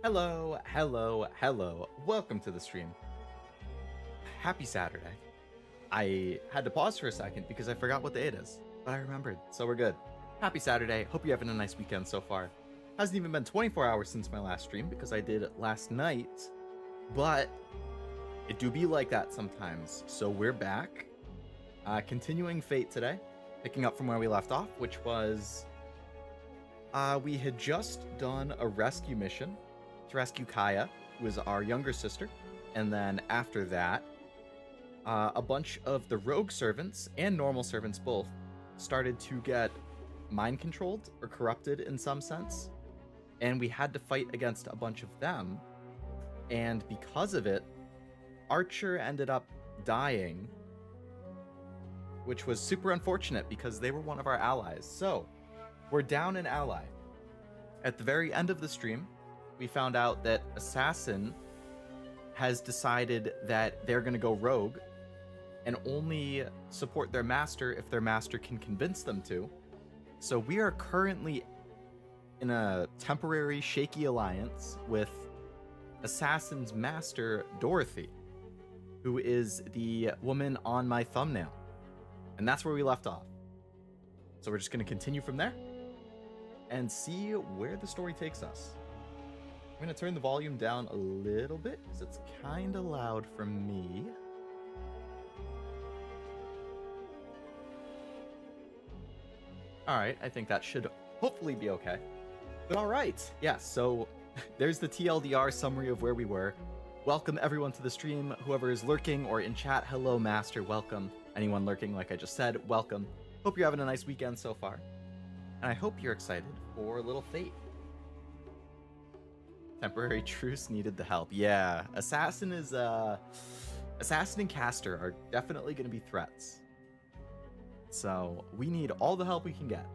Hello, hello, hello. Welcome to the stream. Happy Saturday. I had to pause for a second because I forgot what day it is, but I remembered, so we're good. Happy Saturday. Hope you're having a nice weekend so far. Hasn't even been 24 hours since my last stream because I did it last night, but it do be like that sometimes. So we're back, continuing Fate today, picking up from where we left off, which was we had just done a rescue mission to rescue Kaya, who is our younger sister, and then after that, a bunch of the rogue servants and normal servants both started to get mind controlled or corrupted in some sense, and we had to fight against a bunch of them, and because of it, Archer ended up dying, which was super unfortunate because they were one of our allies. So we're down an ally. At the very end of the stream, we found out that Assassin has decided that they're going to go rogue and only support their master if their master can convince them to. So we are currently in a temporary shaky alliance with Assassin's master, Dorothea, who is the woman on my thumbnail. And that's where we left off. So we're just going to continue from there and see where the story takes us. I'm going to turn the volume down a little bit because it's kind of loud for me. All right, I think that should hopefully be okay. But all right, yeah, so there's the TLDR summary of where we were. Welcome everyone to the stream. Whoever is lurking or in chat, hello master, welcome. Anyone lurking, like I just said, welcome. Hope you're having a nice weekend so far. And I hope you're excited for a little Fate. Temporary truce needed the help. Yeah, Assassin and Caster are definitely going to be threats. So we need all the help we can get.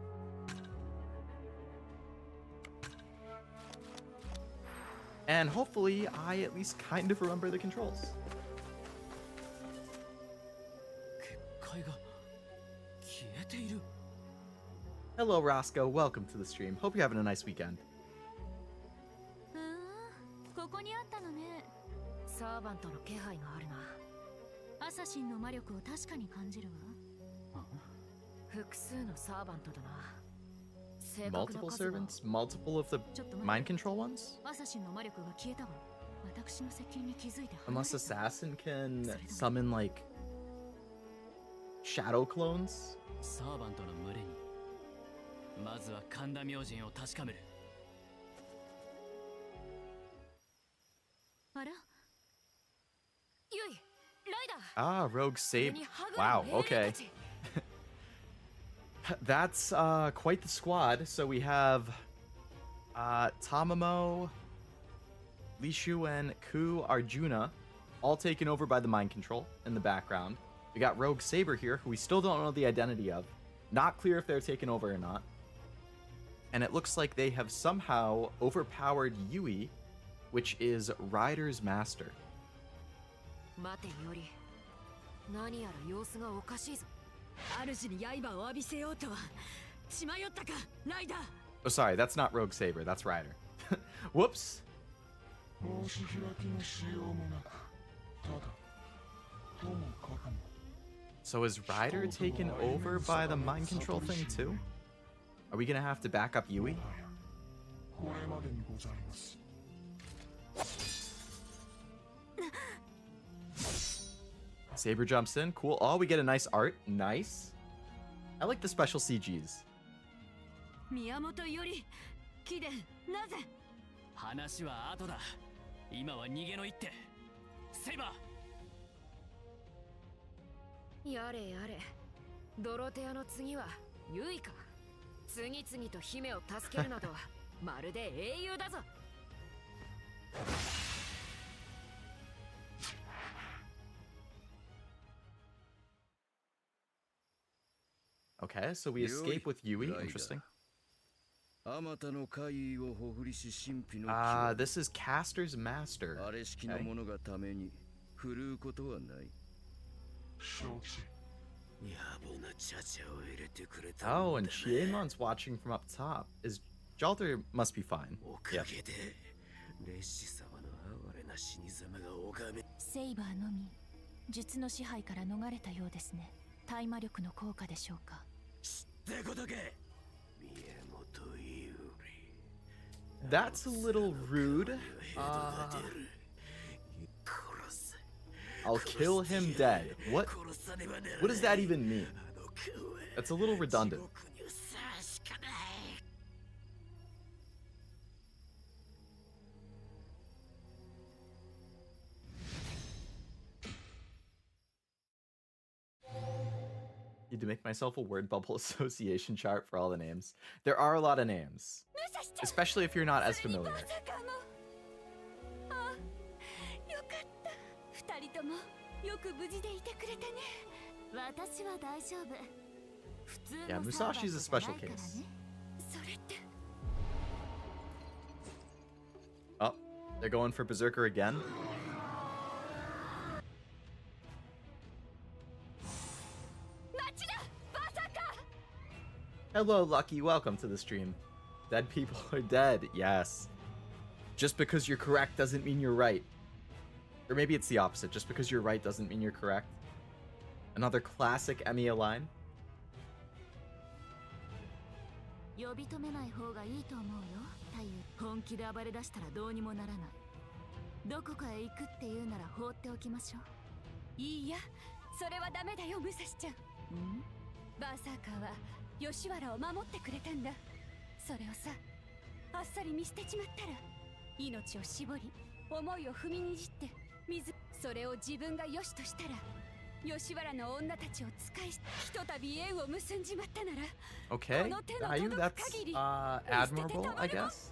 And hopefully I at least kind of remember the controls. Hello Roscoe, welcome to the stream. Hope you're having a nice weekend. Multiple servants? Multiple of the mind control ones? Unless Assassin can summon, like, shadow clones? Ah, Rogue Saber. Wow, okay. That's quite the squad. So we have Tamamo, Lishu, and Ku Arjuna all taken over by the mind control in the background. We got Rogue Saber here, who we still don't know the identity of. Not clear if they're taken over or not. And it looks like they have somehow overpowered Yui, which is Ryder's master. Oh, sorry, that's not Rogue Saber, that's Ryder. Whoops. So is Ryder taken over by the mind control thing too? Are we gonna have to back up Yui? Saber jumps in, cool. Oh, we get a nice art, nice. I like the special CGs. Okay, so we escape with Yui. Interesting. This is Caster's master. Okay. Oh, and Chiemon's watching from up top. Jalter must be fine. Yep. セイバーのみ術の支配から逃れたようですね。大魔力の効果でしょうか。That's a little rude. I'll kill him dead. What does that even mean? That's a little redundant. Need to make myself a word bubble association chart for all the names. There are a lot of names, especially if you're not as familiar. Yeah, Musashi's a special case. Oh, they're going for Berserker again. Hello, Lucky. Welcome to the stream. Dead people are dead. Yes. Just because you're correct doesn't mean you're right. Or maybe it's the opposite. Just because you're right doesn't mean you're correct. Another classic Emiya line. Okay, Ayu, that's admirable, I guess.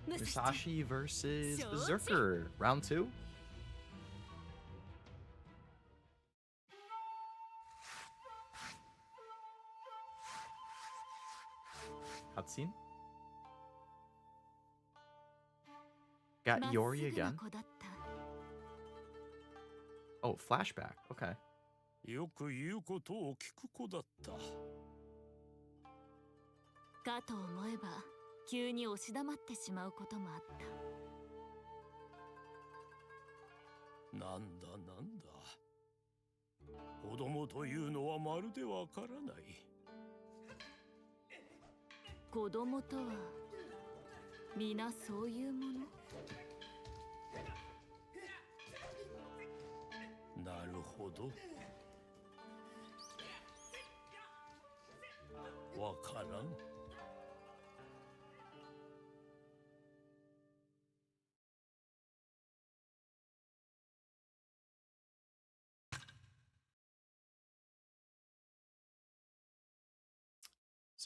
Musashi versus Berserker, round 2. Cutscene. Got Yori again. Oh, flashback. Okay.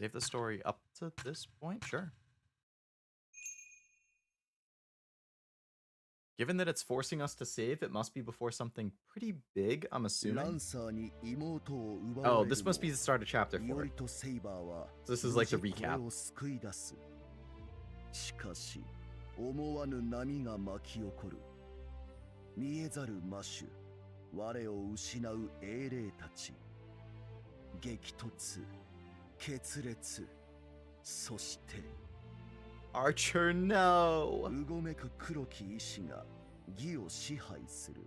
Save the story up to this point? Sure. Given that it's forcing us to save, it must be before something pretty big, I'm assuming. Oh, this must be the start of chapter 4. So this is like the recap. 決裂そして Archer, no! うごめく黒き意志が義を支配する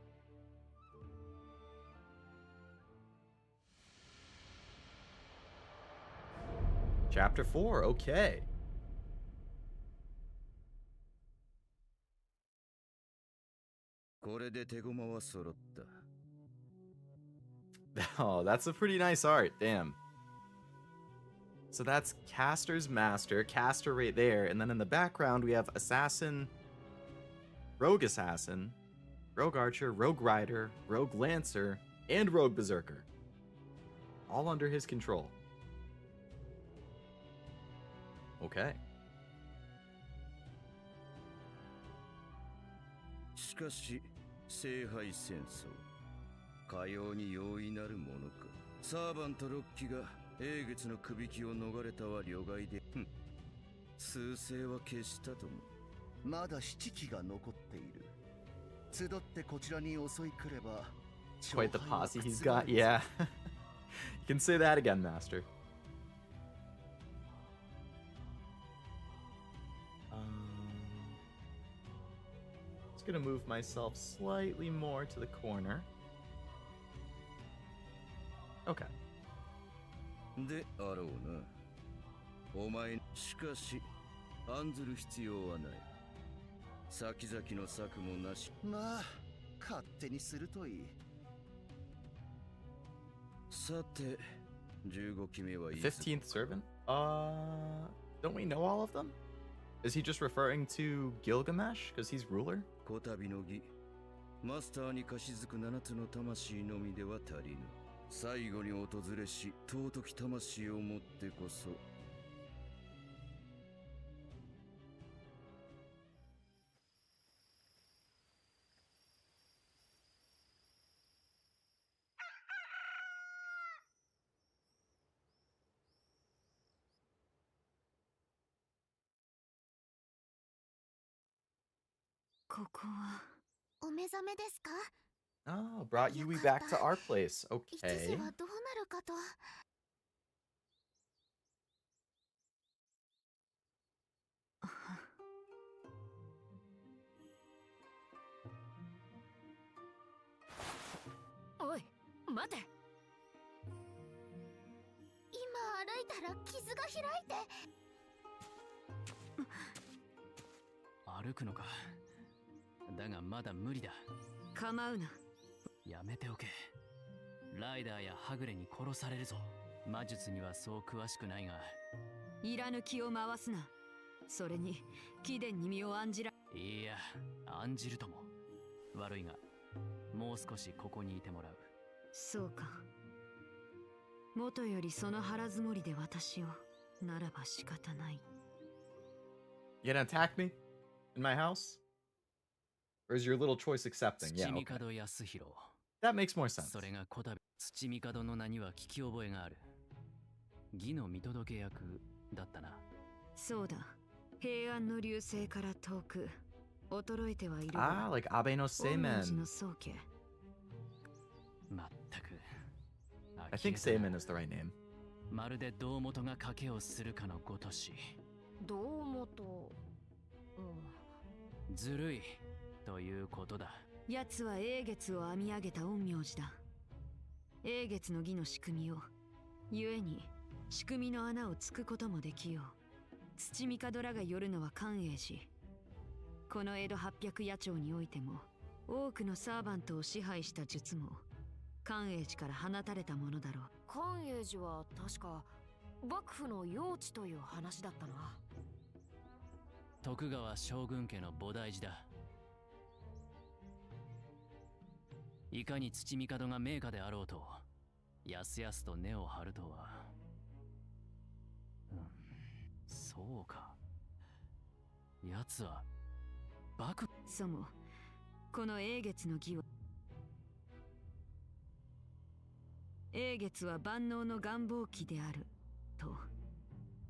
Chapter 4, okay. Oh, that's a pretty nice art, damn. So that's Caster's Master, Caster right there, and then in the background we have Assassin, Rogue Assassin, Rogue Archer, Rogue Rider, Rogue Lancer, and Rogue Berserker. All under his control. Okay. しかし聖杯戦争かように容易なるものかサーバント6機が英月の首輝を逃れたは両替で数勢は消したともまだ7機が残っている集ってこちらに襲い来れば Quite the posse he's got. Yeah. You can say that again, Master. Just gonna move myself slightly more to the corner. Okay. であろうな。お前しかし案ずる必要はない。先々の策もなし。まあ勝手にするといい。さて、15期目はいつ 15th servant? Don't we know all of them? Is he just referring to Gilgamesh because he's ruler? こたびの儀、マスターに貸し付く7つの魂のみでは足りぬ。最後に訪れし尊き魂をもってこそ。ここはお目覚めですか？ Oh, brought Yui back to our place. 一 Okay. 時はどうなるかと。おい待て。今歩いたら傷が開いて。歩くのか。だがまだ無理だ。構うな。やめておけ。ライダーやはぐれに殺されるぞ。魔術にはそう詳しくないが。いらぬ気を回すな。それに貴殿に身を案じら。いや、案じるとも。悪いが、もう少しここにいてもらう。そうか。元よりその腹積もりで私を。ならば仕方ない。You gonna attack me? In my house? Or is your little choice accepting? Yeah, 土 okay. 帝康弘。That makes more sense. それがこたび土帝の名には聞き覚えがある。義の見届け役だったな。そうだ。平安の流星から遠く衰えてはいる Ah, が、 like Abe no 陰陽師 Seimen. の宗家。まったく。 I think Seimen is the right name. まるで胴元が賭けをするかのごとし。どうもと。ずるいということだ。奴は英月を編み上げた陰陽師だ。英月の義の仕組みを、故に仕組みの穴を突くこともできよう。土帝らが寄るのは寛永寺。この江戸800野町においても、多くのサーバントを支配した術も、寛永寺から放たれたものだろう。寛永寺は確か幕府の用地という話だったな。徳川将軍家の菩提寺だ。いかに土帝が名家であろうと、やすやすと根を張るとは。そうか。奴は幕府。そもこの英月の義は、英月は万能の願望機であると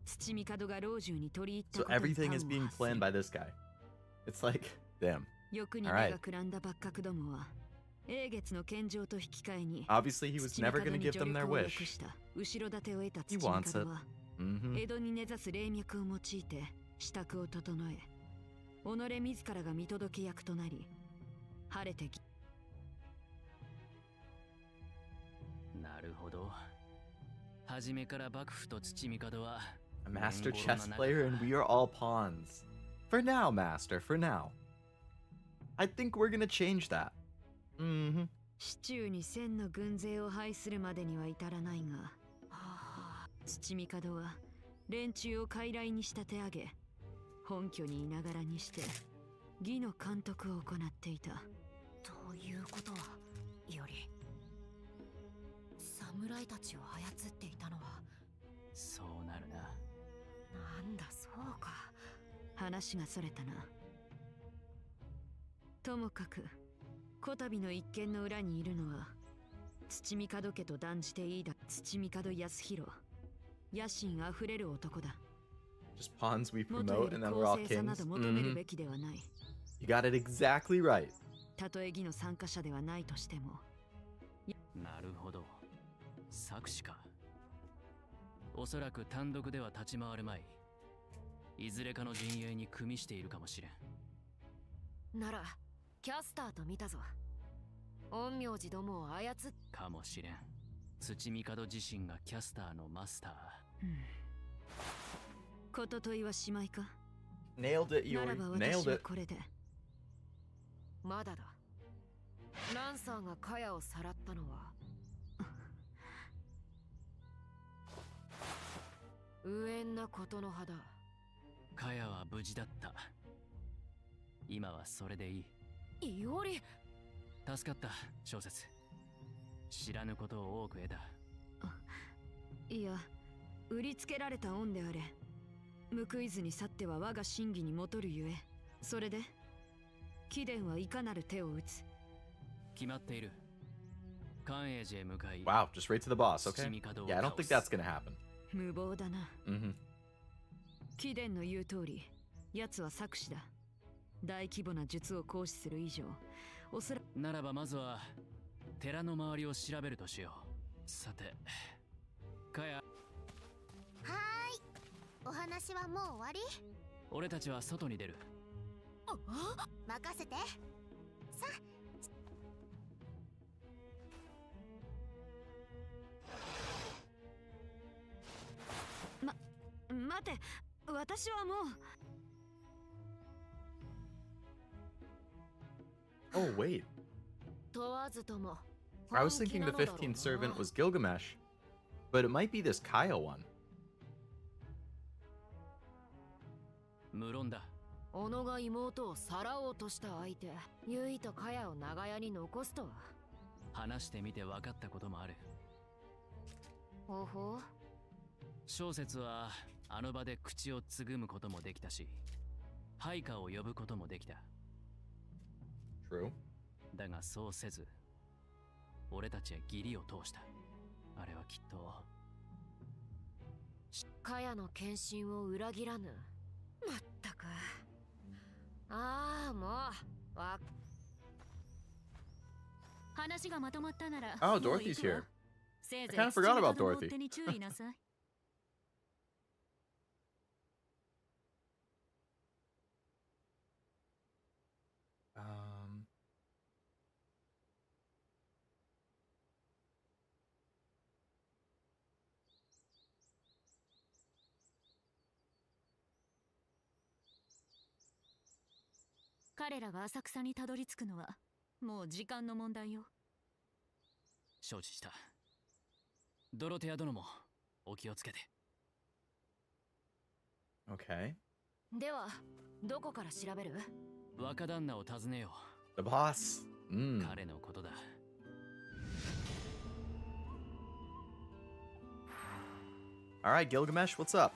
土帝が老中に取り入った So ことに everything is 端を being 発する。 planned by this guy. It's like, damn. 欲に Alright. 目がくらんだ幕閣どもは英月の献上と引き換えに Obviously, he was never going to give them their 土帝に助力を wish. 良くした後ろ盾を得た He 土 wants 帝 it. は Mm-hmm. 江戸に根ざす霊脈を用いて支度を整え、己自らが見届け役となり、晴れてき。なるほど。初めから幕府と土帝は A master chess player, and we are all pawns. For now, master, for now. I think we're gonna change that. Mm-hmm. 市中に1000の軍勢を配するまでには至らないが、土帝は連中を傀儡に仕立て上げ、本拠にいながらにして義の監督を行っていた。ということは、より侍たちを操っていたのは。そうなるな。なんだそうか。話がそれたな。ともかくこたびの一件の裏にいるのは土帝家と断じていいだ。土帝康弘、野心あふれる男だ。 Just pawns we 元よ promote, り and then 公 we're all 正さな kings. ど求める Mm-hmm. べきではない。 You got it exactly right. たとえ義の参加者ではないとしても。なるほど。作詞か。おそらく単独では立ち回るまい。いずれかの陣営に組みしているかもしれん。ならキャスターと見たぞ。陰陽師どもを操っかもしれん。土帝自身がキャスターのマスター。ことといはしまいか。 Nailed it, なら Iori. ば Nailed 私は it. これで。まだだ。ランサーがカヤをさらったのは無縁なことの葉だ。カヤは無事だった。今はそれでいい。イオリ、助かった、小説。知らぬことを多く得た。いや、売りつけられた恩であれ。報いずに去っては我が真偽に戻るゆえ。それで貴殿はいかなる手を打つ。決まっている。関英寺へ向かい。 Wow, just right to the boss, okay? Yeah, I don't think that's gonna happen. 無謀だな。Mm-hmm. 貴殿の言う通り、奴は策士だ。大規模な術を行使する以上、おそらくならばまずは寺の周りを調べるとしよう。さて、カヤ、はーい。お話はもう終わり？俺たちは外に出る。任せて。さあ。待て、私はもう。 Oh, wait. 問わずとも I was thinking the 15th servant was Gilgamesh, but it might be this Kyle one. 無論だ。小野が妹をさらおうとした相手、ユイとカヤを長屋に残すとは。話してみて分かったこともある。ほほう。小説はあの場で口をつぐむこともできたし、配下を呼ぶこともできた。 True. だがそうせず、俺たちは義理を通した。あれはきっとカヤの献身を裏切らぬ。まったく。ああ、もう話がまとまったなら。 Oh, Dorothy's here. I kind of forgot about Dorothy. に注意なさい。彼らが浅草にたどり着くのはもう時間の問題よ。承知した。ドロテア殿もお気をつけて。Okay. では、どこから調べる？若旦那を訪ねよう。 The boss. 彼のことだ。Alright, Gilgamesh, what's up?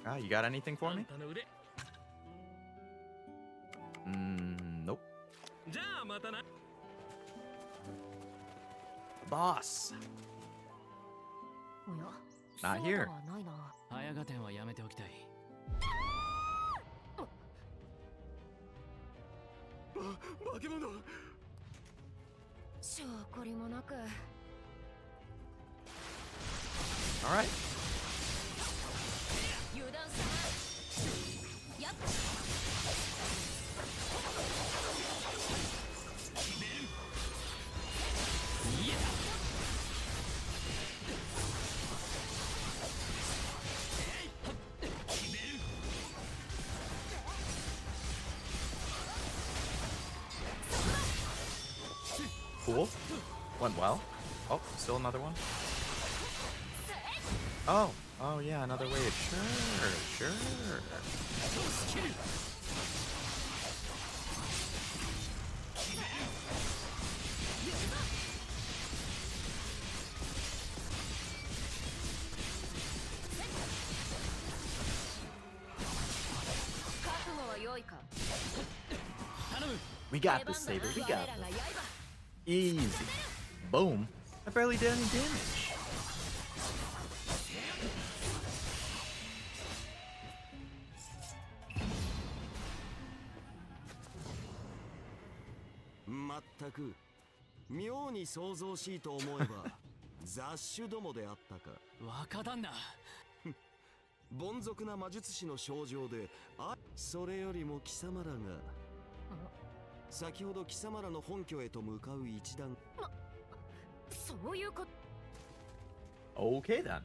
Ah, you got anything for me? Nope. Boss. おや、 Not here. そうではないな。早合点はやめておきたい。化け物。証拠りもなく。Alright. 油断さない。やっ。Cool. Went well. Oh, still another one. Oh, oh yeah, another wave. Sure, sure. 覚悟は良いか。 We got this, Saber. We got this. Easy. Boom. I barely did any damage. まったく妙に想像しいと思えば雑種どもであったか。若旦那。凡俗な魔術師の症状で、それよりも貴様らが先ほど貴様らの本拠へと向かう一団。そういうこと。 Okay then.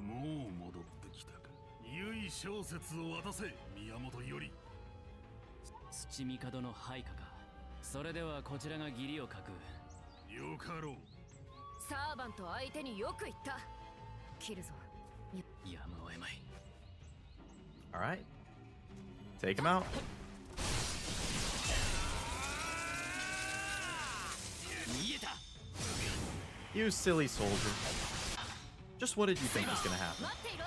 もう戻ってきたか。唯小説を渡せ、宮本より。土帝の配下か。それではこちらが義理を書く。よかろう。サーバント相手によく言った。切るぞ。やむを得まい。 All right. Take him out. 逃げた。 You silly soldier. Just what did you think was gonna happen? 待っていろ。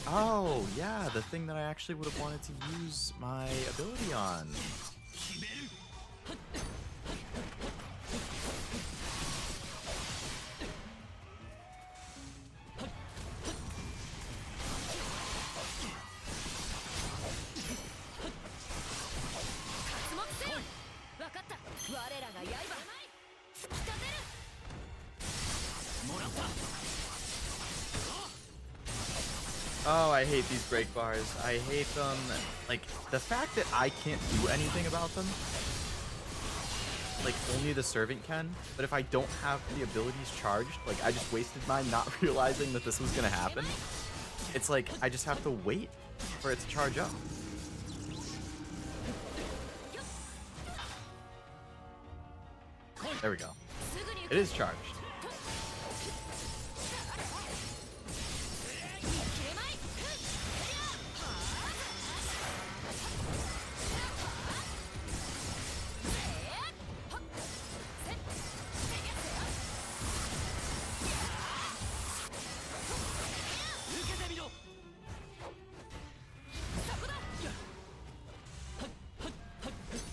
Oh, yeah, the thing that I actually would have wanted to use my ability on. Oh, I hate these break bars. I hate them. Like, the fact that I can't do anything about them. Like, only the servant can. But if I don't have the abilities charged, like, I just wasted mine not realizing that this was gonna happen. It's like, I just have to wait for it to charge up. There we go. It is charged.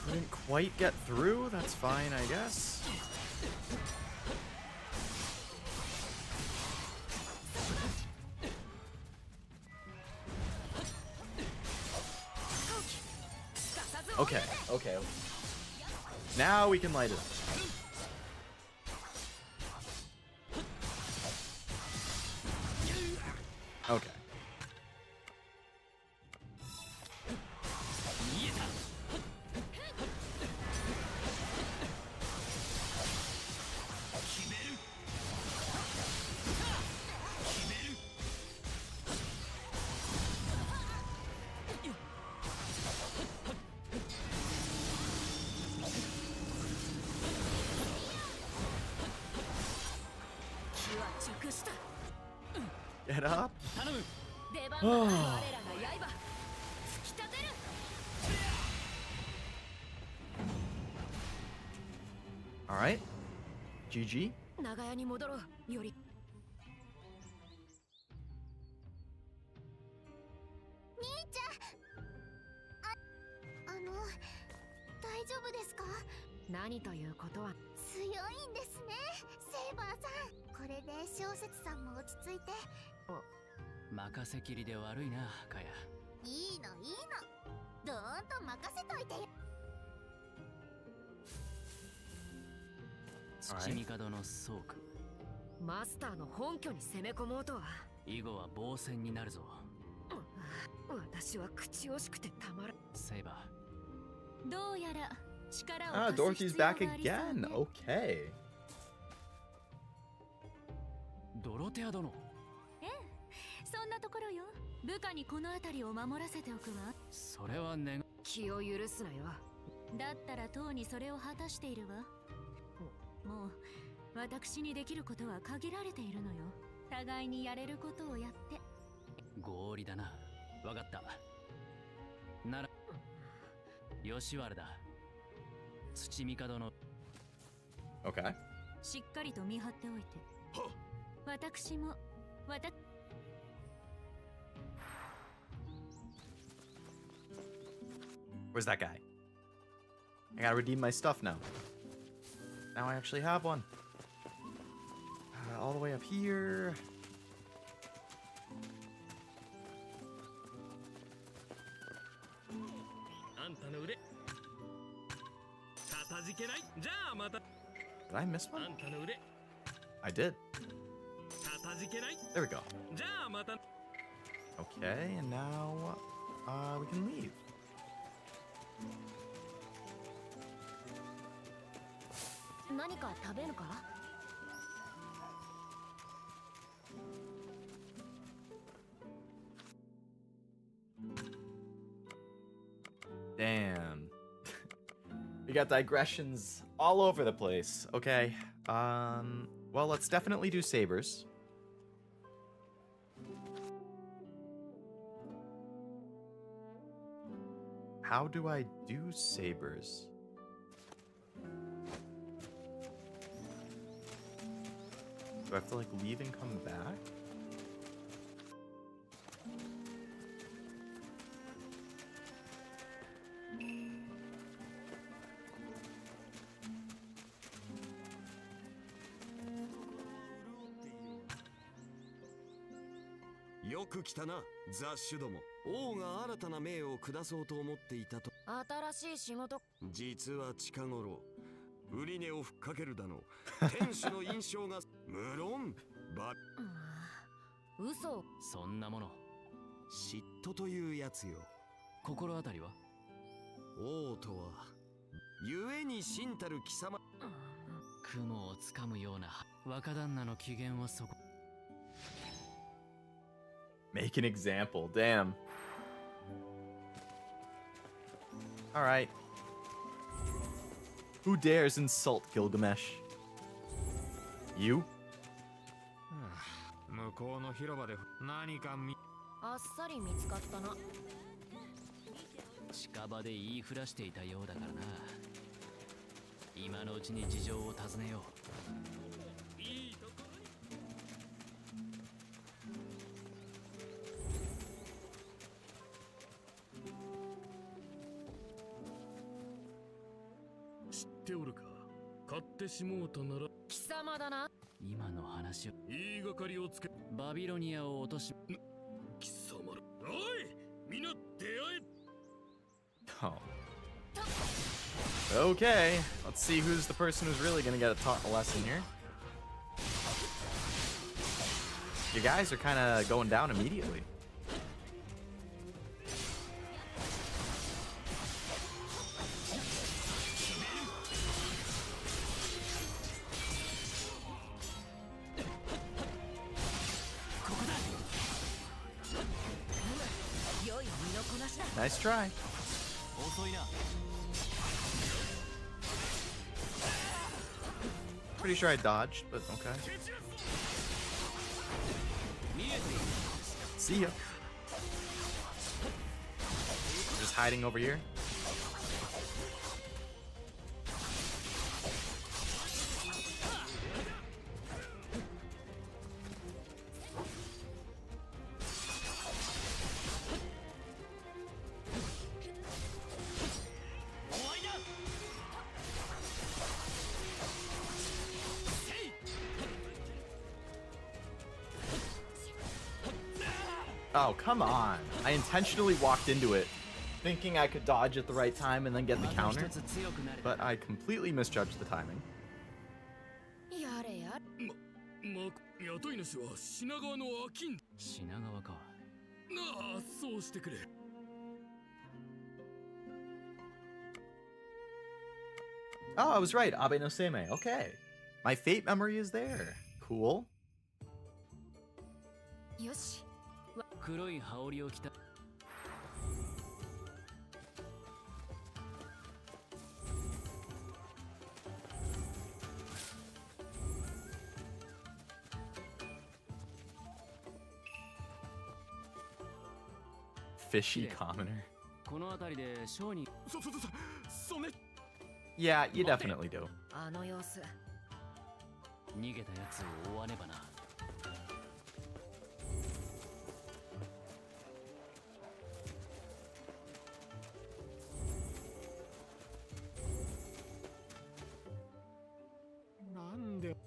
Couldn't quite get through. That's fine, I guess. Okay, okay. Now we can light it up. Okay. Get up. Oh. All right. GG. 長屋に戻ろう。より。兄ちゃん。大丈夫ですか？何ということは。強いんですね、セイバーさん。これで小説さんも落ち着いて。任せきりで悪いな、カヤ。いいのいいの。どーんと任せといてよ。土帝の倉庫。マスターの本拠に攻め込もうとは。以後は防戦になるぞ。私は口惜しくてたまらん。セイバー。どうやら力を Ah, Dorothy's back again. Okay. ドロテア殿。ええ、そんなところよ。部下にこの辺りを守らせておくわ。それはね。気を許すなよ。だったらとうにそれを果たしているわ。もう私にできることは限られているのよ。互いにやれることをやって。合理だな。わかった。なら吉原だ。土帝の。Okay. しっかりと見張っておいて。私も。Where's that guy? I gotta redeem my stuff now. Now I actually have one. All the way up here. I miss one? I did. There we go. Okay, and now we can leave. Damn. We got digressions all over the place. Okay. Well, let's definitely do sabers. How do I do sabers? Do I have to like leave and come back?よく来たな、雑種ども。王が新たな命を下そうと思っていたと。新しい仕事。実は近頃、売値をふっかけるだの。天使の印象が、無論、嘘。そんなもの。嫉妬というやつよ。心当たりは？王とは、故に真たる貴様。雲をつかむような若旦那の機嫌はそこ。Make an example. Damn. All right. Who dares insult Gilgamesh? You? 向こうの広場で何かあっさり見つかったな。近場で言いふらしていたようだからな。今のうちに事情を尋ねよう。知っておるか。買ってしもうたなら貴様だな。今の話を。言いがかりをつけ。バビロニアを落とし。貴様ら。おい、皆出会え。Oh. Okay, let's see who's the person who's really gonna get taught a lesson here. You guys are kind of going down immediately. Nice try. Pretty sure I dodged, but okay. See ya. Just hiding over here. Oh, come on. I intentionally walked into it, thinking I could dodge at the right time and then get the counter, but I completely misjudged the timing. やれや。雇い主は品川の商人。品川か。なあ、そうしてくれ。Oh, I was right. Abe no Seimei. Okay. My fate memory is there. Cool. よし。黒い羽織を着た。Fishy commoner. この辺りで商人。そね。Yeah, you definitely do. あの様子。逃げたやつを追わねばな。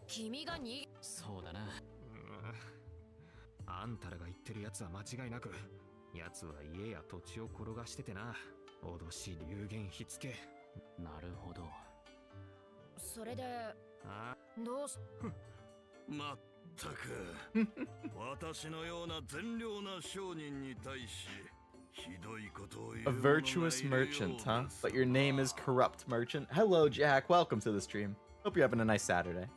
君が逃げ。そうだな。あんたらが言ってるやつは間違いなく、やつは家や土地を転がしててな。脅し流言火付け。なるほど。それであどうしまったく私のような善良な商人に対しひどいことを言う A virtuous merchant, huh? But your name is Corrupt Merchant. Hello, Jack. Welcome to the stream. Hope you're having a nice Saturday.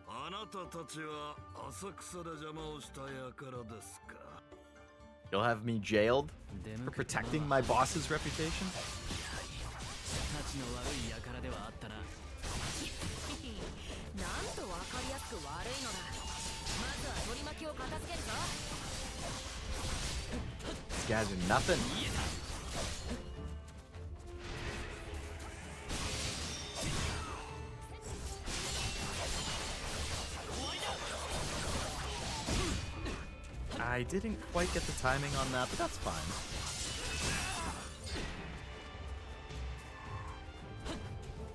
あなたたちは浅草で邪魔をした輩ですか。 You'll have me jailed for protecting my boss's reputation? たちの悪い輩ではあったな。なんとわかりやすく悪いのだ。まずは取り巻きを片付けるぞ。 These guys are nothing. I didn't quite get the timing on that, but that's fine.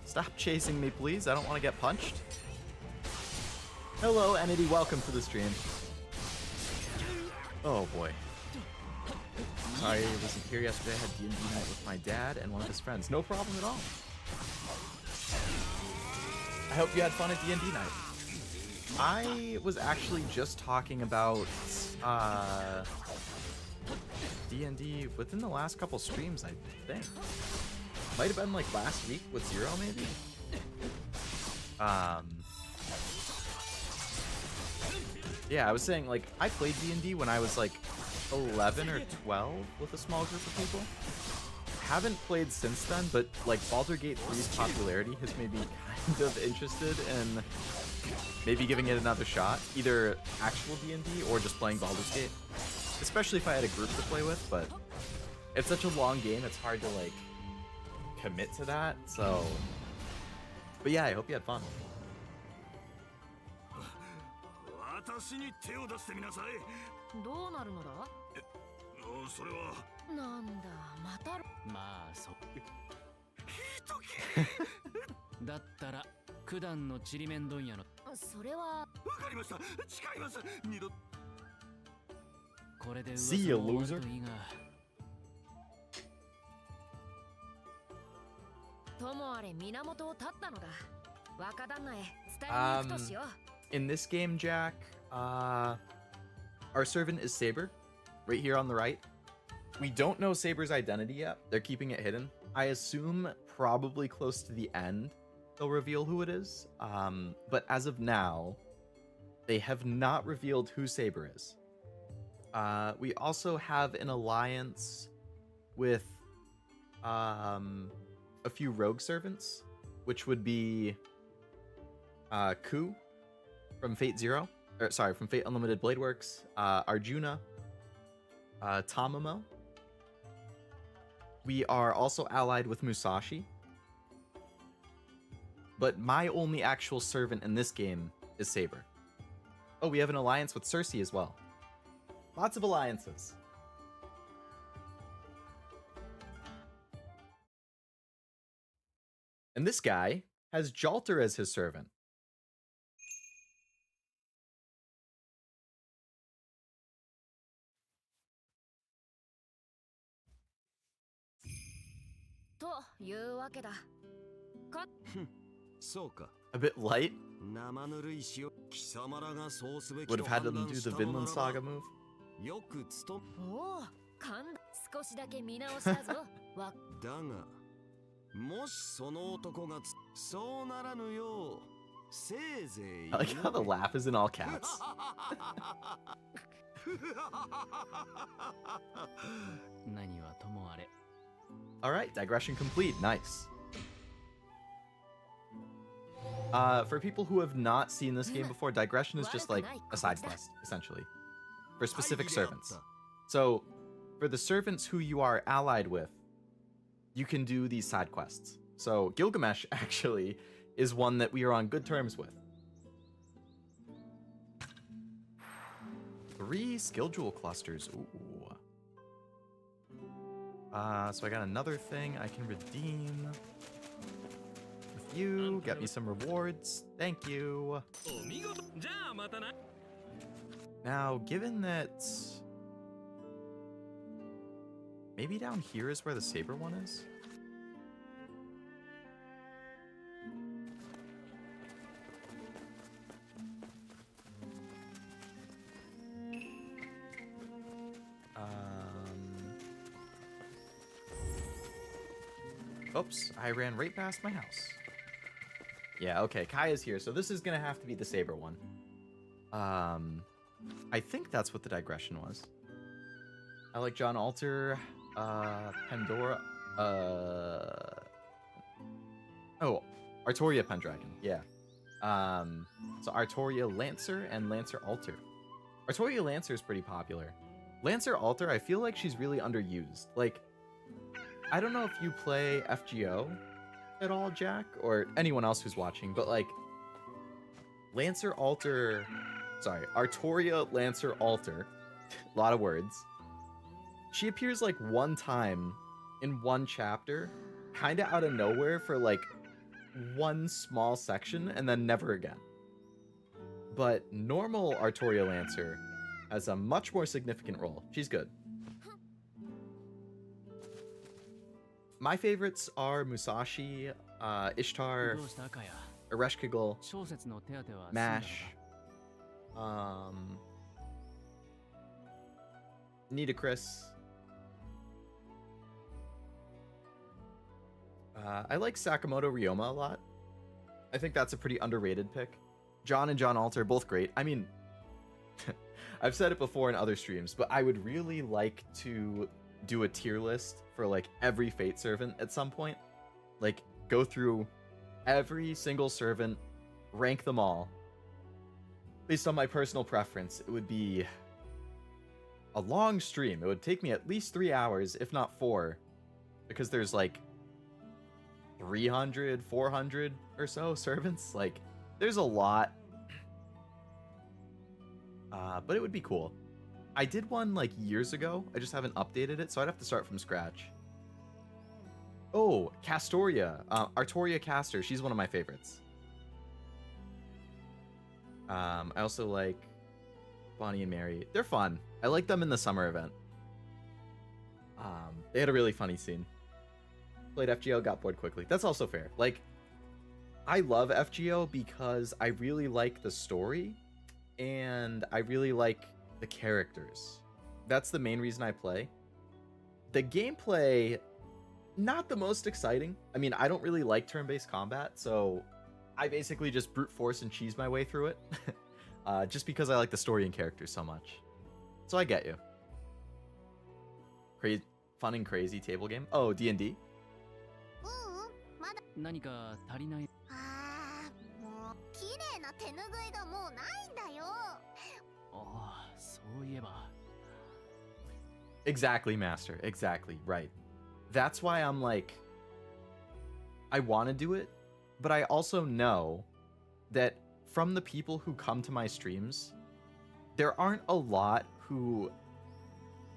Stop chasing me, please. I don't want to get punched. Hello, Entity. Welcome to the stream. Oh, boy. Sorry I wasn't here yesterday. I had D&D night with my dad and one of his friends. No problem at all. I hope you had fun at D&D night. I was actually just talking about D&D within the last couple streams, I think. Might have been like last week with Zero, maybe? Yeah, I was saying, like, I played D&D when I was like 11 or 12 with a small group of people. Haven't played since then, but like Baldur's Gate 3's popularity has made me kind of interested in maybe giving it another shot, either actual D&D or just playing Baldur's Gate, especially if I had a group to play with. But it's such a long game, it's hard to like commit to that. So, but yeah, I hope you had fun. 私に手を出してみなさい。どうなるのだ。それはなんだまた。まあそひときだったら九段のちりめん問屋のそれは。わかりました。誓います。二度。これで See you, 噂も終わ loser. るといいが。ともあれ源を絶ったのだ。若旦那へ伝えに行くとしよう。In this game, Jack, our servant is Saber, right here on the right. We don't know Saber's identity yet. They're keeping it hidden. I assume probably close to the end they'll reveal who it is. But as of now, they have not revealed who Saber is. We also have an alliance with a few rogue servants, which would be Ku from Fate Zero, or sorry, from Fate Unlimited Blade Works, Arjuna, Tamamo. We are also allied with Musashi. But my only actual servant in this game is Saber. Oh, we have an alliance with Cersei as well. Lots of alliances. And this guy has Jalter as his servant. A bit light. Would have had them do the Vinland Saga move. おお、少しだけ見直したぞ。だが、もしその男がそうならぬよう、せいぜい。 I like how the laugh is in all caps. Alright, digression complete. Nice. For people who have not seen this game before, digression is just like a side quest, essentially, for specific servants. So, for the servants who you are allied with, you can do these side quests. So, Gilgamesh, actually, is one that we are on good terms with. 3 skill jewel clusters. Ooh. So I got another thing I can redeem with you. Get me some rewards. Thank you. Now, given that Maybe down here is where the saber one is? Oops, I ran right past my house. Yeah, okay, Kaya's here, so this is gonna have to be the saber one. I think that's what the digression was. I like John Alter, Pandora, oh, Artoria Pendragon, yeah. So Artoria Lancer and Lancer Alter. Artoria Lancer is pretty popular. Lancer Alter, I feel like she's really underused. Like, I don't know if you play FGO at all, Jack, or anyone else who's watching, but like, Artoria Lancer Alter, a lot of words. She appears like one time in one chapter, kind of out of nowhere for like one small section, and then never again. But normal Artoria Lancer has a much more significant role. She's good. My favorites are Musashi, Ishtar, Ereshkigal, Mash, Nidacris. I like Sakamoto Ryoma a lot. I think that's a pretty underrated pick. John and John Alter, both great. I mean, I've said it before in other streams, but I would really like to do a tier list for like every Fate servant at some point. Like, go through every single servant, rank them all. Based on my personal preference, it would be a long stream. It would take me at least 3 hours, if not 4, because there's like 300, 400 or so servants. Like, there's a lot. But it would be cool. I did one like years ago. I just haven't updated it, so I'd have to start from scratch. Oh, Castoria. Artoria Castor. She's one of my favorites. I also like Bonnie and Mary. They're fun. I like them in the summer event. They had a really funny scene. Played FGO, got bored quickly. That's also fair. Like, I love FGO because I really like the story and I really like the characters. That's the main reason I play. The gameplay, not the most exciting. I mean, I don't really like turn-based combat, so I basically just brute force and cheese my way through it. Just because I like the story and characters so much. So I get you. Fun and crazy table game. Oh, D&D? 何か足りない。ああ、もう綺麗な手拭いがもうないんだよ。ああ、そういえば。Exactly, Master. Exactly. Right. That's why I'm like, I want to do it, but I also know that from the people who come to my streams, there aren't a lot who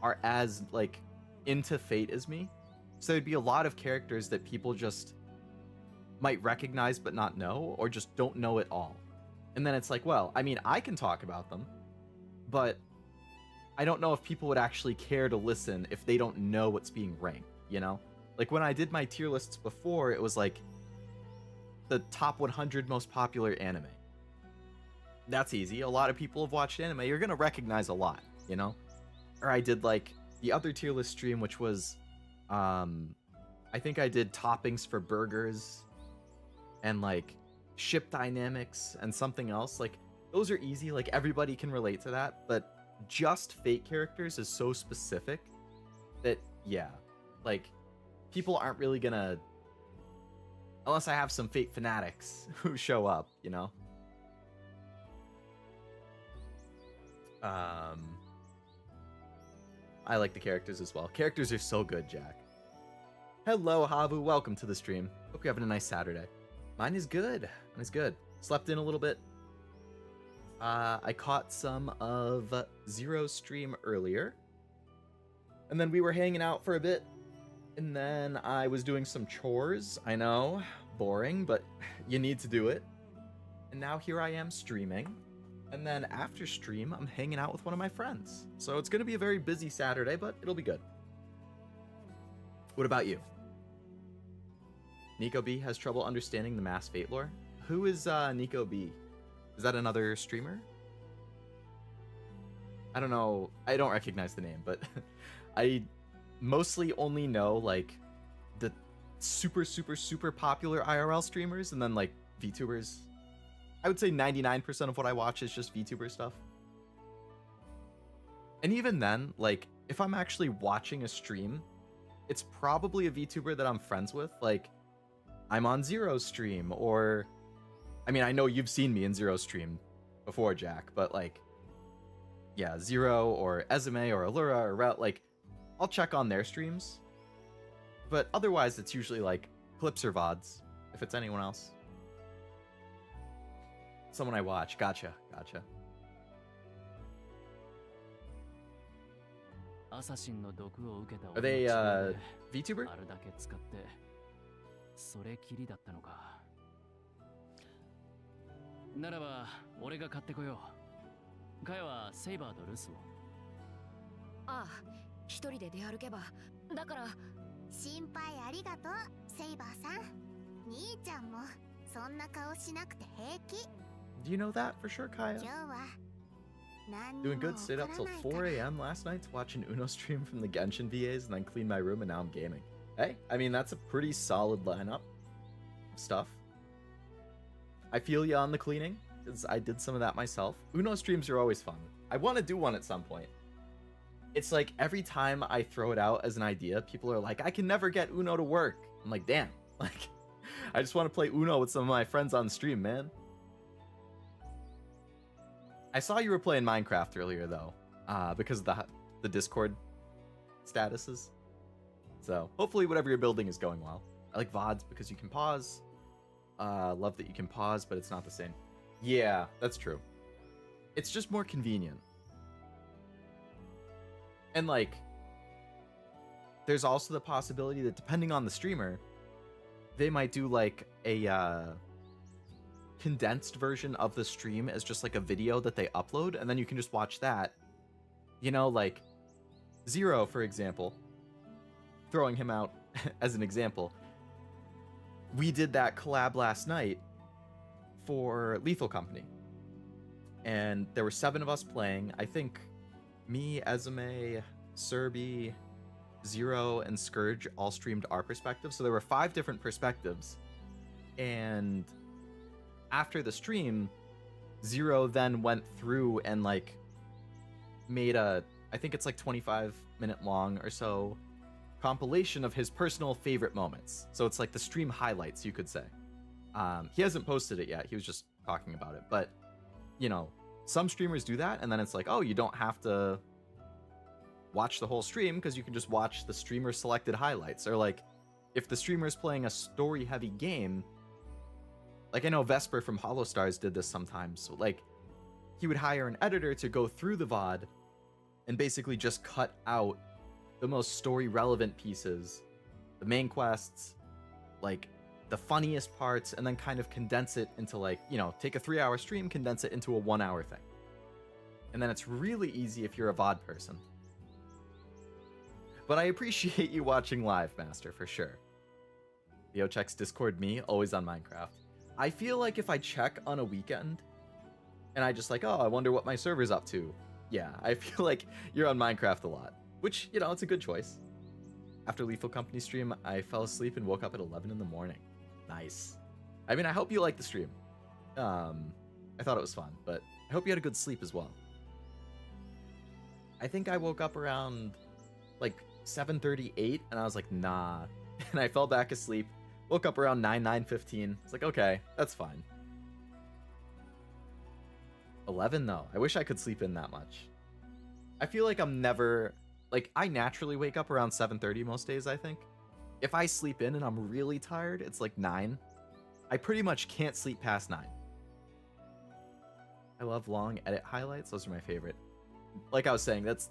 are as like into Fate as me. So there'd be a lot of characters that people just might recognize but not know, or just don't know at all. And then it's like, well, I mean, I can talk about them, but I don't know if people would actually care to listen if they don't know what's being ranked, you know? Like, when I did my tier lists before, it was like the top 100 most popular anime. That's easy. A lot of people have watched anime. You're gonna recognize a lot, you know? Or I did like the other tier list stream, which was, I think I did toppings for burgers and like ship dynamics and something else. Like, those are easy. Like, everybody can relate to that. But just Fate characters is so specific that, yeah, like, people aren't really gonna, unless I have some Fate fanatics who show up, you know? I like the characters as well. Characters are so good, Jack. Hello, Havu. Welcome to the stream. Hope you're having a nice Saturday. Mine is good. Mine is good. Slept in a little bit. I caught some of Zero's stream earlier. And then we were hanging out for a bit. And then I was doing some chores. I know, boring, but you need to do it. And now here I am streaming. And then after stream, I'm hanging out with one of my friends. So it's going to be a very busy Saturday, but it'll be good. What about you? Nico B has trouble understanding the Mass Fate lore. Who is Nico B? Is that another streamer? I don't know. I don't recognize the name, but I mostly only know like the super popular IRL streamers and then like VTubers. I would say 99% of what I watch is just VTuber stuff. And even then, like if I'm actually watching a stream, it's probably a VTuber that I'm friends with. Like I'm on Zero's stream, or I mean, I know you've seen me in Zero's stream before, Jack, but like, yeah, Zero or Ezume or Allura or Route, like, I'll check on their streams. But otherwise, it's usually like clips or VODs, if it's anyone else. Someone I watch. Gotcha. Are they VTuber? それきりだったのか。ならば俺が買ってこよう。カヤはセイバーとルスを。ああ、一人で出歩けば。だから心配ありがとう、セイバーさん。兄ちゃんもそんな顔しなくて平気。 Do you know that for sure, Kaya? 今日は何に Doing も good. 起 Stayed こ up ら till ない 4 から。 a.m. last night to watch an Uno stream from the Genshin VAs and then clean my room, and now I'm gaming. Hey, I mean, that's a pretty solid lineup of stuff. I feel you on the cleaning, because I did some of that myself. Uno streams are always fun. I want to do one at some point. It's like every time I throw it out as an idea, people are like, I can never get Uno to work. I'm like, damn. Like, I just want to play Uno with some of my friends on stream, man. I saw you were playing Minecraft earlier, though, because of the Discord statuses. So hopefully whatever you're building is going well. I like VODs because you can pause. Love that you can pause, but it's not the same. Yeah, that's true. It's just more convenient. And like, there's also the possibility that depending on the streamer, they might do like a condensed version of the stream as just like a video that they upload, and then you can just watch that. You know, like Zero, for example, throwing him out as an example. We did that collab last night for Lethal Company. And there were 7 of us playing. I think me, Ezume, Serbi, Zero, and Scourge all streamed our perspective. So there were 5 different perspectives. And after the stream, Zero then went through and like made a, I think it's like 25-minute long or so, compilation of his personal favorite moments. So it's like the stream highlights, you could say. He hasn't posted it yet. He was just talking about it. But, you know, some streamers do that, and then it's like, oh, you don't have to watch the whole stream because you can just watch the streamer selected highlights. Or like, if the streamer's playing a story-heavy game, like I know Vesper from Hollow Stars did this sometimes. So like, he would hire an editor to go through the VOD and basically just cut out the most story relevant pieces, the main quests, like the funniest parts, and then kind of condense it into like, you know, take a 3-hour stream, condense it into a 1-hour thing. And then it's really easy if you're a VOD person. But I appreciate you watching live, Master, for sure. Leo checks Discord me, always on Minecraft. I feel like if I check on a weekend and I just like, oh, I wonder what my server's up to. Yeah, I feel like you're on Minecraft a lot. Which, you know, it's a good choice. After Lethal Company stream, I fell asleep and woke up at 11 in the morning. Nice. I mean, I hope you liked the stream. I thought it was fun, but I hope you had a good sleep as well. I think I woke up around, like, 7:38, and I was like, nah. And I fell back asleep, woke up around 9:15. It's like, okay, that's fine. 11, though. I wish I could sleep in that much. I feel like I'm never... Like, I naturally wake up around 7:30 most days, I think. If I sleep in and I'm really tired, it's like 9. I pretty much can't sleep past 9. I love long edit highlights. Those are my favorite. Like I was saying, that's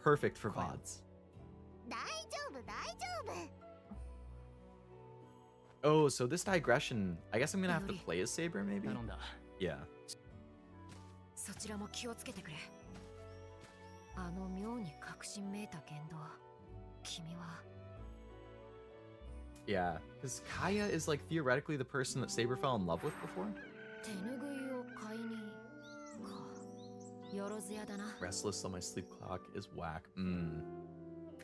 perfect for VODs. 大丈夫、大丈夫。 Oh, so this digression, I guess I'm gonna have to play as Saber, maybe? Yeah. そちらも気をつけてくれ。あの妙に確信めいた言動、君は Yeah, because Kaya is like theoretically the person that Saber fell in love with before. 手ぬぐいを買いにか。よろずやだな。 Restless on my sleep clock is whack.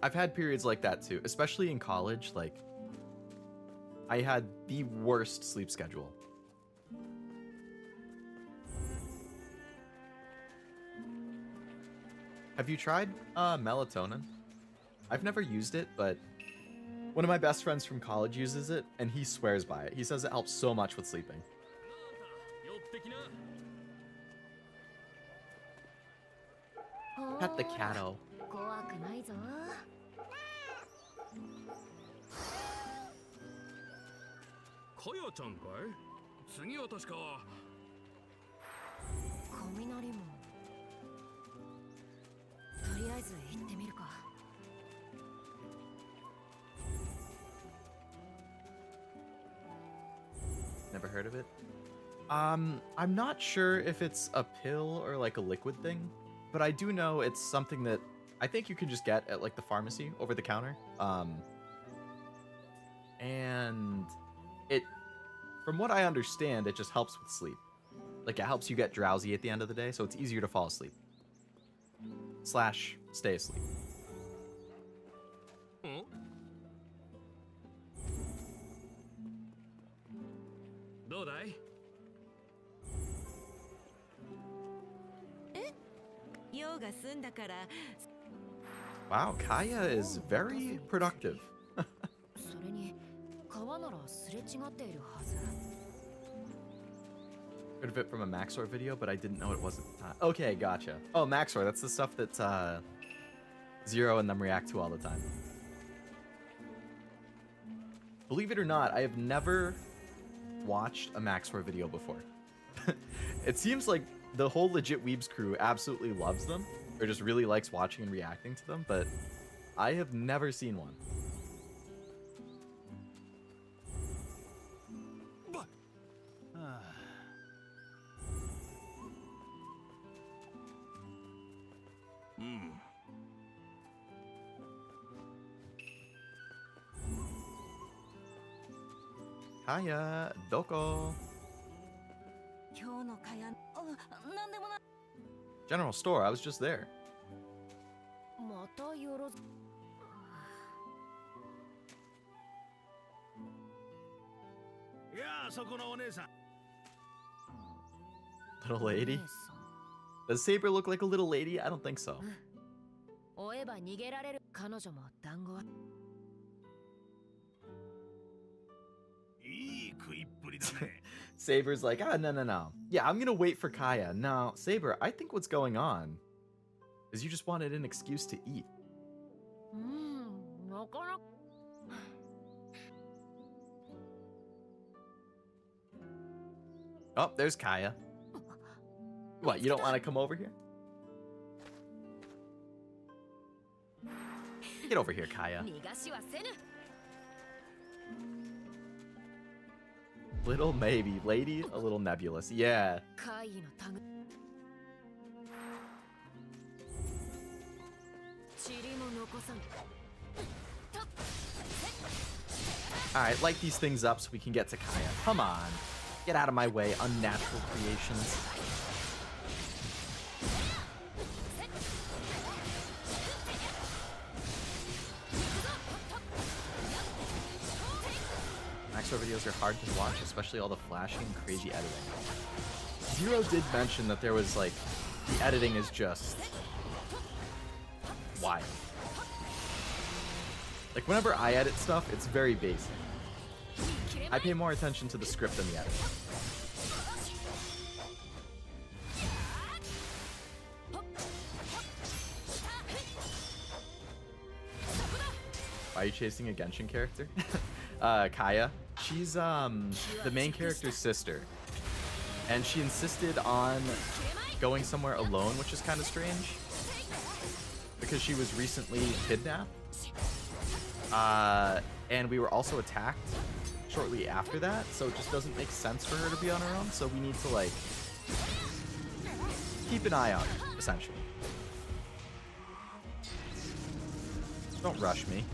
I've had periods like that too, especially in college. Like, I had the worst sleep schedule. Have you tried melatonin? I've never used it, but one of my best friends from college uses it, and he swears by it. He says it helps so much with sleeping. Pet the catto. 怖くないぞ。かやちゃんかい？次は確か。雷も。とりあえず行ってみるか。Never heard of it. I'm not sure if it's a pill or like a liquid thing, but I do know it's something that I think you can just get at like the pharmacy over the counter. And it, from what I understand, it just helps with sleep. Like it helps you get drowsy at the end of the day, so it's easier to fall asleep. / stay asleep. Wow, Kaya is very productive. それに川ならすれ違っているはず。 Heard of it from a Maxor video, but I didn't know it wasn't. Okay, gotcha. Oh, Maxor, that's the stuff that Zero and them react to all the time. Believe it or not, I have never watched a Maxor video before. It seems like the whole Legit Weebs crew absolutely loves them, or just really likes watching and reacting to them, but I have never seen one. Kaya, Doko. General store, I was just there. またよろず。いやあ、そこのお姉さん。 Little lady? Does Saber look like a little lady? I don't think so. 追えば逃げられる。彼女も団子は。 いい食いっぷりだね。 Saber's like, no. Yeah, I'm gonna wait for Kaya. No, Saber, I think what's going on is you just wanted an excuse to eat. なかなか。Oh, there's Kaya. What, you don't want to come over here? Get over here, Kaya. 逃がしはせぬ。 Little maybe. Lady, a little nebulous. Yeah. 怪異のタグ。塵も残さん。 Alright, light these things up so we can get to Kaya. Come on. Get out of my way, unnatural creations. Maxor videos are hard to watch, especially all the flashing and crazy editing. Zero did mention that there was like, the editing is just wild. Like whenever I edit stuff, it's very basic. I pay more attention to the script than the edit. Why are you chasing a Genshin character? Kaya. She's the main character's sister. And she insisted on going somewhere alone, which is kind of strange. Because she was recently kidnapped. And we were also attacked shortly after that, so it just doesn't make sense for her to be on her own, so we need to, like, keep an eye on her, essentially. Don't rush me.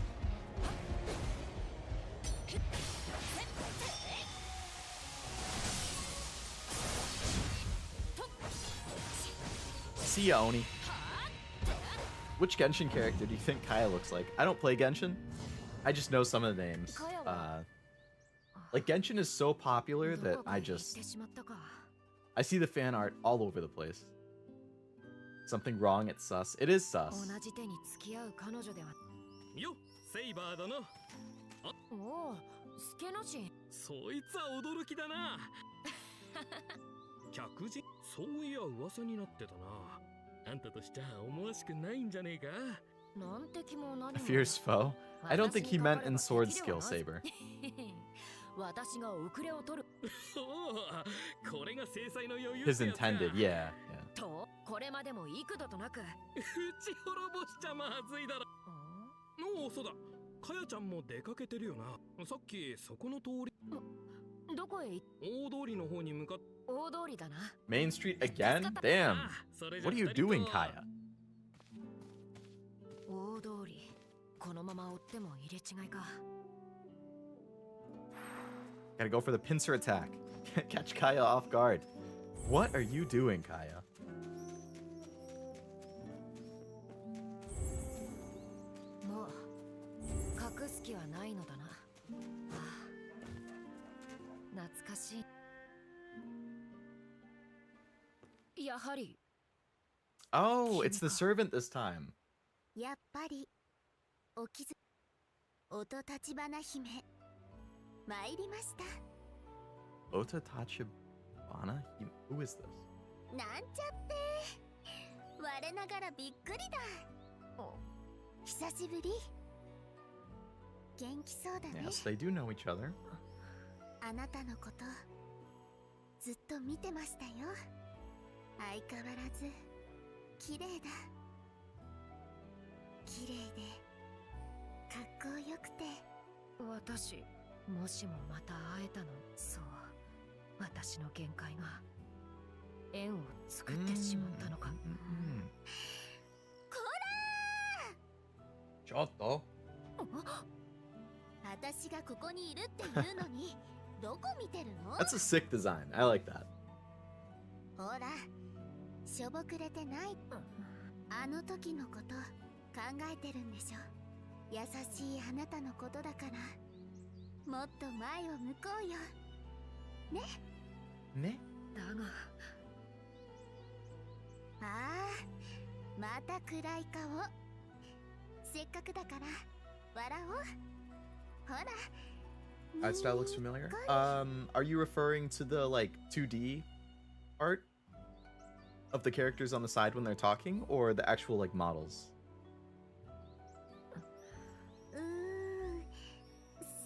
See ya, Oni. Which Genshin character do you think Kaya looks like? I don't play Genshin. I just know some of the names. Like, Genshin is so popular that I see the fan art all over the place. Something wrong, it's sus. It is sus. よ、セイバーだな。おお、スケのし。そいつは驚きだな。客人、そういや噂になってたな。あんたとしちゃ思わしくないんじゃねえか。なんて気も何 A も。 fierce foe? I don't think he meant in sword skill, Saber. 私が遅れを取る。これが制裁の余裕。 His intended, yeah. と、これまでも幾度となく。打ち滅ぼしちゃまずいだろ。おお、そうだ。かやちゃんも出かけてるよな。さっきそこの通り。どこへ行っ大通りの方に向かっ。大通りだな。 Main Street again? Damn. What are you doing, Kaya? 大通り。このまま追っても入れ違いか。 Gotta go for the pincer attack. Catch Kaya off guard. What are you doing, Kaya? もう隠す気はないのだな。懐かしい。やはり。 Oh, it's the servant this time. やっぱりお気づ音立花姫参りました。 Ota Tachibana? Who is this? なんちゃって我ながらびっくりだ。久しぶり。元気そうだね。 Yes, they do know each other. あなたのことずっと見てましたよ。相変わらず綺麗だ。綺麗でかっこよくて。私、もしもまた会えたの、そう、私の限界が縁を作ってしまったのか。こちょっと。私がここにいるっていうのにどこ見てるの？ That's a sick design. I like that. ほら、しょぼくれてない。あの時のこと考えてるんでしょ。優しいあなたのことだからもっと前を向こうよね。ね。だが、ああ、また暗い顔。せっかくだから笑おう。ほら。 Art style looks familiar. Are you referring to the like 2D art of the characters on the side when they're talking, or the actual like models?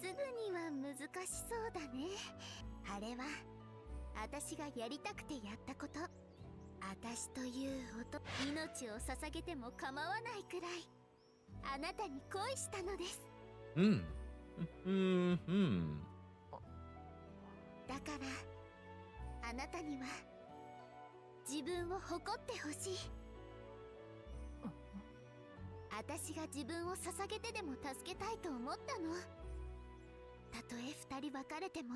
すぐには難しそうだね。あれは私がやりたくてやったこと。私という音、命を捧げても構わないくらいあなたに恋したのです。だからあなたには自分を誇ってほしい。私が自分を捧げてでも助けたいと思ったの。たとえ二人別れても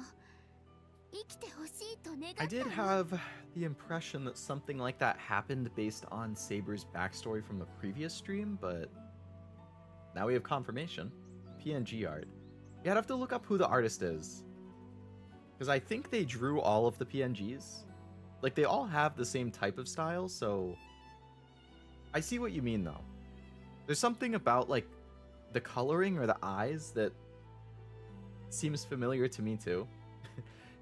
生きてほしいと願ったの。 I did have the impression that something like that happened based on Saber's backstory from the previous stream, but now we have confirmation. PNG art. Yeah, I'd have to look up who the artist is, because I think they drew all of the PNGs. Like, they all have the same type of style, so I see what you mean, though. There's something about, like, the coloring or the eyes that seems familiar to me, too.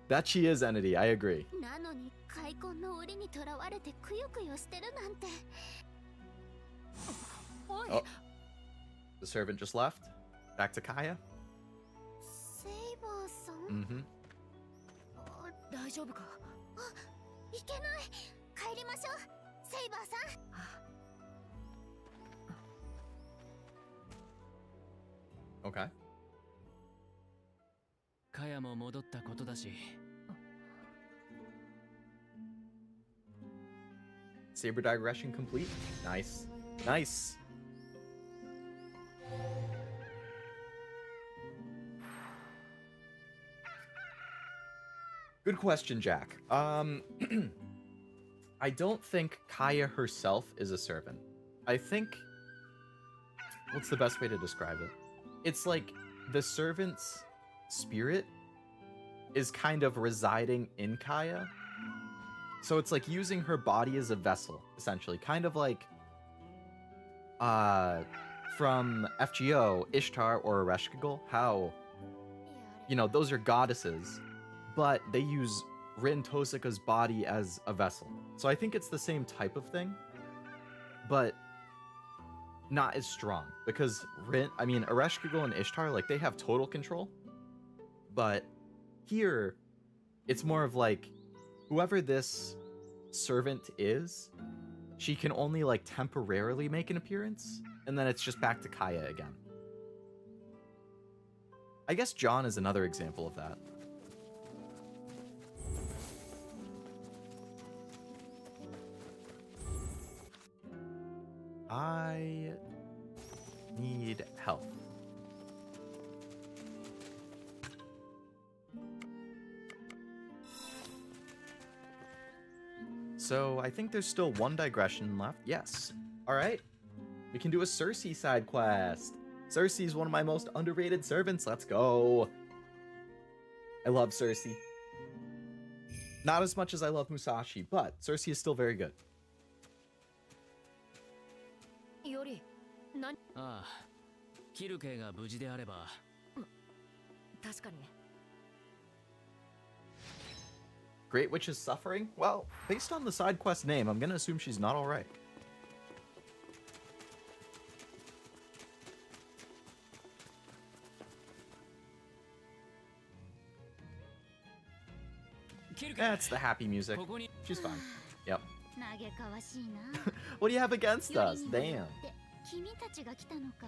That she is Entity, I agree. なのに開墾の檻にとらわれてくよくよしてるなんて。Oh, the servant just left. Back to Kaya. セイバーさん。大丈夫か？いけない。帰りましょう、セイバーさん。Okay. カヤも戻ったことだし。Saber digression complete. Nice. Nice. Good question, Jack. I don't think Kaya herself is a servant. I think, what's the best way to describe it? It's like the servant's spirit is kind of residing in Kaya. So it's like using her body as a vessel, essentially. Kind of like from FGO, Ishtar or Ereshkigal, how, you know, those are goddesses, but they use Rin Tosaka's body as a vessel. So I think it's the same type of thing, but not as strong, because Ereshkigal and Ishtar, like, they have total control, but here it's more of like, whoever this servant is, she can only like temporarily make an appearance, and then it's just back to Kaya again. I guess John is another example of that. I need help. So I think there's still one digression left. Yes. All right. We can do a Cersei side quest. Cersei is one of my most underrated servants. Let's go. I love Cersei. Not as much as I love Musashi, but Cersei is still very good. より、何？ああ、キルケが無事であれば。確かに。Great Witch is suffering? Well, based on the side quest name, I'm gonna assume she's not alright. That's the happy music. She's fine. Yep. What do you have against us? Damn. 君たちが来たのか。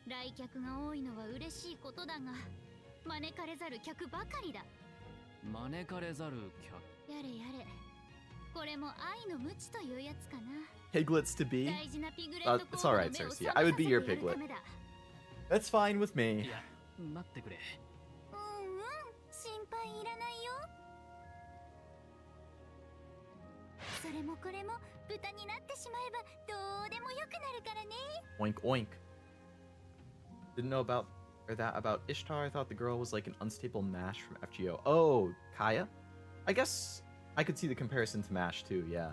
来客が多いのは嬉しいことだが、招かれざる客ばかりだ。招かれざる客。やれやれ。これも愛の無知というやつかな。Piglets to be? It's alright, Cersei. I would be your piglet. That's fine with me. いや、待ってくれ。心配いらないよ。それもこれも豚になってしまえばどうでもよくなるからね。Oink oink. Didn't know about about Ishtar. I thought the girl was like an unstable Mash from FGO. Oh, Kaya? I guess I could see the comparison to Mash too, yeah.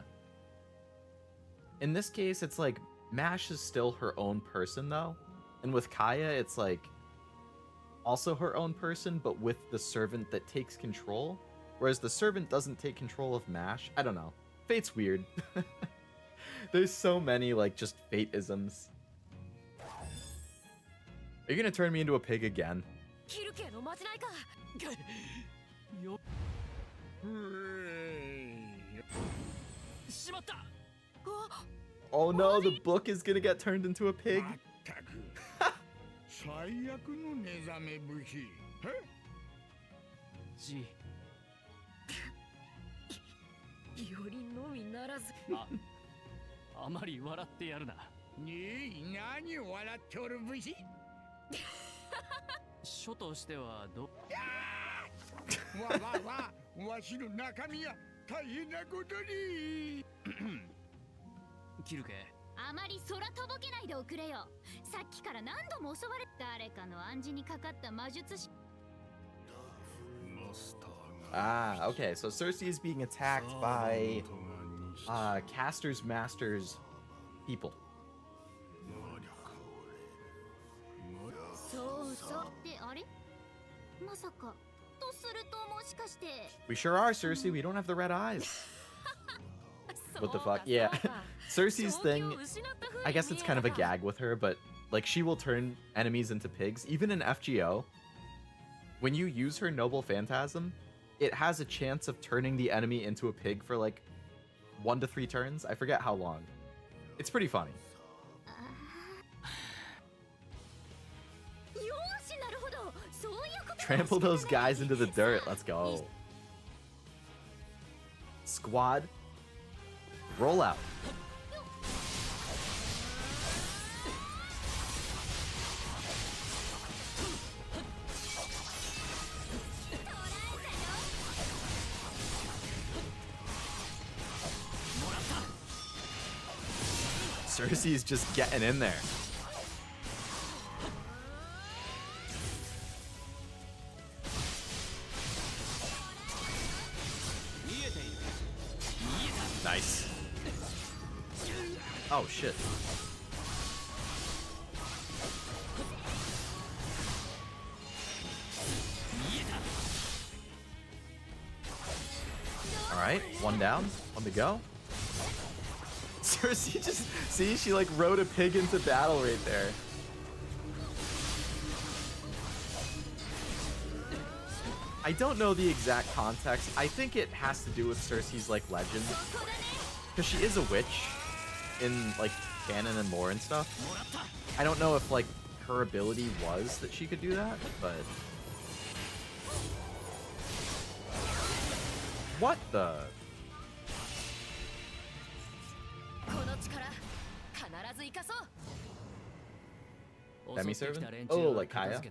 In this case, it's like Mash is still her own person though. And with Kaya, it's like also her own person, but with the servant that takes control. Whereas the servant doesn't take control of Mash. I don't know. Fate's weird. There's so many like just fate-isms. Are you gonna turn me into a pig again? Oh no, the book is gonna get turned into a pig. Gee. よりのみならず。あまり笑ってやるな。ねえ、何を笑っておる武士？書としてはど。わしの中身は大変なことに。キルケ。あまり空とぼけないでおくれよ。さっきから何度も襲われ、誰かの暗示にかかった魔術師。Ah, okay. So Cersei is being attacked by Caster's Master's people. We sure are, Cersei. We don't have the red eyes. What the fuck? Yeah. Cersei's thing, I guess it's kind of a gag with her, but like she will turn enemies into pigs. Even in FGO, when you use her Noble Phantasm, it has a chance of turning the enemy into a pig for like 1 to 3 turns. I forget how long. It's pretty funny. Trample those guys into the dirt. Let's go. Squad, roll out. Cersei's just getting in there. Nice. Oh shit. All right, one down, one to go. Cersei just, see, she like rode a pig into battle right there. I don't know the exact context. I think it has to do with Cersei's like legend, because she is a witch in like canon and lore and stuff. I don't know if like her ability was that she could do that, but what the? Demi-servant? Oh, like Kaya?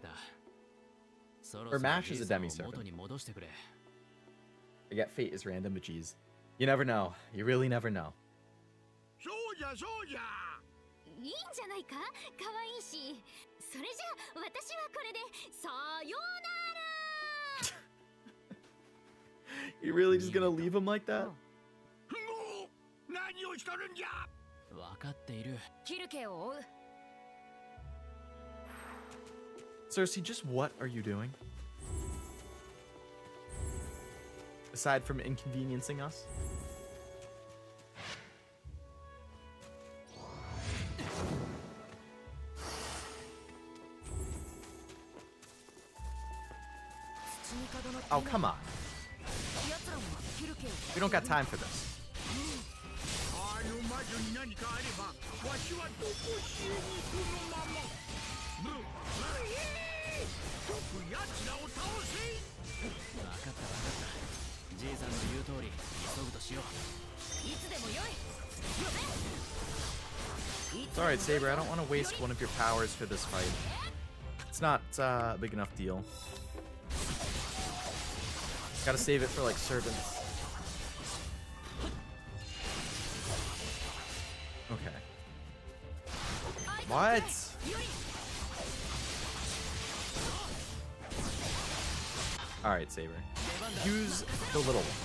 Or Mash is a demi-servant. I get fate is random, but geez. You never know. You really never know. そうじゃそうじゃ。いいんじゃないか。可愛いし。それじゃあ私はこれでさようなら。 You really just gonna leave him like that? もう何をしとるんじゃ。分かっている。キルケを追う。 Cersei, just what are you doing? Aside from inconveniencing us? Oh, come on. We don't got time for this. あの魔女に何かあれば、わしはどこしえにこのまま。即奴らを倒せ。分かった分かった。じいさんの言う通り急ぐとしよう。いつでもよい。 It's alright, Saber. I don't want to waste one of your powers for this fight. It's not a big enough deal. Gotta save it for like servants. Okay. What? Alright, Saber. Use the little one.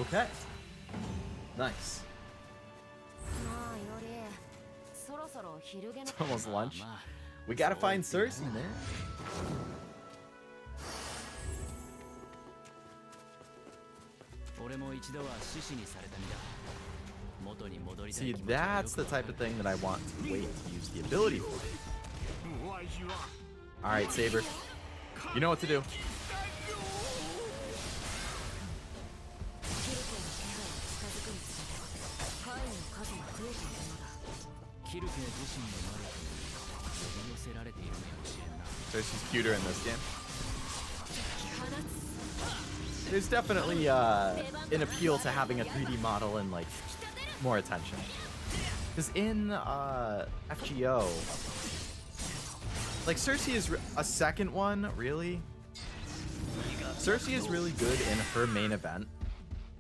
Okay. Nice. It's almost lunch. We gotta find Cersei, man. See, that's the type of thing that I want to wait to use the ability for. Alright, Saber. You know what to do. Cersei's cuter in this game. There's definitely an appeal to having a 3D model and like more attention. Because in FGO, like Cersei is a second one, really. Cersei is really good in her main event,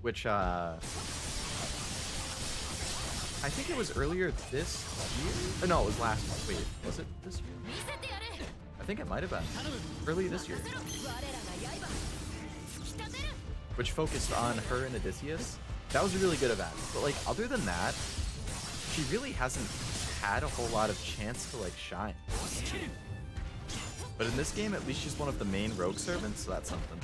which I think it was earlier this year. Oh, no, it was last. Wait, was it this year? I think it might have been early this year. Which focused on her and Odysseus. That was a really good event. But like other than that, she really hasn't had a whole lot of chance to like shine. But in this game, at least she's one of the main rogue servants, so that's something.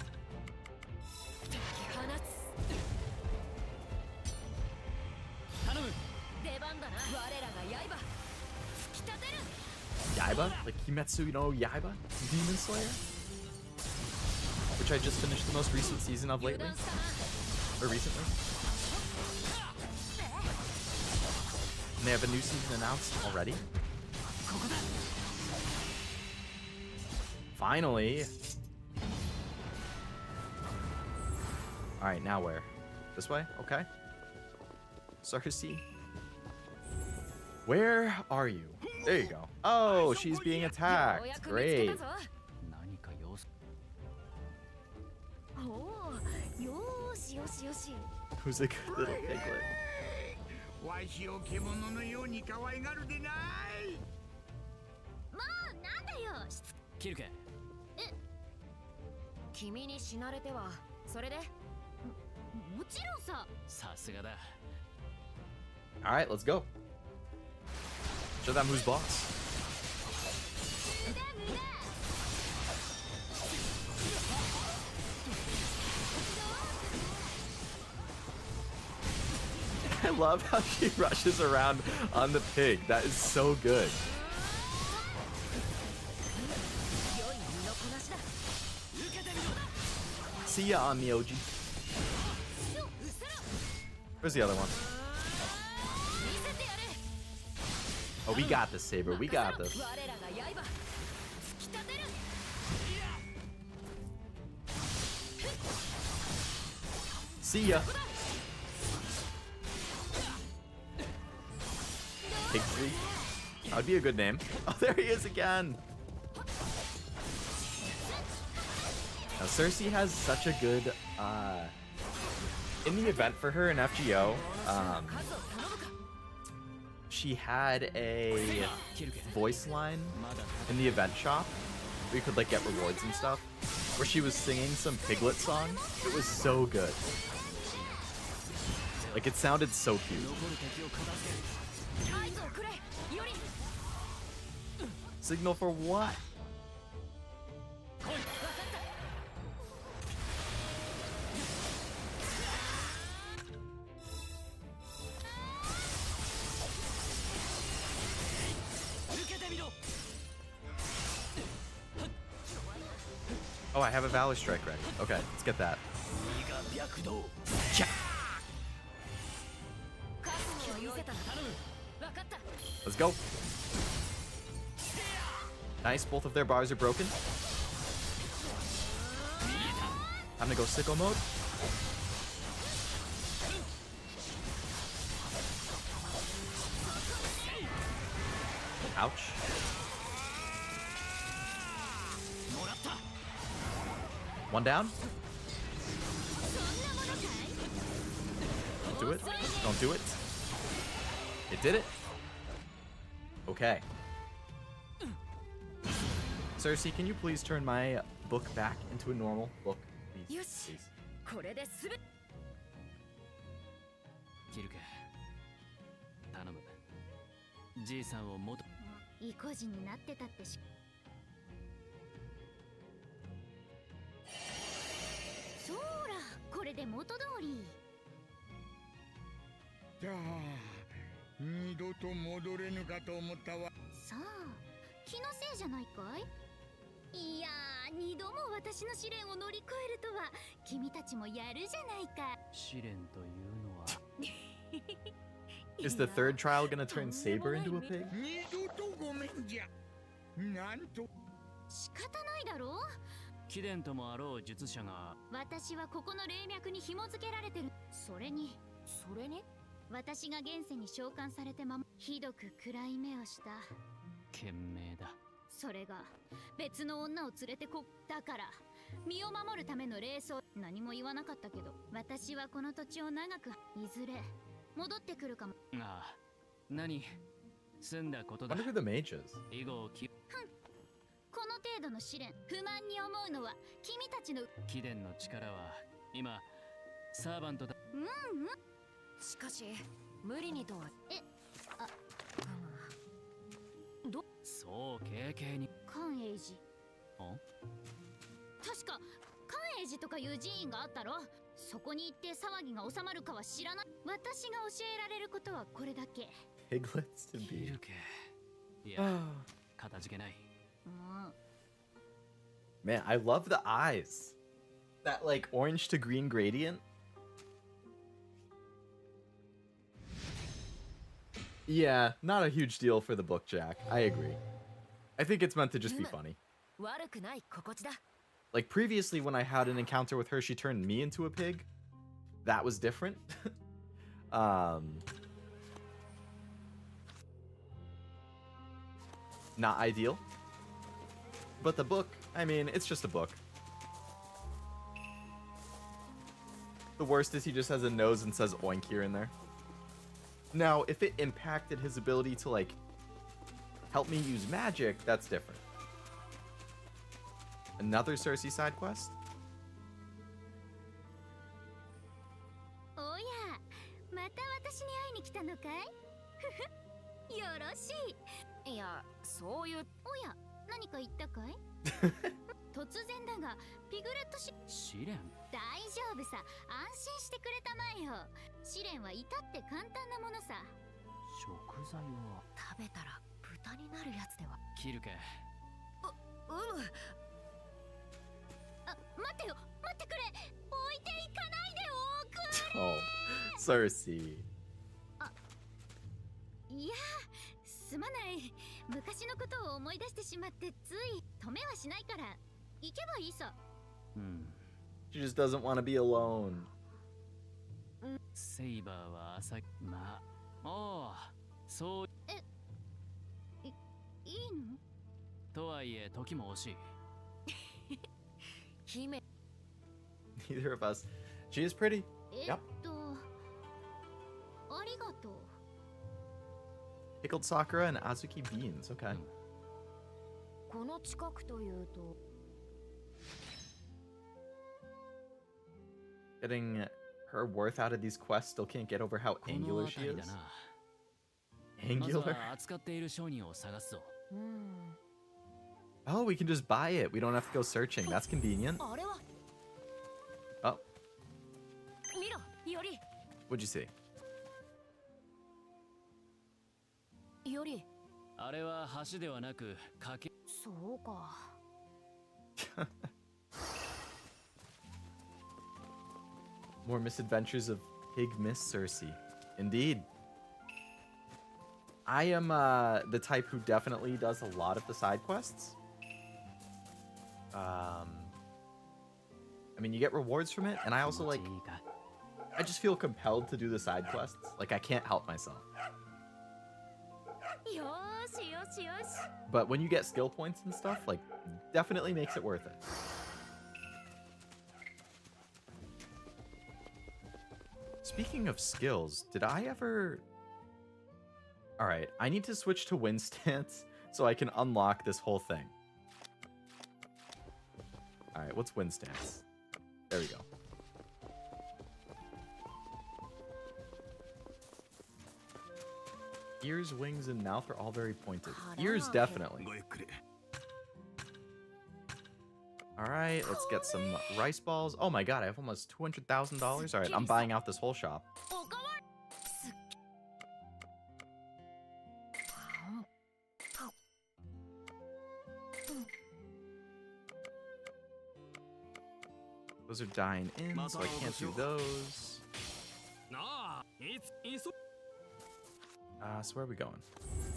Yaiba? Like Kimetsu no Yaiba? Demon Slayer? Which I just finished the most recent season of lately. Or recently. And they have a new season announced already. Finally! Alright, now where? This way? Okay. Cersei. Where are you? There you go. Oh, she's being attacked. Great. 何か様子 おお、よーしよしよし。 Who's a good little piglet? わしを獣のように可愛がるでない。もうなんだよ。キルケ君に死なれては、それで。もちろんさ。さすがだ All right, let's go. Show them who's boss. I love how she rushes around on the pig. That is so good. See ya on the OG. Where's the other one? Oh, we got this, Saber. We got this. See ya. Pig Freak. That would be a good name. Oh, there he is again. Now, Cersei has such a good, in the event for her in FGO, she had a voice line in the event shop where you could like get rewards and stuff, where she was singing some Piglet song. It was so good. Like, it sounded so cute. Signal for what? Oh, I have a Valor Strike ready. Okay, let's get that. Let's go. Nice, both of their bars are broken. Time to go sicko mode. Ouch. One down. Don't do it. Don't do it. It did it. Okay. Cersei, can you please turn my book back into a normal book? Please. Please. これですべ。キルケ頼むじいさんを元意固地になってたってし。そうら、これで元通り。じゃあ二度と戻れぬかと思ったわ。さあ、気のせいじゃないかい。いやー、二度も私の試練を乗り越えるとは君たちもやるじゃないか。試練というのは Is the third trial gonna turn Saber into a pig? 二度とごめんじゃ。なんと仕方ないだろう。貴殿ともあろう術者が私はここの霊脈に紐付けられてる。それに私が現世に召喚されてひどく暗い目をした。賢明だ。それが別の女を連れてだから身を守るための霊装。何も言わなかったけど、私はこの土地を長くいずれ戻ってくるかも。ああ、何済んだことだ。 Wonder who the mage is. 以後この程度の試練、不満に思うのは君たちの。貴殿の力は今サーバントだ。しかし無理にとは。そう軽々に寛永寺。確か寛永寺とかいう寺院があったろ。そこに行って騒ぎが収まるかは知らない。私が教えられることはこれだけ。 Piglets to be. いや、かたじけない。Man, I love the eyes. That like orange to green gradient. Yeah, not a huge deal for the book, Jack. I agree. I think it's meant to just be funny. 悪くない心地だ。 Like previously when I had an encounter with her, she turned me into a pig. That was different. Not ideal. But the book, I mean, it's just a book. The worst is he just has a nose and says oink here and there. Now, if it impacted his ability to, like, help me use magic, that's different. Another Cersei side quest? おや、また私に会いに来たのかい？ふふ、よろしい。いや、そういう。おや、何か言ったかい？突然だが、ピグレット試練？大丈夫さ、安心してくれたまえよ。試練は至って簡単なものさ。食材は食べたら豚になるやつでは。切るけ。あ、待ってよ、待ってくれ。置いていかないでおくれ。Oh, Cersei. いや、すまない。昔のことを思い出してしまってつい止めはしないから行けばいいさ。She just doesn't want to be alone. セイバーは朝まあ、おお、そう。いいの？とはいえ時も惜しい。姫。 Neither of us. She is pretty. Yep. ありがとう。Pickled Sakura and Azuki beans. Okay. この近くというと。Getting her worth out of these quests, still can't get over how angular she is. Angular? Oh, we can just buy it. We don't have to go searching. That's convenient. Oh. What'd you see? より。あれは橋ではなく崖。そうか。More misadventures of Pig Miss Cersei. Indeed. I am the type who definitely does a lot of the side quests. I mean, you get rewards from it, and I also like. I just feel compelled to do the side quests. Like, I can't help myself. But when you get skill points and stuff, like, definitely makes it worth it. Speaking of skills, did I ever... Alright, I need to switch to wind stance so I can unlock this whole thing. Alright, what's wind stance? There we go. Ears, wings, and mouth are all very pointed. Ears, definitely. Alright, let's get some rice balls. Oh my god, I have almost $200,000. Alright, I'm buying out this whole shop. Those are dying in, so I can't do those. So where are we going?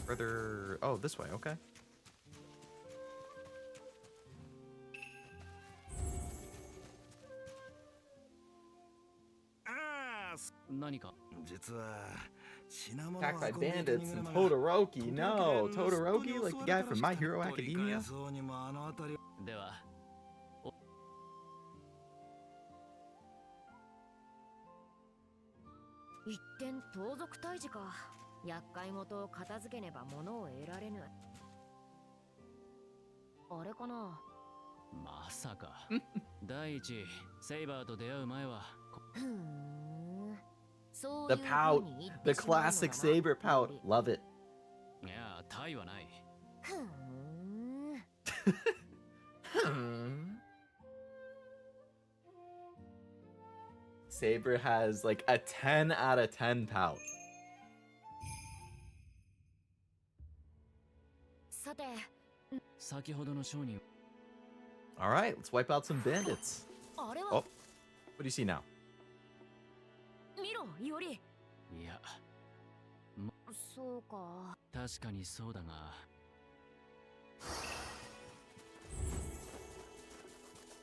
Further... Oh, this way, okay. Attacked by bandits in Todoroki. No, Todoroki, like the guy from My Hero Academia. The pout, the classic saber pout. Love it. Saber has like a 10 out of 10 pout. All right, let's wipe out some bandits. Oh, what do you see now?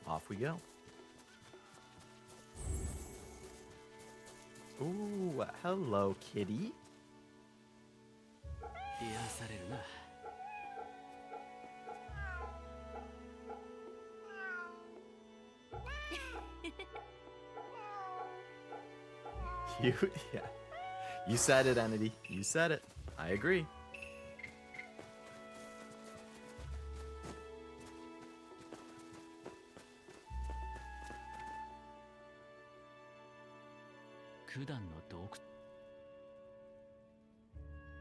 Off we go. Ooh, hello, kitty. cute. Yeah. You said it, Entity. You said it. I agree.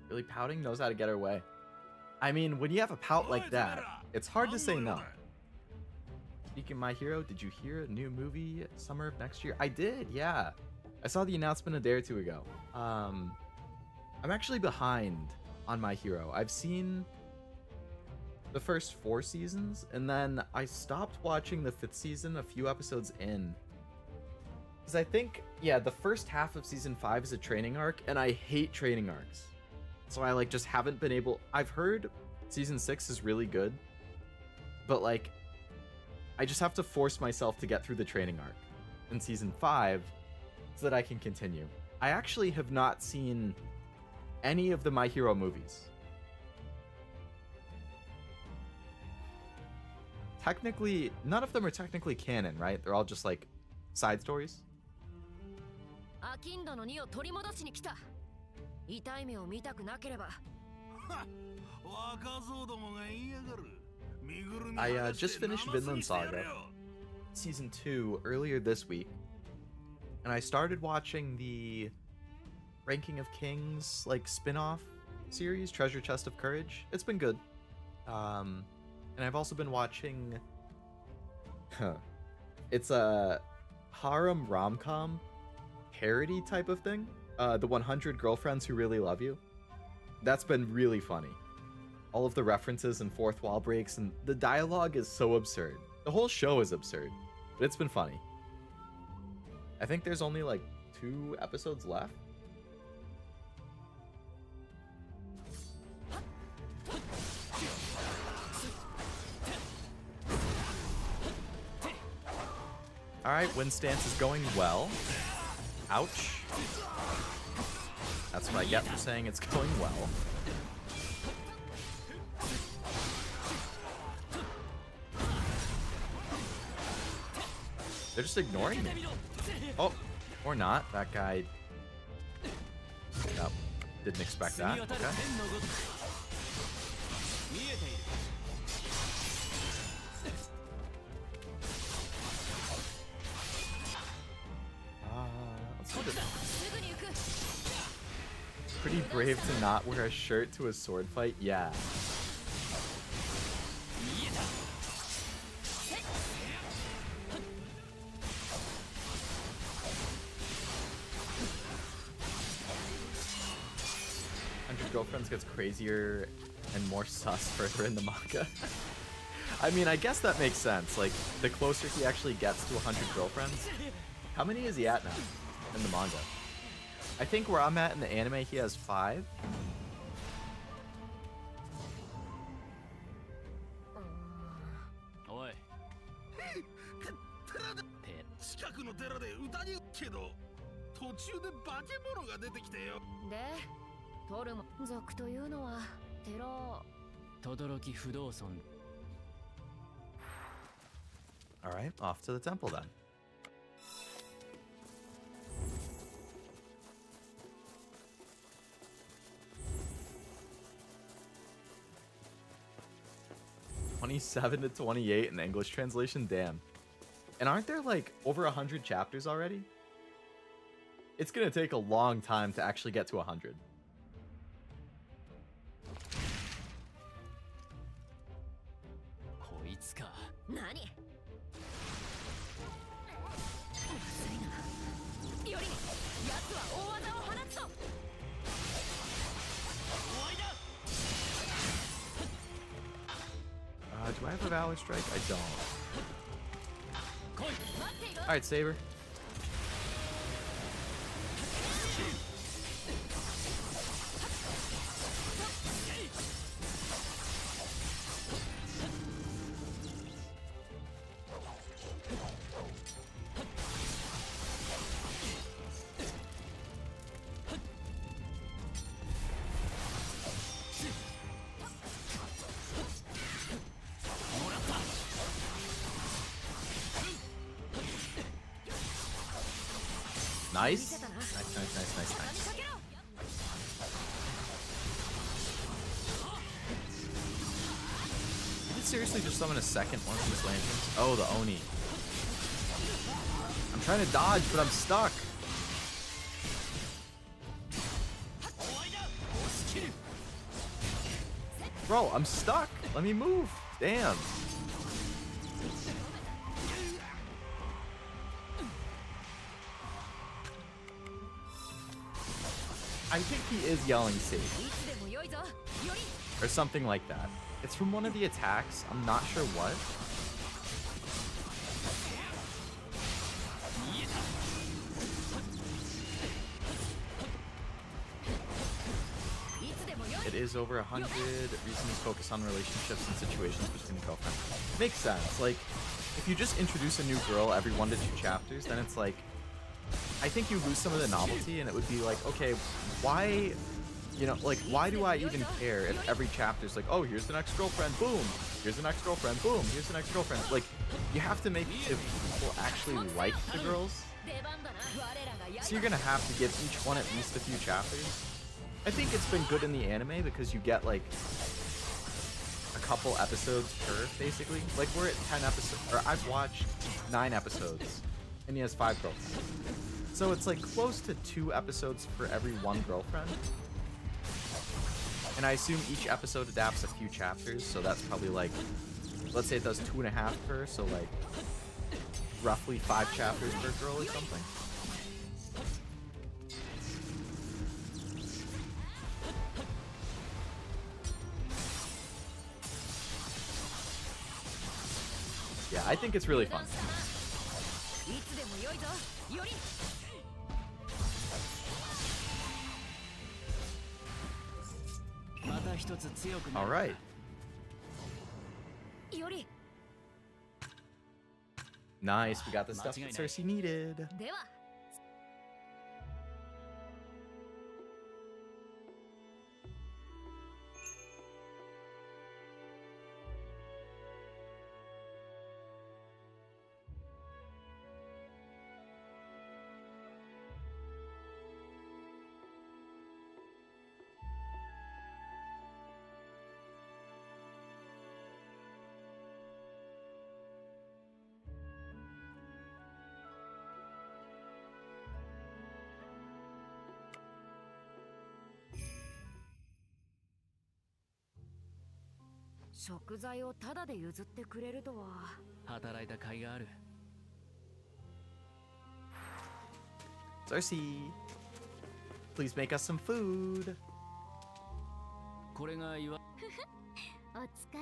Really pouting knows how to get her way. I mean, when you have a pout like that, it's hard to say no. Speaking of My Hero, did you hear a new movie summer of next year? I did, yeah. I saw the announcement a day or two ago. I'm actually behind on My Hero. I've seen the first 4 seasons, and then I stopped watching the 5th season a few episodes in. Because I think, yeah, the first half of season 5 is a training arc, and I hate training arcs. So I just haven't been able... I've heard season 6 is really good, but I just have to force myself to get through the training arc in season 5 so that I can continue. I actually have not seen any of the My Hero movies. Technically, none of them are technically canon, right? They're all just side stories. 痛い目を見たくなければ I just finished Vinland Saga season 2 earlier this week, and I started watching the Ranking of Kings spin-off series, Treasure Chest of Courage. It's been good. And I've also been watching it's a harem rom-com parody type of thing. The 100 Girlfriends Who Really Love You. That's been really funny. All of the references and fourth wall breaks, and the dialogue is so absurd. The whole show is absurd, but it's been funny. I think there's only 2 episodes left. Alright, wind stance is going well. Ouch. That's what I get for saying it's going well. They're just ignoring me. Oh, or not. That guy... Nope. Didn't expect that. Okay. Let's do this. Pretty brave to not wear a shirt to a sword fight? Yeah. Girlfriends gets crazier and more sus further in the manga. I mean, I guess that makes sense. The closer he actually gets to 100 girlfriends. How many is he at now in the manga? I think where I'm at in the anime, he has 5. Oi. トルも族というのはテロ轟不動尊 Alright, off to the temple then. $27 to $28 in the English translation? Damn. And aren't there over 100 chapters already? It's gonna take a long time to actually get to 100. Do I have a Valor Strike? I don't. Alright, Saber. Nice. Nice, nice, nice, nice, nice. Did it seriously just summon a second one of these lanterns? Oh, the Oni. I'm trying to dodge, but I'm stuck. Bro, I'm stuck. Let me move. Damn. I think he is yelling save. Or something like that. It's from one of the attacks. I'm not sure what. It is over 100. Recently focus on relationships and situations between girlfriends. Makes sense. Like, if you just introduce a new girl every 1 to 2 chapters, then it's like, I think you lose some of the novelty, and it would be like, okay, why, you know, like, why do I even care if every chapter is like, oh, here's the next girlfriend, boom, here's the next girlfriend, boom, here's the next girlfriend. Like, you have to make it people actually like the girls. So you're gonna have to give each one at least a few chapters. I think it's been good in the anime because you get like a couple episodes per, basically. Like, we're at 10 episodes, or I've watched 9 episodes, and he has 5 girlfriends. So it's like close to 2 episodes for every 1 girlfriend. And I assume each episode adapts a few chapters, so that's probably like, let's say it does 2.5 per, so like roughly 5 chapters per girl or something. Yeah, I think it's really fun. All right. Nice, we got the stuff that Cersei needed. Cersei, please make us some food. お使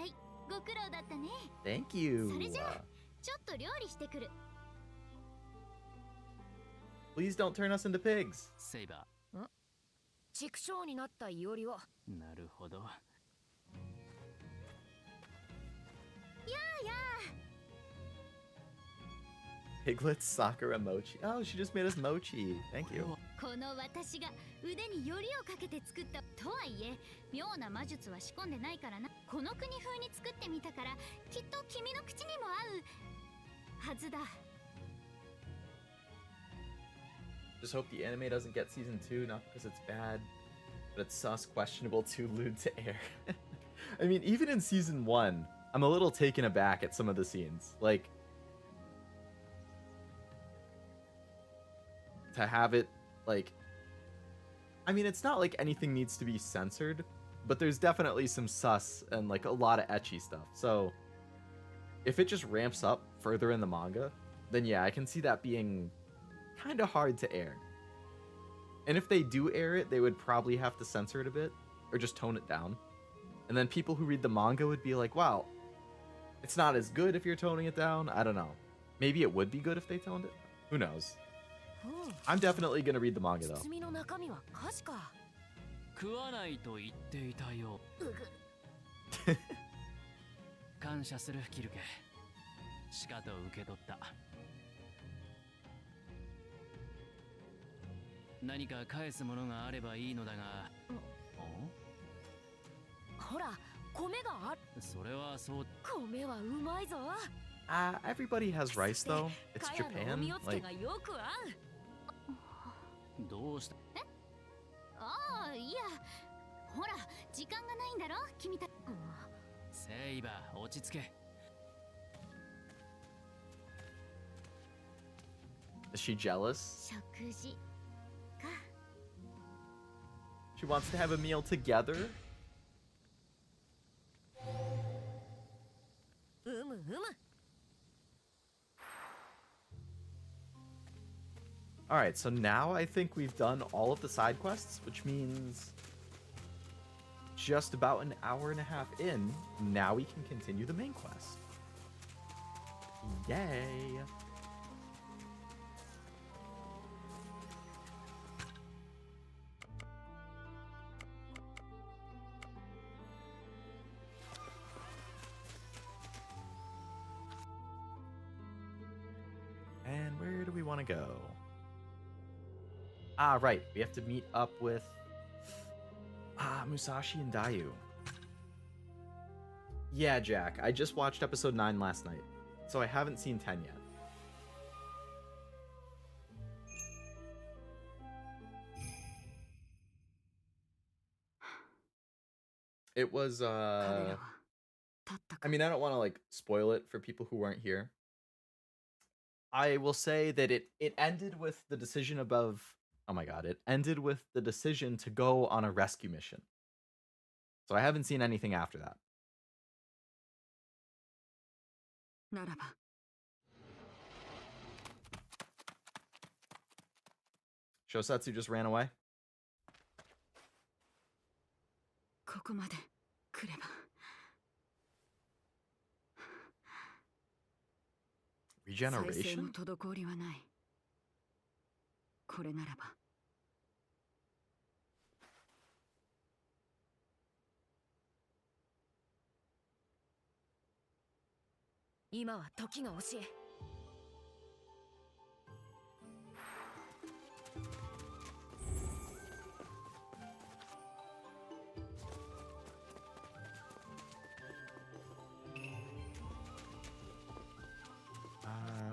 いご苦労だったね。 Thank you. それじゃあちょっと料理してくる。 Please don't turn us into pigs. セイバ畜生になったイオリを。ー。なるほど。Piglets, Sakura, mochi. Oh, she just made us mochi. Thank you. この私が腕によりをかけて作ったとはいえ妙な魔術は仕込んでないからな。この国風に作ってみたからきっと君の口にも合うはずだ。 Just hope the anime doesn't get season 2, not because it's bad, but it's sus, questionable, too lewd to air. I mean, even in season 1, I'm a little taken aback at some of the scenes. Like, to have it, like, I mean, it's not like anything needs to be censored, but there's definitely some sus and like a lot of ecchi stuff. So if it just ramps up further in the manga, then yeah, I can see that being kind of hard to air. And if they do air it, they would probably have to censor it a bit or just tone it down. And then people who read the manga would be like, wow, it's not as good if you're toning it down. I don't know. Maybe it would be good if they toned it. Who knows? I'm definitely gonna read the manga though. 食わないと言っていたよ。感謝するキルケ。しかと受け取った。何か返すものがあればいいのだが。ほら、米がある。それはそう。米はうまいぞ。Everybody has rice though. It's Japan. Like, どうした？ああ、いや、ほら時間がないんだろ君た。セイバー、落ち着け。 Is she jealous? 食事か。 She wants to have a meal together? Alright, so now I think we've done all of the side quests, which means just about an hour and a half in, now we can continue the main quest. Yay! And where do we want to go? Ah, right. We have to meet up with Musashi and Dayu. Yeah, Jack. I just watched episode 9 last night, so I haven't seen 10 yet. It was, I mean, I don't want to, like, spoil it for people who weren't here. I will say that it ended with the decision above... Oh my god, it ended with the decision to go on a rescue mission. So I haven't seen anything after that. Shosatsu just ran away? Regeneration? これならば今は時が教え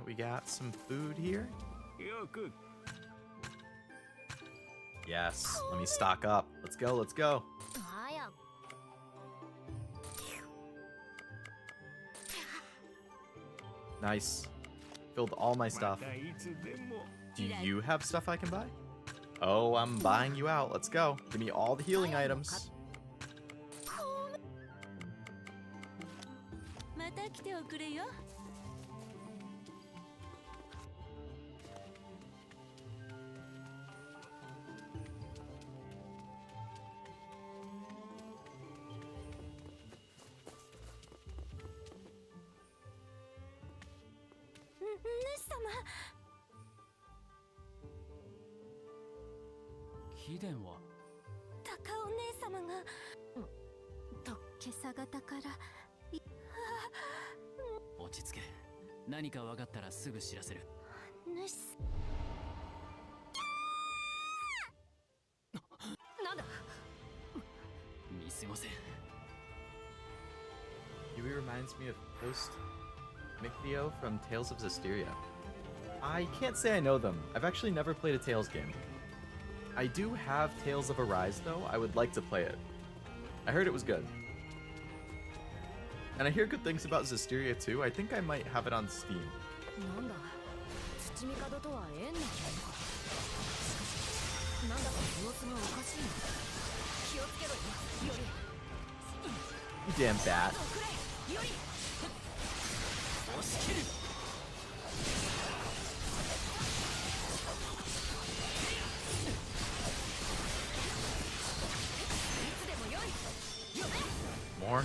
We got some food here. Yes, let me stock up. Let's go, let's go. Nice. Filled all my stuff. Do you have stuff I can buy? Oh, I'm buying you out. Let's go. Give me all the healing items. Yui reminds me of post-VTuber from Tales of Zestiria. I can't say I know them. I've actually never played a Tales game. I do have Tales of Arise though. I would like to play it. I heard it was good. And I hear good things about Zestiria too. I think I might have it on Steam. You damn bat. More?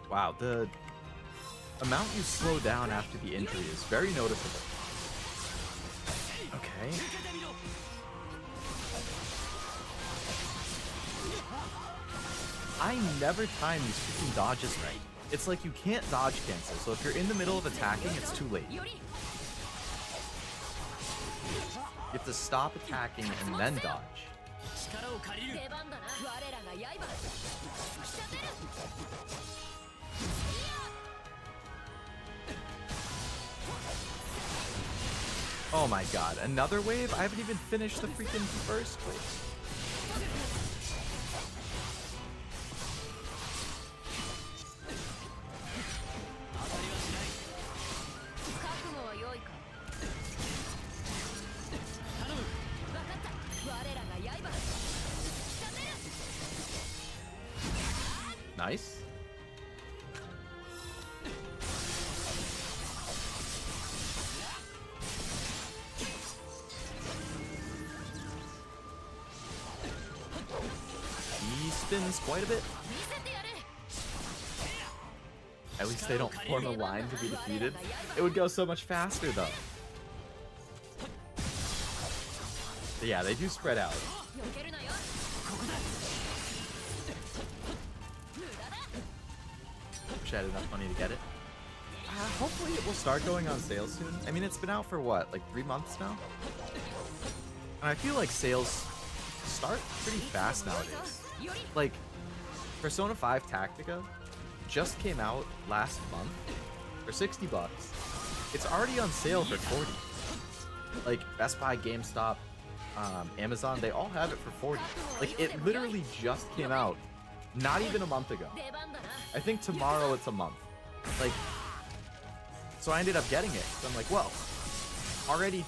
Wow, the amount you slow down after the injury is very noticeable. Okay. I never time these freaking dodges right. It's like you can't dodge cancel, so if you're in the middle of attacking, it's too late. You have to stop attacking and then dodge. 力を借りる。出番だな。我らが刃。突き立てる。 Oh my god, another wave? I haven't even finished the freaking first wave. Nice. He spins quite a bit. At least they don't form a line to be defeated. It would go so much faster though. But yeah, they do spread out. Wish I had enough money to get it. Hopefully it will start going on sale soon. I mean, it's been out for what, like 3 months now? And I feel like sales start pretty fast nowadays. Like, Persona 5 Tactica just came out last month for 60 bucks. It's already on sale for 40. Like, Best Buy, GameStop, Amazon, they all have it for 40. Like, it literally just came out not even a month ago. I think tomorrow it's a month. Like, so I ended up getting it. So I'm like, well, already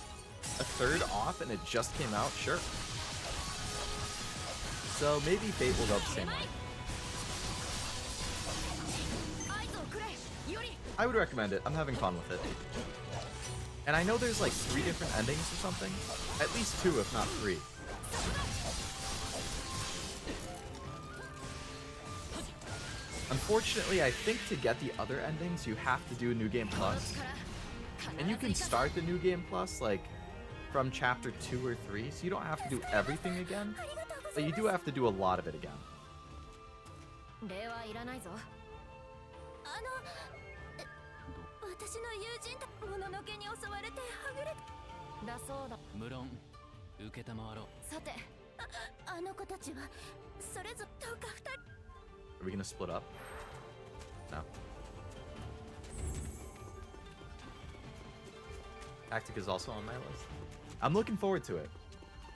a third off and it just came out? Sure. So maybe Fate will go the same way. I would recommend it. I'm having fun with it. And I know there's like 3 different endings or something. At least 2, if not 3. Unfortunately, I think to get the other endings, you have to do a New Game Plus. And you can start the New Game Plus, like, from Chapter 2 or 3, so you don't have to do everything again. But you do have to do a lot of it again. Are we gonna split up? No. Tactic is also on my list. I'm looking forward to it.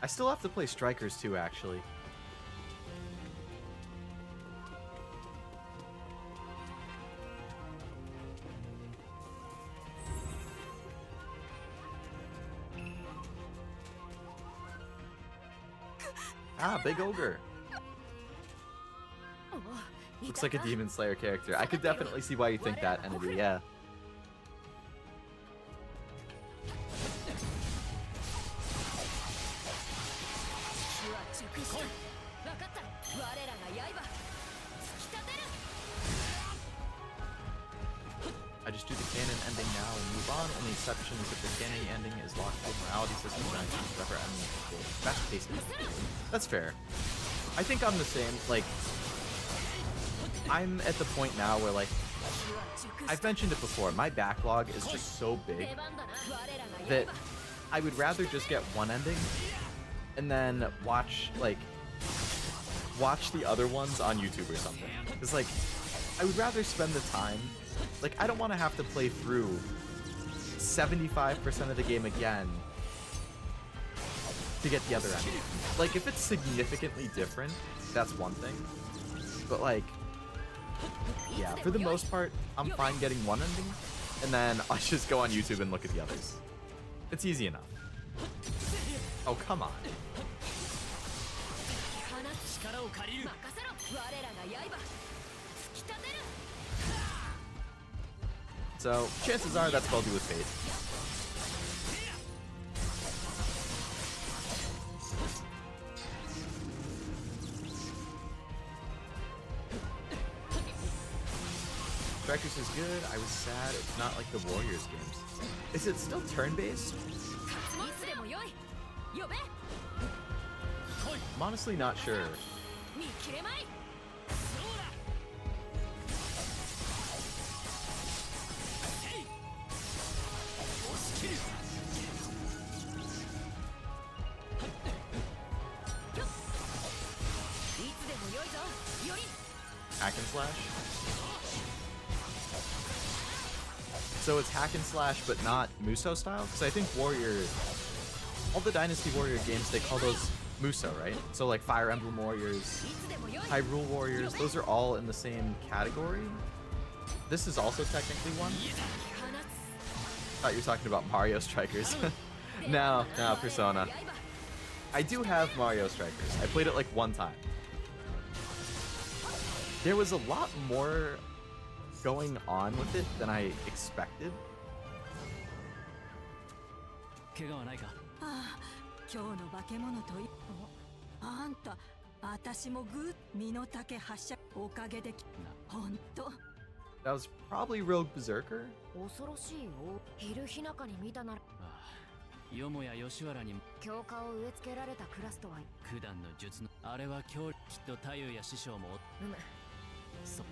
I still have to play Strikers too, actually. Ah, Big Ogre. Looks like a Demon Slayer character. I could definitely see why you think that, Entity, yeah. I just do the canon ending now and move on. Only exception is if the canon ending is locked in morality system and I choose whatever ending is cool. That's the case. That's fair. I think I'm the same. Like, I'm at the point now where, like, I've mentioned it before, my backlog is just so big that I would rather just get one ending and then watch the other ones on YouTube or something. Because, like, I would rather spend the time, like, I don't want to have to play through 75% of the game again to get the other ending. Like, if it's significantly different, that's one thing. But, like, yeah, for the most part, I'm fine getting one ending, and then I'll just go on YouTube and look at the others. It's easy enough. Oh, come on. So, chances are that's what I'll do with Fate. Strikers is good. I was sad it's not like the Warriors games. Is it still turn-based? I'm honestly not sure. slash. So it's hack and slash, but not Muso style. Because I think all the Dynasty Warrior games, they call those Muso, right? So like Fire Emblem Warriors, Hyrule Warriors, those are all in the same category. This is also technically one. Thought you were talking about Mario Strikers. No, Persona. I do have Mario Strikers. I played it like one time. There was a lot more going on with it than I expected. 怪我はないか。今日の化け物とあんた私もグー身の丈発射おかげでほんと That was probably Rogue Berserker. 恐ろしいよ。昼日中に見たなら。よもや吉原に強化を植え付けられたクラスとは。九段の術のあれは今日きっと太夫や師匠も。そう。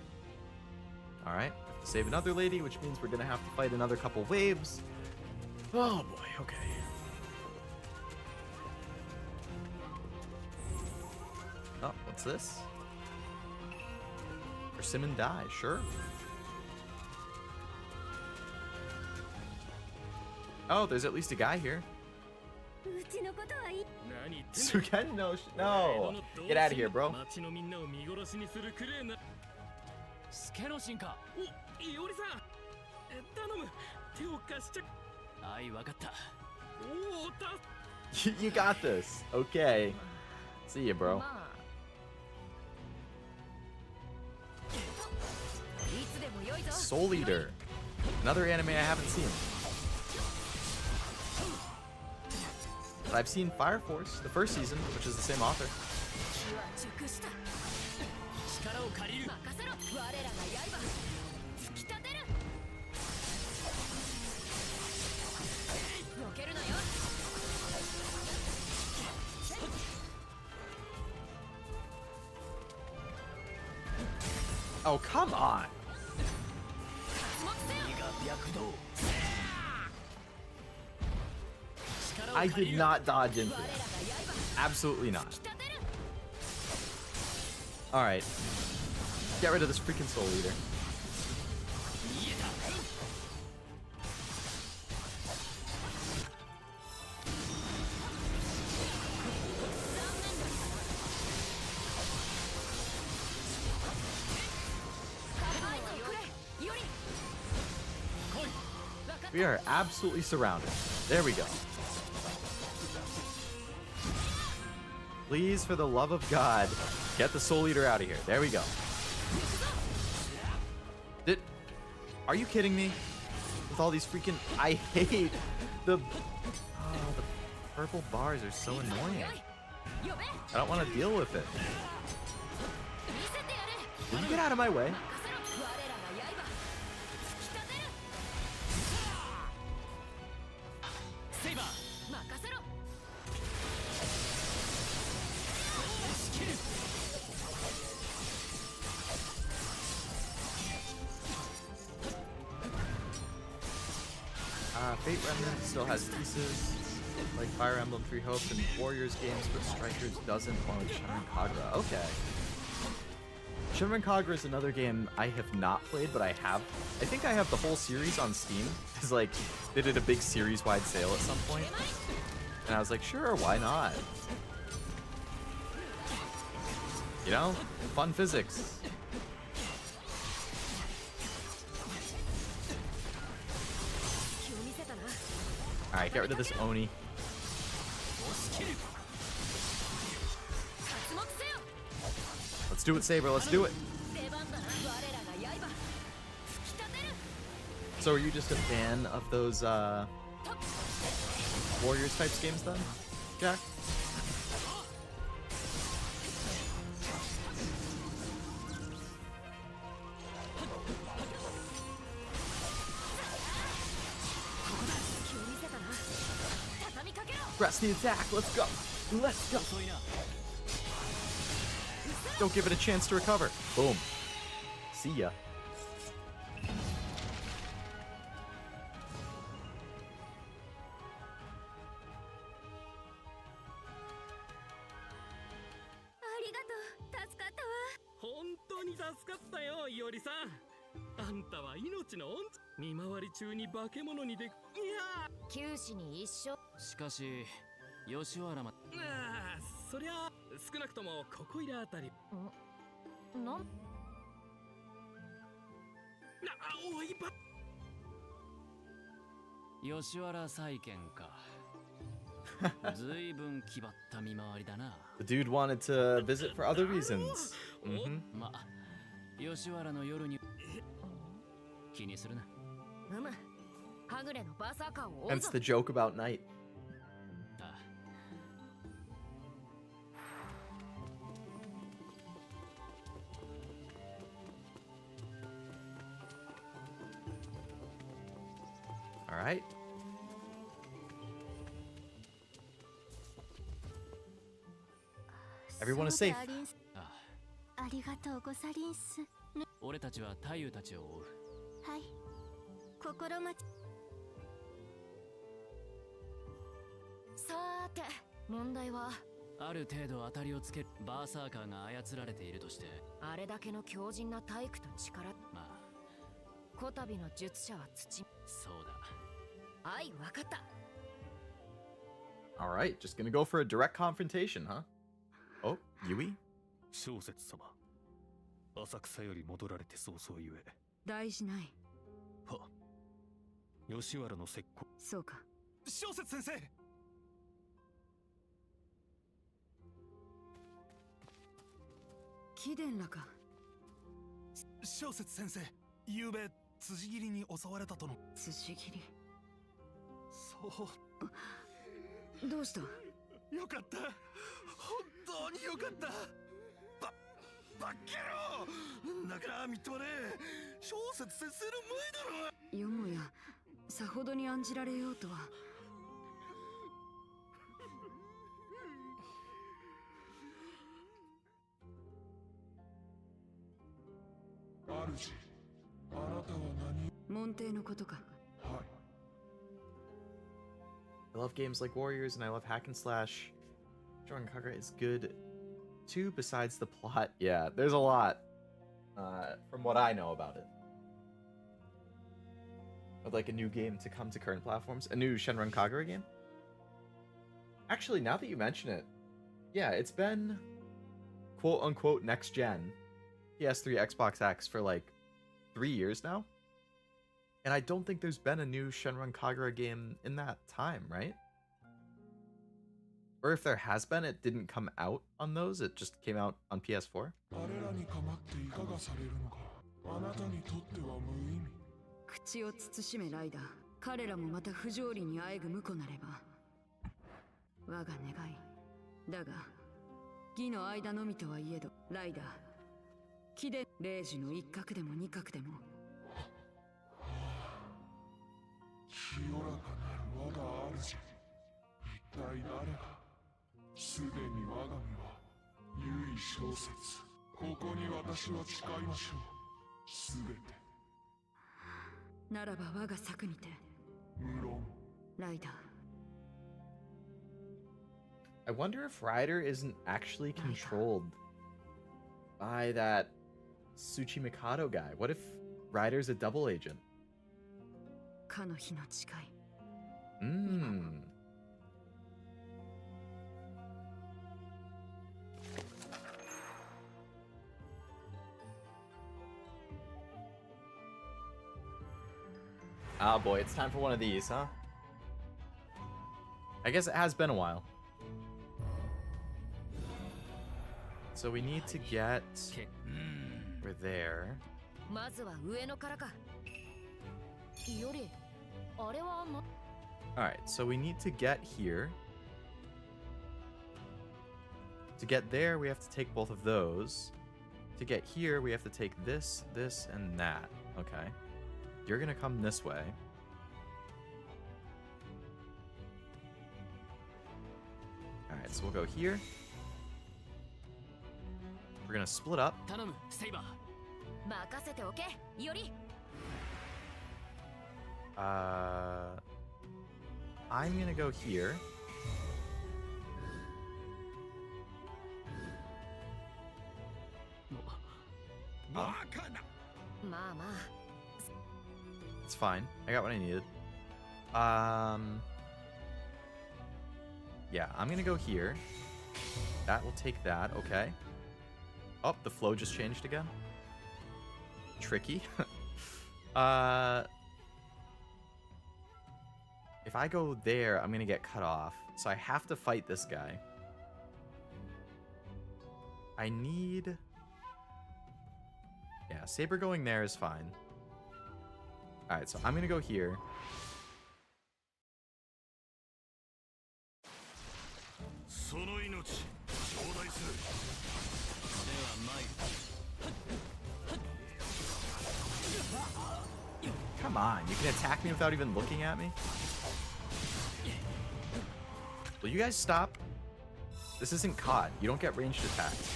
All right, have to save another lady, which means we're gonna have to fight another couple waves. Oh boy, okay. Oh, what's this? Persimmon dye, sure. Oh, there's at least a guy here. Suken? No, no. Get out of here, bro. スケの進化。お、いおりさん。頼む。手を貸しちゃ。はい、わかった。おお、た。You got this. Okay. See ya, bro. Soul Eater. Another anime I haven't seen. But I've seen Fire Force, the first season, which is the same author. Oh, come on. I did not dodge into that. Absolutely not. Alright. Get rid of this freaking Soul Eater. We are absolutely surrounded. There we go. Please, for the love of God, get the Soul Eater out of here. There we go. Are you kidding me? With all these freaking... I hate the purple bars are so annoying. I don't want to deal with it. Will you get out of my way? Fate Remnant still has pieces like Fire Emblem Three Hopes and Warriors games, but Strikers doesn't like Shinran Kagura. Okay. Shinran Kagura is another game I have not played, but I think I have the whole series on Steam. It's like, they did a big series-wide sale at some point. And I was like, sure, why not? You know, fun physics. Alright, get rid of this Oni. Let's do it, Saber, let's do it! So are you just a fan of those, Warriors types games then, Jack? Press the attack, let's go! Let's go! Don't give it a chance to recover. Boom. See ya. に助かったよ、いおりさん。あんたは命の恩見回り中に化け物にでいや九死に一生。しかし吉原まああ、そりゃ少なくともここいらあたり。なんあ、おいば吉原再建か。ずいぶん気張った見回りだな。 The dude wanted to visit for other reasons. ま、吉原の夜に気にするな。はぐれのバーサーカーを追う Hence ぞ。 the joke about night. あ All right. Everyone is safe. あ、ありがとうござりんす。俺たちは太夫たちを追う。はい。心待ち。さーて、問題はある程度当たりをつけるバーサーカーが操られているとして、あれだけの強靭な体育と力。まあこたびの術者は土。そうだ。はい、わかった。 All right, just gonna go for a direct confrontation, huh? Oh, Yui? 小説様、浅草より戻られて早々ゆえ。大事ない。は、吉原の石膏。そうか。小説先生。貴殿らか。小説先生、ゆうべ辻斬りに襲われたとの。辻斬り。そう。どうした？よかった。本当によかった。バッケロだからみっともねえ。小説先生の前だろ。よもやさほどに案じられようとは。主、あなたは何？門弟のことか。はい。 I love games like Warriors, and I love hack and slash. Drawing Kagura is good too, besides the plot. Yeah, there's a lot from what I know about it. I'd like a new game to come to current platforms. A new Shenron Kagura game? Actually, now that you mention it, yeah, it's been quote-unquote next-gen PS3, Xbox X for like 3 years now. And I don't think there's been a new Shenron Kagura game in that time, right? Or if there has been, it didn't come out on those, it just came out on PS4. あれらに構っていかがされるのか。あなたにとっては無意味。口を慎めライダー。彼らもまた不条理にあえぐ婿なれば。我が願い。だが、義の間のみとはいえど、ライダー。貴殿、霊樹の一角でも二角でも。清らかなる我が主。一体誰が。すでに我が身は唯小説。ここに私は誓いましょう。すべて。ならば我が策にて。無論。ライダー。I wonder if Ryder isn't actually controlled by that Tsuchimikado guy. What if Ryder's a double agent? かの日の誓い。Ah, boy, it's time for one of these, huh? I guess it has been a while. So we need to get... We're there. まずは上野からか。より、あれはな。Alright, so we need to get here. To get there, we have to take both of those. To get here, we have to take this, this, and that. Okay. You're gonna come this way. Alright, so we'll go here. We're gonna split up. 頼む、セイバー。任せておけ、より。I'm gonna go here. Huh? まあまあ It's fine. I got what I needed. Yeah, I'm gonna go here. That will take that. Okay. Oh, the flow just changed again. Tricky. If I go there, I'm gonna get cut off. So I have to fight this guy. I need... Yeah, Saber going there is fine. Alright, so I'm gonna go here. Come on, you can attack me without even looking at me? Will you guys stop? This isn't COD. You don't get ranged attacks.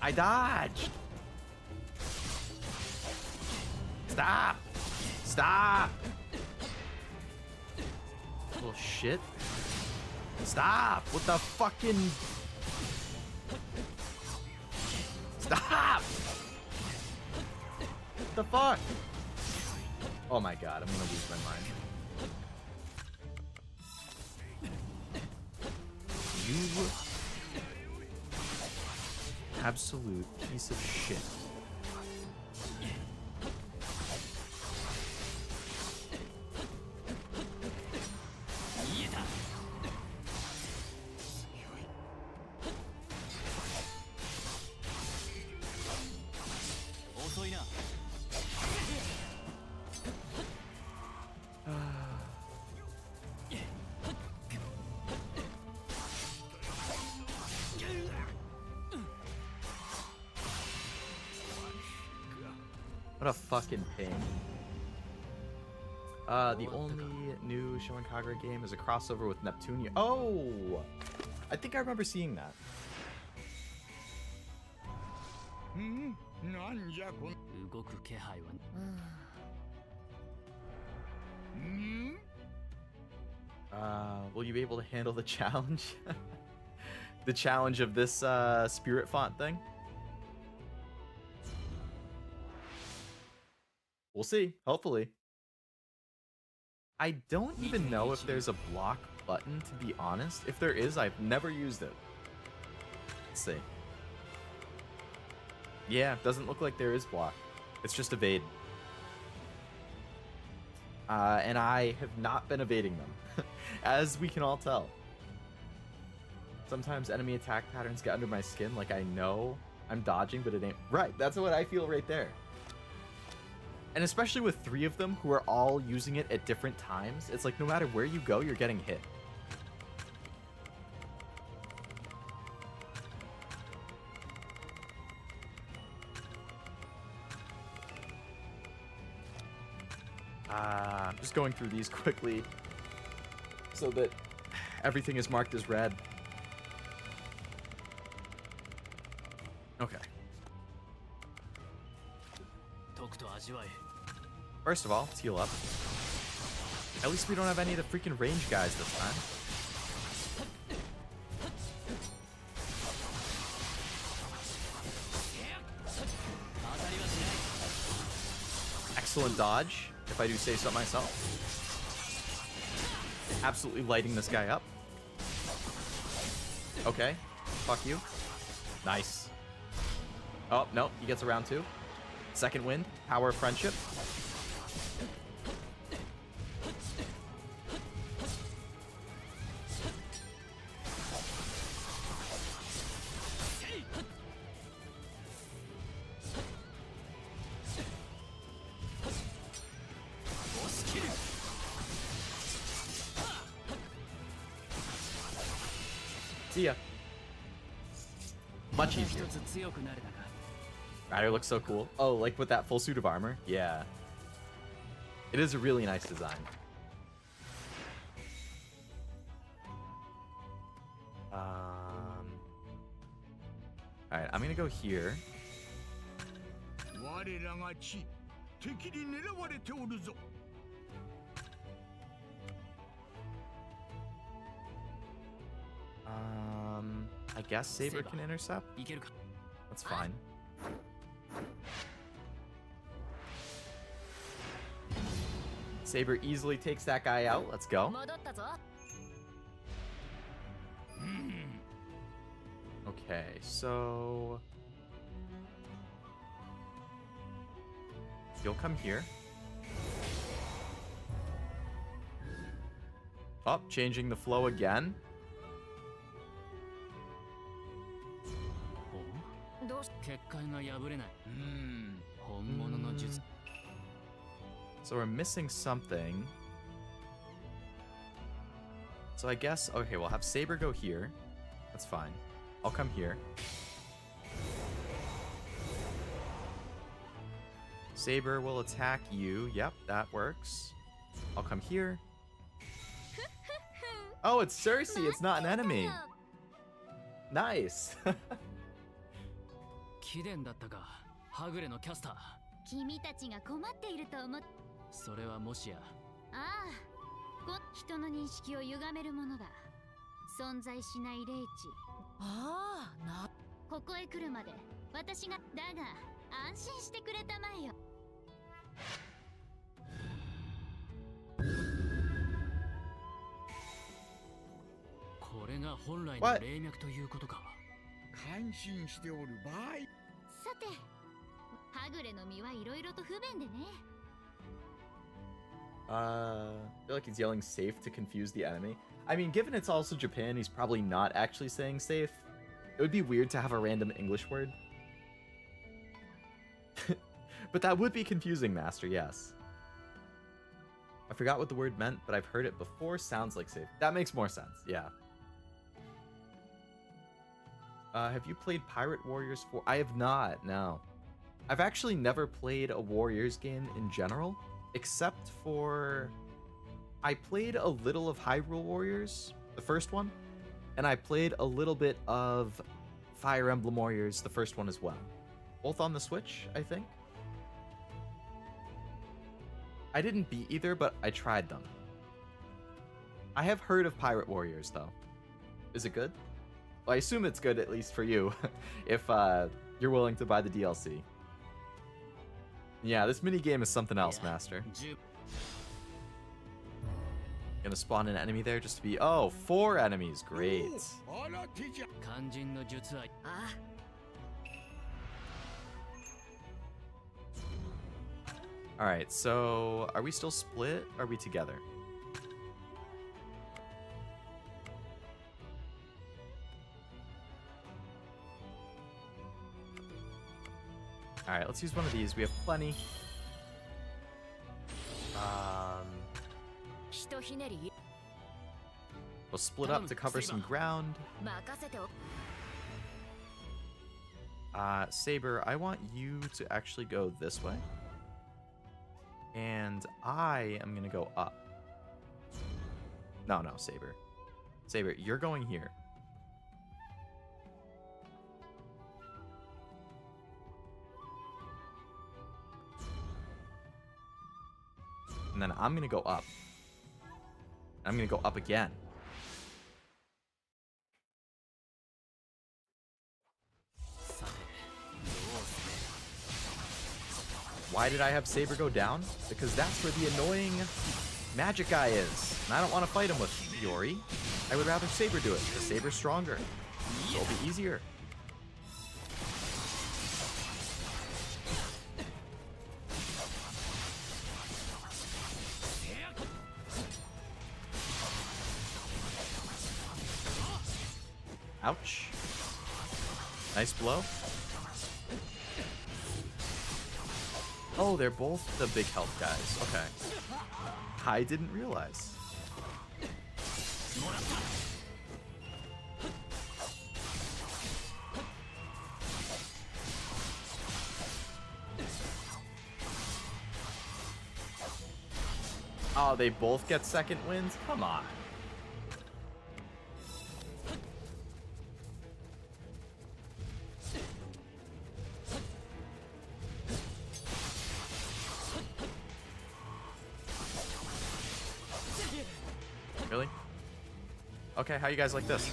I dodged! Stop! Stop! Little shit. Stop! What the fucking... Stop! What the fuck? Oh my god, I'm gonna lose my mind. You absolute piece of shit. What a fucking pain. The only new Shonen Kagura game is a crossover with Neptunia. Oh! I think I remember seeing that. Will you be able to handle the challenge? The challenge of this spirit font thing? We'll see, hopefully. I don't even know if there's a block button, to be honest. If there is, I've never used it. Let's see. Yeah, doesn't look like there is block. It's just evade. And I have not been evading them, as we can all tell. Sometimes enemy attack patterns get under my skin, like I know I'm dodging, but it ain't. Right, that's what I feel right there. And especially with 3 of them who are all using it at different times, it's like no matter where you go, you're getting hit. I'm just going through these quickly so that everything is marked as red. Okay. First of all, let's heal up. At least we don't have any of the freaking range guys this time. Excellent dodge, if I do say so myself. Absolutely lighting this guy up. Okay, fuck you. Nice. Oh, no, he gets around too. Second wind, power of friendship. See ya. Much easier. Rider looks so cool. Oh, like with that full suit of armor? Yeah. It is a really nice design. Alright, I'm gonna go here. I guess Saber can intercept. That's fine. Saber easily takes that guy out. Let's go. Okay, so you'll come here. Oh, changing the flow again. So we're missing something. So I guess, okay, we'll have Saber go here. That's fine. I'll come here. Saber will attack you. Yep, that works. I'll come here. Oh, it's Cersei. It's not an enemy. Nice. 貴殿だったか、はぐれのキャスター。君たちが困っていると思っ。それはもしや。ああ、人の認識を歪めるものだ。存在しない霊地。ああ、な。ここへ来るまで、私が。だが、安心してくれたまえよ。これが本来の霊脈ということか。感心しておる場合。さて、はぐれの実はいろいろと不便でね。I feel like he's yelling safe to confuse the enemy. I mean, given it's also Japan, he's probably not actually saying safe. It would be weird to have a random English word. But that would be confusing, Master, yes. I forgot what the word meant, but I've heard it before. Sounds like safe. That makes more sense, yeah. Have you played Pirate Warriors 4? I have not, no. I've actually never played a Warriors game in general, except for... I played a little of Hyrule Warriors, the first one, and I played a little bit of Fire Emblem Warriors, the first one as well. Both on the Switch, I think. I didn't beat either, but I tried them. I have heard of Pirate Warriors, though. Is it good? Well, I assume it's good, at least for you, if you're willing to buy the DLC. Yeah, this minigame is something else, Master. Gonna spawn an enemy there just to be... Oh, 4 enemies. Great. Alright, so... Are we still split? Or are we together? Alright, let's use one of these. We have plenty. We'll split up to cover some ground. Saber, I want you to actually go this way. And I am going to go up. No, Saber. Saber, you're going here. And then I'm going to go up. I'm going to go up again. Why did I have Saber go down? Because that's where the annoying magic guy is. And I don't want to fight him with Yori. I would rather Saber do it, because Saber's stronger. So it'll be easier. Ouch. Nice blow. Oh, they're both the big health guys. Okay. I didn't realize. Oh, they both get second wins? Come on. Really? Okay, how you guys like this?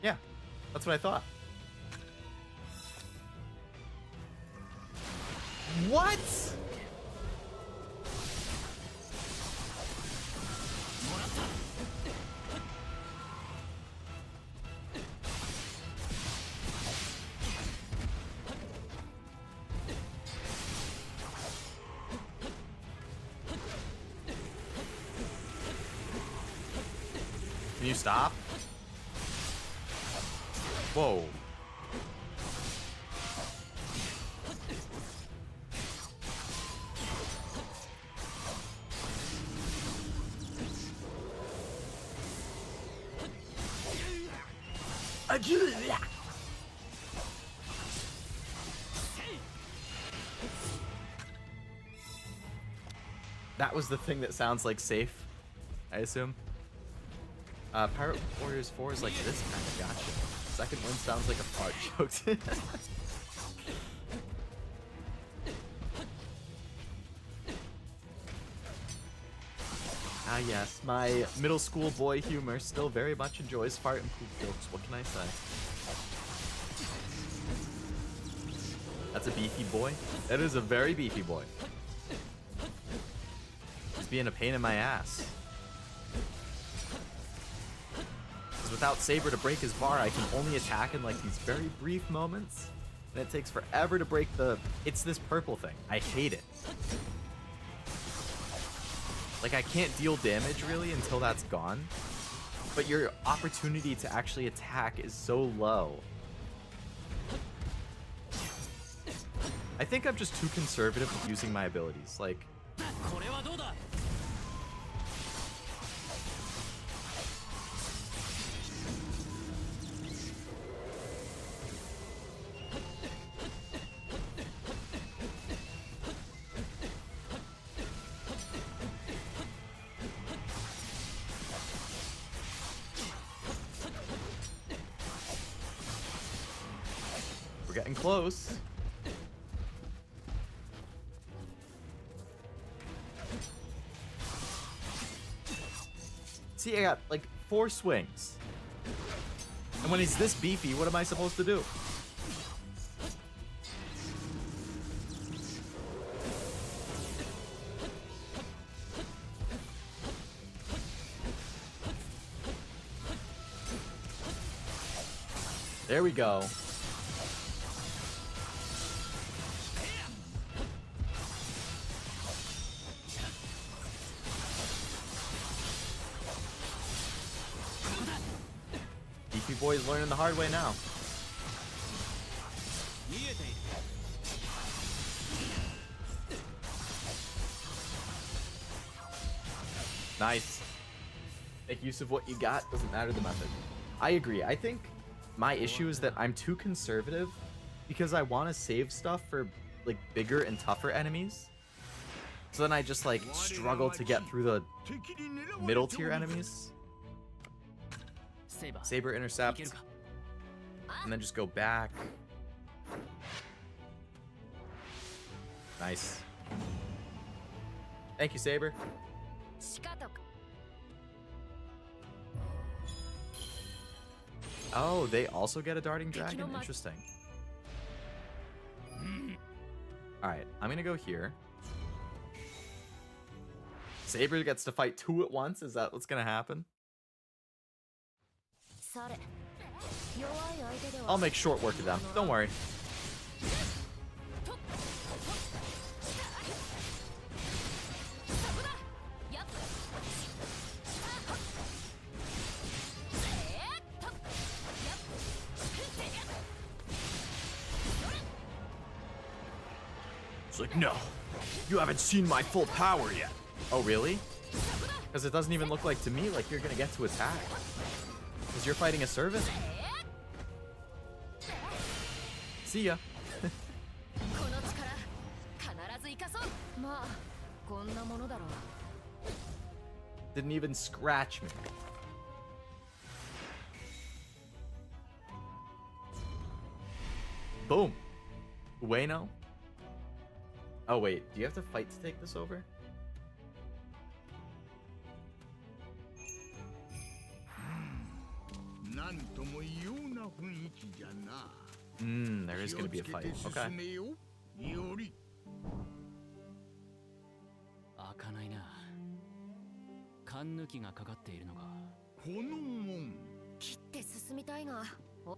Yeah, that's what I thought. What? Can you stop? Whoa. That was the thing that sounds like safe, I assume. Pirate Warriors 4 is like this kind of gacha. Second one sounds like a fart joke. Ah yes, my middle school boy humor still very much enjoys fart and poop jokes. What can I say? That's a beefy boy. That is a very beefy boy. He's being a pain in my ass. Without Saber to break his bar, I can only attack in like these very brief moments. And it takes forever to break the... It's this purple thing. I hate it. Like, I can't deal damage really until that's gone. But your opportunity to actually attack is so low. I think I'm just too conservative with using my abilities. Like... Getting close. See, I got like 4 swings. And when he's this beefy, what am I supposed to do? There we go. Boy's learning the hard way now. Nice. Make use of what you got, doesn't matter the method. I agree. I think my issue is that I'm too conservative because I want to save stuff for like bigger and tougher enemies. So then I just like struggle to get through the middle tier enemies. Saber intercept. And then just go back. Nice. Thank you, Saber. Oh, they also get a darting dragon? Interesting. Alright, I'm gonna go here. Saber gets to fight 2 at once? Is that what's gonna happen? I'll make short work of them. Don't worry. It's like, no, you haven't seen my full power yet. Oh, really? Because it doesn't even look like to me like you're gonna get to attack. Because you're fighting a servant. See ya. Didn't even scratch me. Boom. Ueno. Oh wait, do you have to fight to take this over? There is gonna be a fight. Okay. 開かないな。勘抜きがかかっているのか。この門。切って進みたいが。お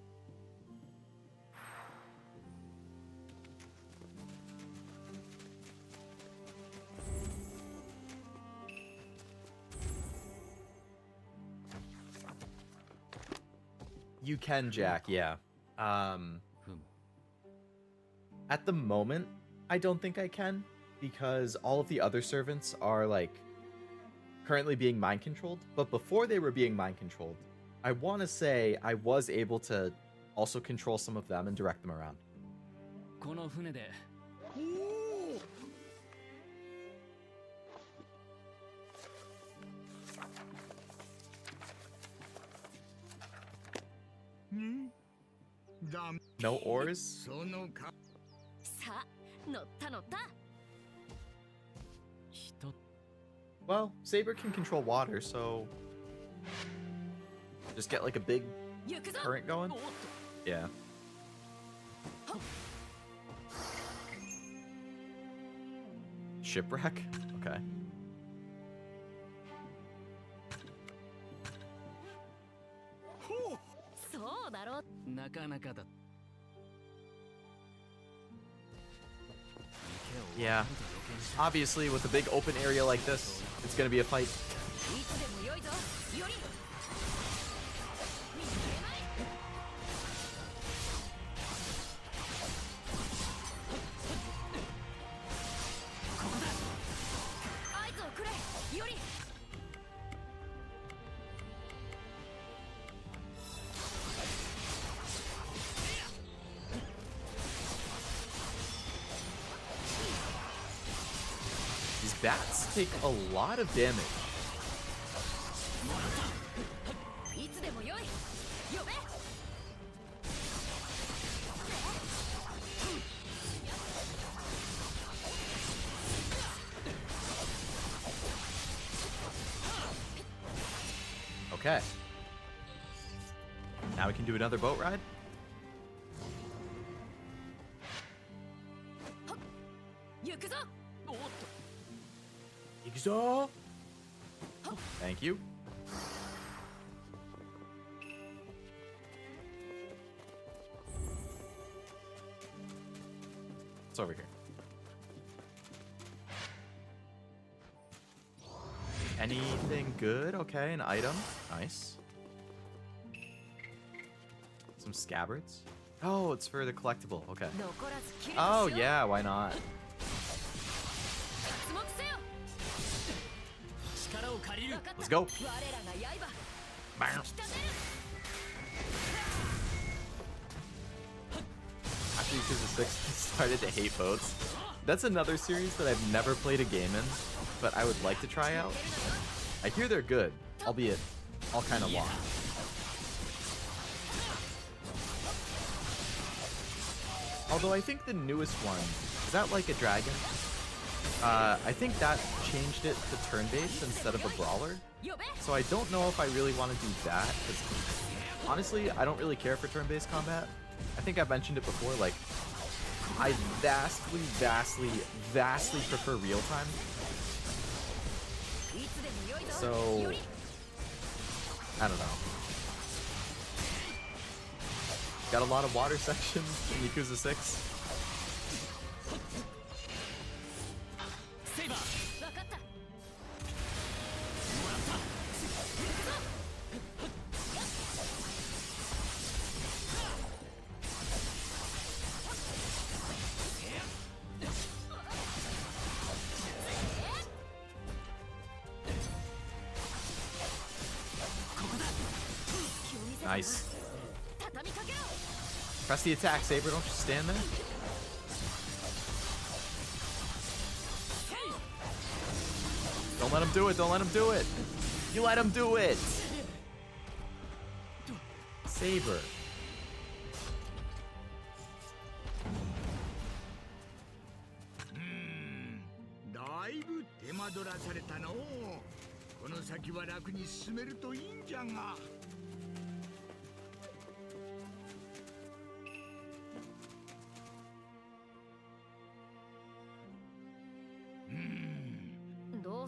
You can, Jack, yeah. At the moment, I don't think I can, because all of the other servants are, like, currently being mind controlled. But before they were being mind controlled, I want to say I was able to also control some of them and direct them around. この船で。No oars? さあ、乗った乗った。 Well, Saber can control water, so just get like a big current going. Yeah. Shipwreck? Okay. Yeah. Obviously, with a big open area like this, it's gonna be a fight. These bats take a lot of damage. Okay. Now we can do another boat ride. YuGiOh! Thank you. It's over here. Anything good? Okay, an item. Nice. Some scabbards. Oh, it's for the collectible. Okay. Oh, yeah, why not? Let's go. After YuGiOh 6, I started to hate boats. That's another series that I've never played a game in, but I would like to try out. I hear they're good, albeit all kind of long. Although I think the newest one, is that like a dragon? I think that changed it to turn-based instead of a brawler. So I don't know if I really want to do that, because honestly, I don't really care for turn-based combat. I think I've mentioned it before, like, I vastly prefer real-time. So, I don't know. Got a lot of water sections in YuGiOh 6. Nice. Press the attack, Saber. Don't just stand there. Don't let him do it. Don't let him do it. You let him do it. Saber.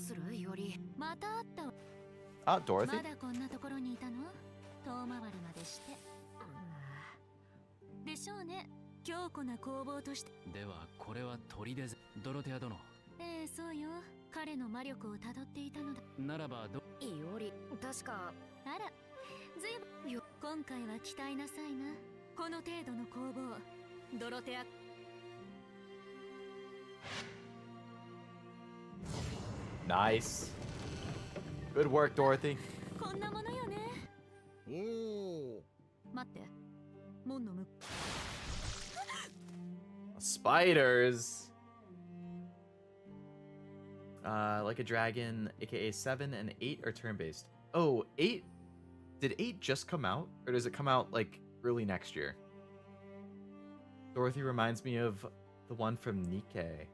するより。また会ったわ。 Dorothy? まだこんなところにいたの？遠回りまでして。でしょうね。強固な攻防として。ではこれは砦ぜ。ドロテア殿。ええ、そうよ。彼の魔力をたどっていたのだ。ならばいおり、確か。あら、ずいぶんよ。今回は期待なさいな。この程度の攻防、ドロテア。Nice. Good work, Dorothy. こんなものよね。おお。待って。門の向。Spiders. Like a dragon, aka 7 and 8 are turn-based. Oh, 8? Did 8 just come out? Or does it come out like early next year? Dorothy reminds me of the one from Nikkei.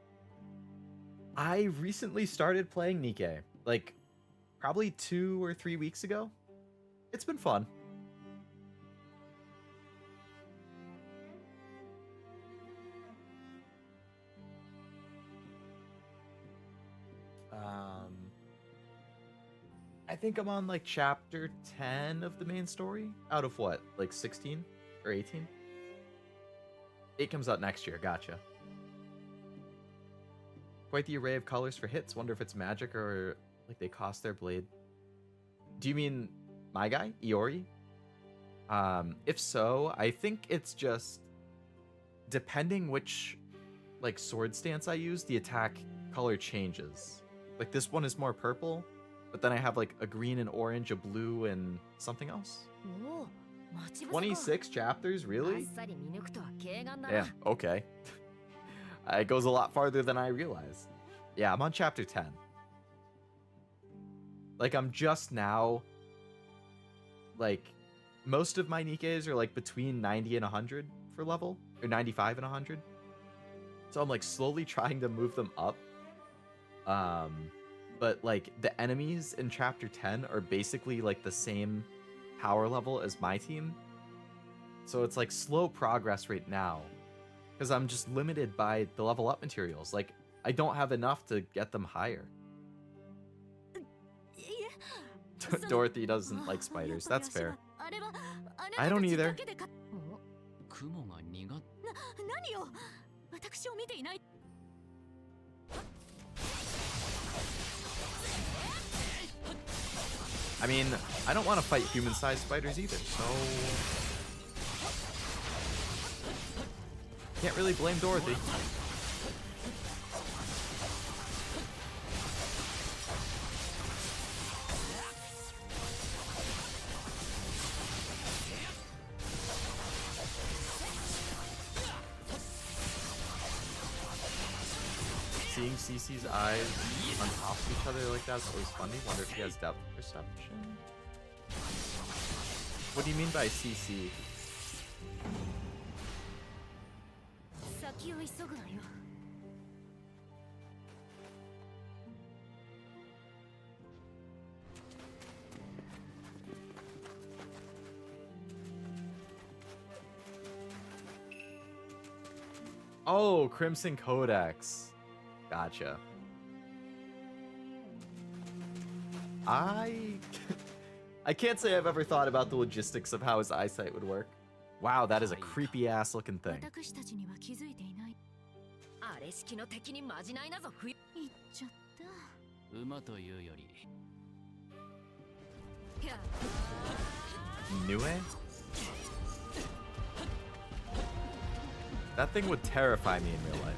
I recently started playing Nikkei, like probably 2 or 3 weeks ago. It's been fun. I think I'm on like chapter 10 of the main story out of what, like 16 or 18? 8 comes out next year. Gotcha. Quite the array of colors for hits. Wonder if it's magic or like they cost their blade. Do you mean my guy, Iori? If so, I think it's just depending which like sword stance I use, the attack color changes. Like this one is more purple, but then I have like a green and orange, a blue, and something else. 26 chapters, really? Damn, okay. It goes a lot farther than I realized. Yeah, I'm on chapter 10. Like, I'm just now... Like, most of my Nikkeis are like between 90 and 100 for level. Or 95 and 100. So I'm like slowly trying to move them up. But like, the enemies in chapter 10 are basically like the same power level as my team. So it's like slow progress right now. Because I'm just limited by the level up materials. Like, I don't have enough to get them higher. Dorothy doesn't like spiders. That's fair. I don't either. I mean, I don't want to fight human-sized spiders either, so... Can't really blame Dorothy. Seeing Cece's eyes on top of each other like that is always funny. Wonder if he has depth perception. What do you mean by CC? Oh, Crimson Codex. Gotcha. I can't say I've ever thought about the logistics of how his eyesight would work. Wow, that is a creepy ass looking thing. Nue? That thing would terrify me in real life.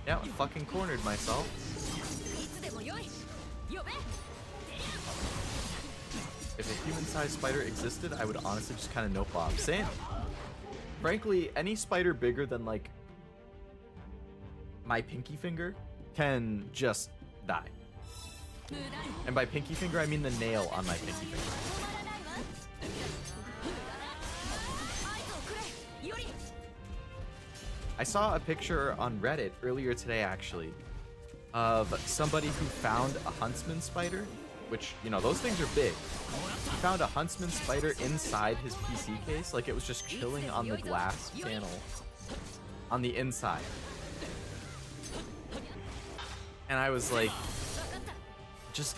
Yeah, I fucking cornered myself. If a human-sized spider existed, I would honestly just kind of nope off. Same. Frankly, any spider bigger than, like, my pinky finger can just die. And by pinky finger, I mean the nail on my pinky finger. I saw a picture on Reddit earlier today, actually, of somebody who found a huntsman spider, which, you know, those things are big. He found a huntsman spider inside his PC case, like it was just chilling on the glass panel on the inside. And I was like, just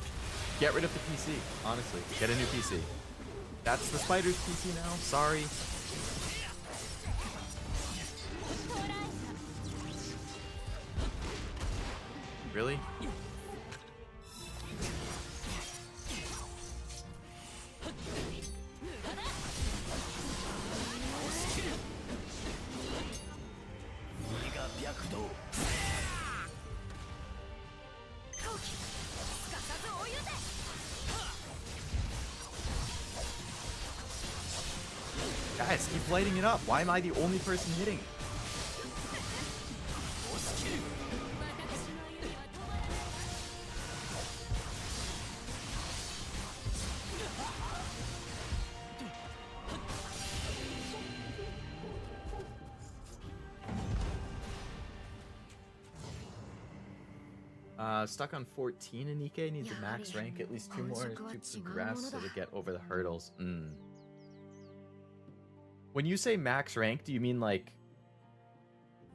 get rid of the PC, honestly. Get a new PC. That's the spider's PC now, sorry. Really? Guys, keep lighting it up. Why am I the only person hitting? Stuck on 14 and Nikkei needs a max rank, at least 2 more to progress so to get over the hurdles. When you say max rank, do you mean like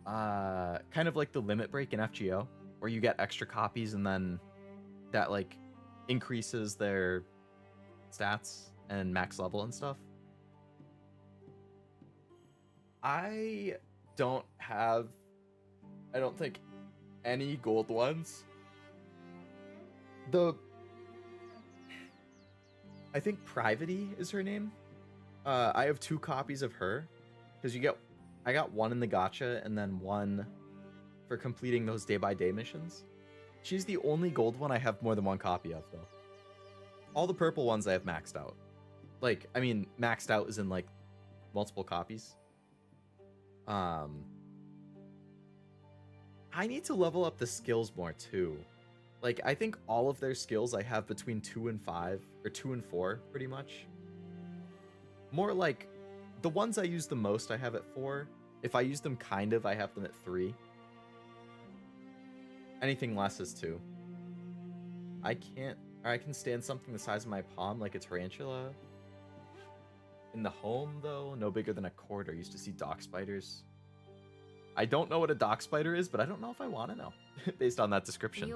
kind of like the limit break in FGO, where you get extra copies and then that like increases their stats and max level and stuff? I don't think any gold ones. I think Privity is her name. I have 2 copies of her because I got 1 in the gacha and then 1 for completing those day-by-day missions. She's the only gold one I have more than 1 copy of, though. All the purple ones I have maxed out. Like, I mean, maxed out is in like multiple copies. I need to level up the skills more too. Like, I think all of their skills I have between 2 and 5, or 2 and 4, pretty much. More like, the ones I use the most I have at 4. If I use them kind of, I have them at 3. Anything less is 2. I can stand something the size of my palm, like a tarantula. In the home, though, no bigger than a quarter. Used to see dock spiders. I don't know what a dock spider is, but I don't know if I want to know, based on that description.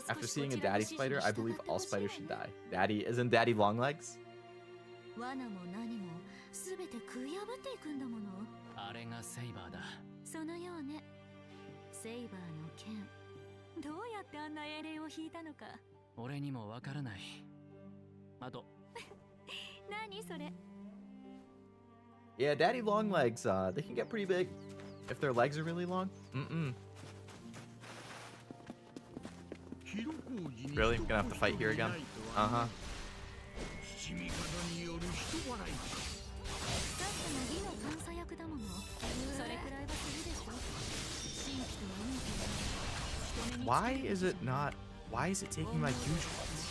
After seeing a daddy spider, I believe all spiders should die. Daddy, isn't daddy long legs? Yeah, daddy long legs, they can get pretty big if their legs are really long. Really? Gonna have to fight here again? Uh-huh. Why is it taking my huge ones?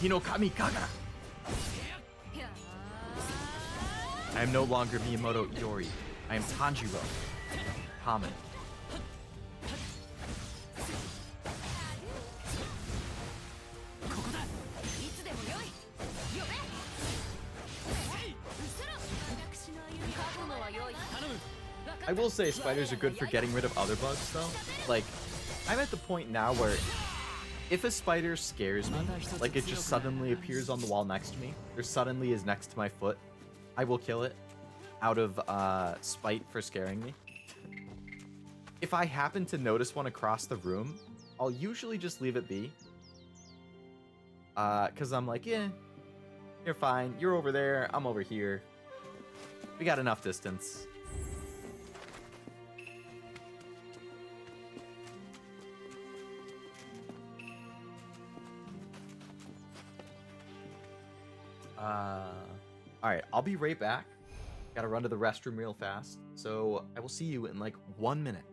Hinokami Kagara! I am no longer Miyamoto Iori. I am Tanjiro. Kamen. I will say spiders are good for getting rid of other bugs, though. Like, I'm at the point now where if a spider scares me, like it just suddenly appears on the wall next to me, or suddenly is next to my foot, I will kill it out of spite for scaring me. If I happen to notice one across the room, I'll usually just leave it be. Because I'm like, yeah, you're fine. You're over there. I'm over here. We got enough distance. Alright, I'll be right back. Gotta run to the restroom real fast. So I will see you in like 1 minute.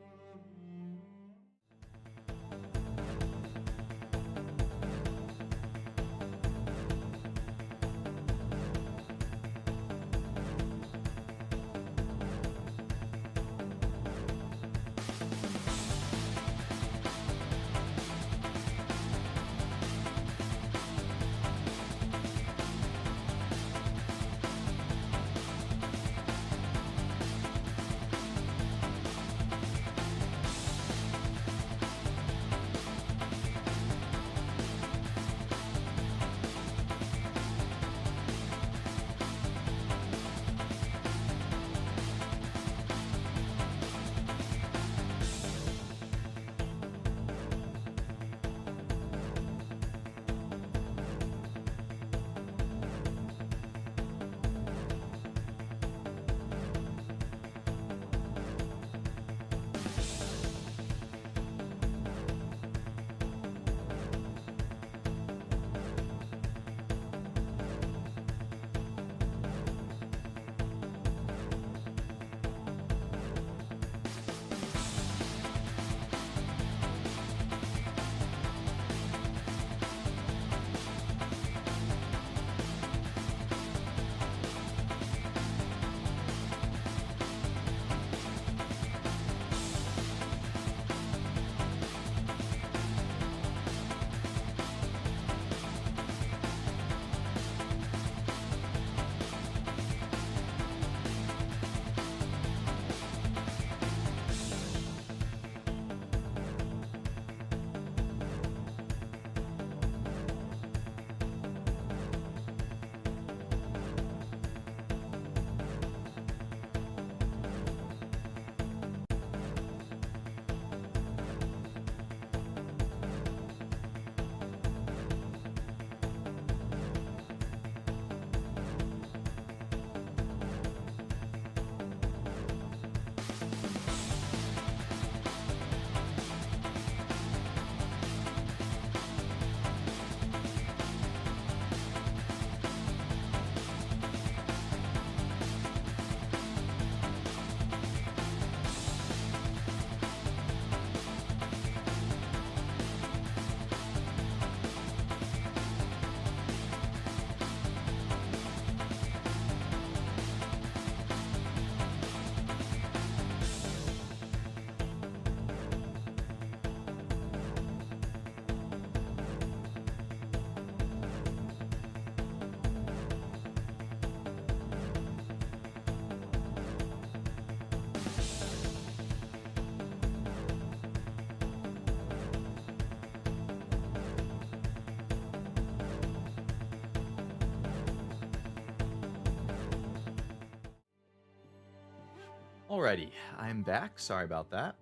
Alrighty, I'm back. Sorry about that.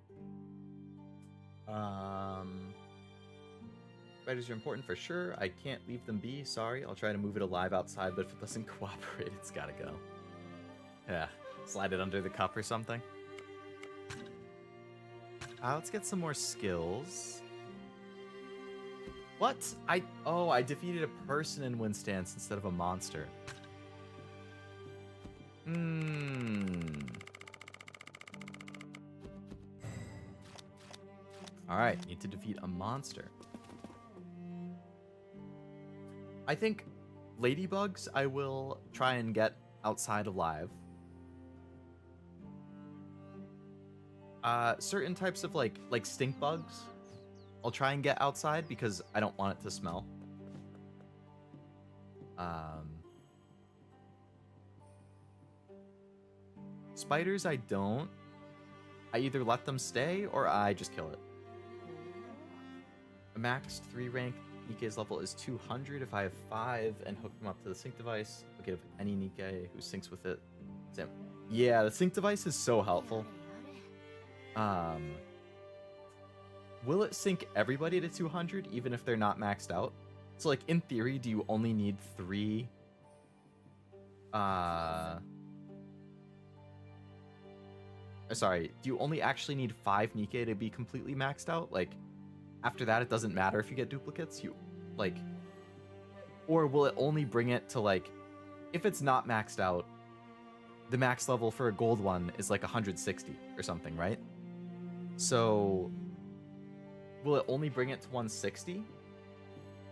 Spiders are important for sure. I can't leave them be. Sorry. I'll try to move it alive outside, but if it doesn't cooperate, it's gotta go. Yeah, slide it under the cup or something. Let's get some more skills. What? I defeated a person in Wind Stance instead of a monster. Alright, need to defeat a monster. I think ladybugs I will try and get outside alive. Certain types of like stink bugs I'll try and get outside because I don't want it to smell. Spiders I don't. I either let them stay or I just kill it. A maxed 3 rank Nikkei's level is 200 if I have 5 and hook them up to the sync device. I'll give any Nikkei who syncs with it. Same. Yeah, the sync device is so helpful. Will it sync everybody to 200 even if they're not maxed out? So like in theory, do you only need 3 sorry, do you only actually need 5 Nikkei to be completely maxed out? Like after that it doesn't matter if you get duplicates? You like, or will it only bring it to like if it's not maxed out, the max level for a gold one is like 160 or something, right? So will it only bring it to 160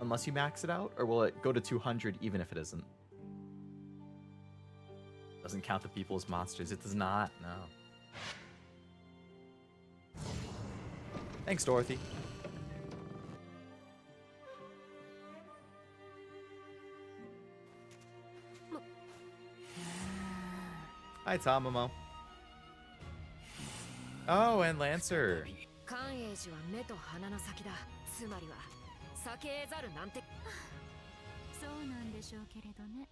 unless you max it out, or will it go to 200 even if it isn't? Doesn't count the people as monsters. It does not, no. Thanks, Dorothy. Hi, Tamamo. Oh, and Lancer. 寛永寺は目と鼻の先だ。つまりは避けざるなんて。そうなんでしょうけれどね。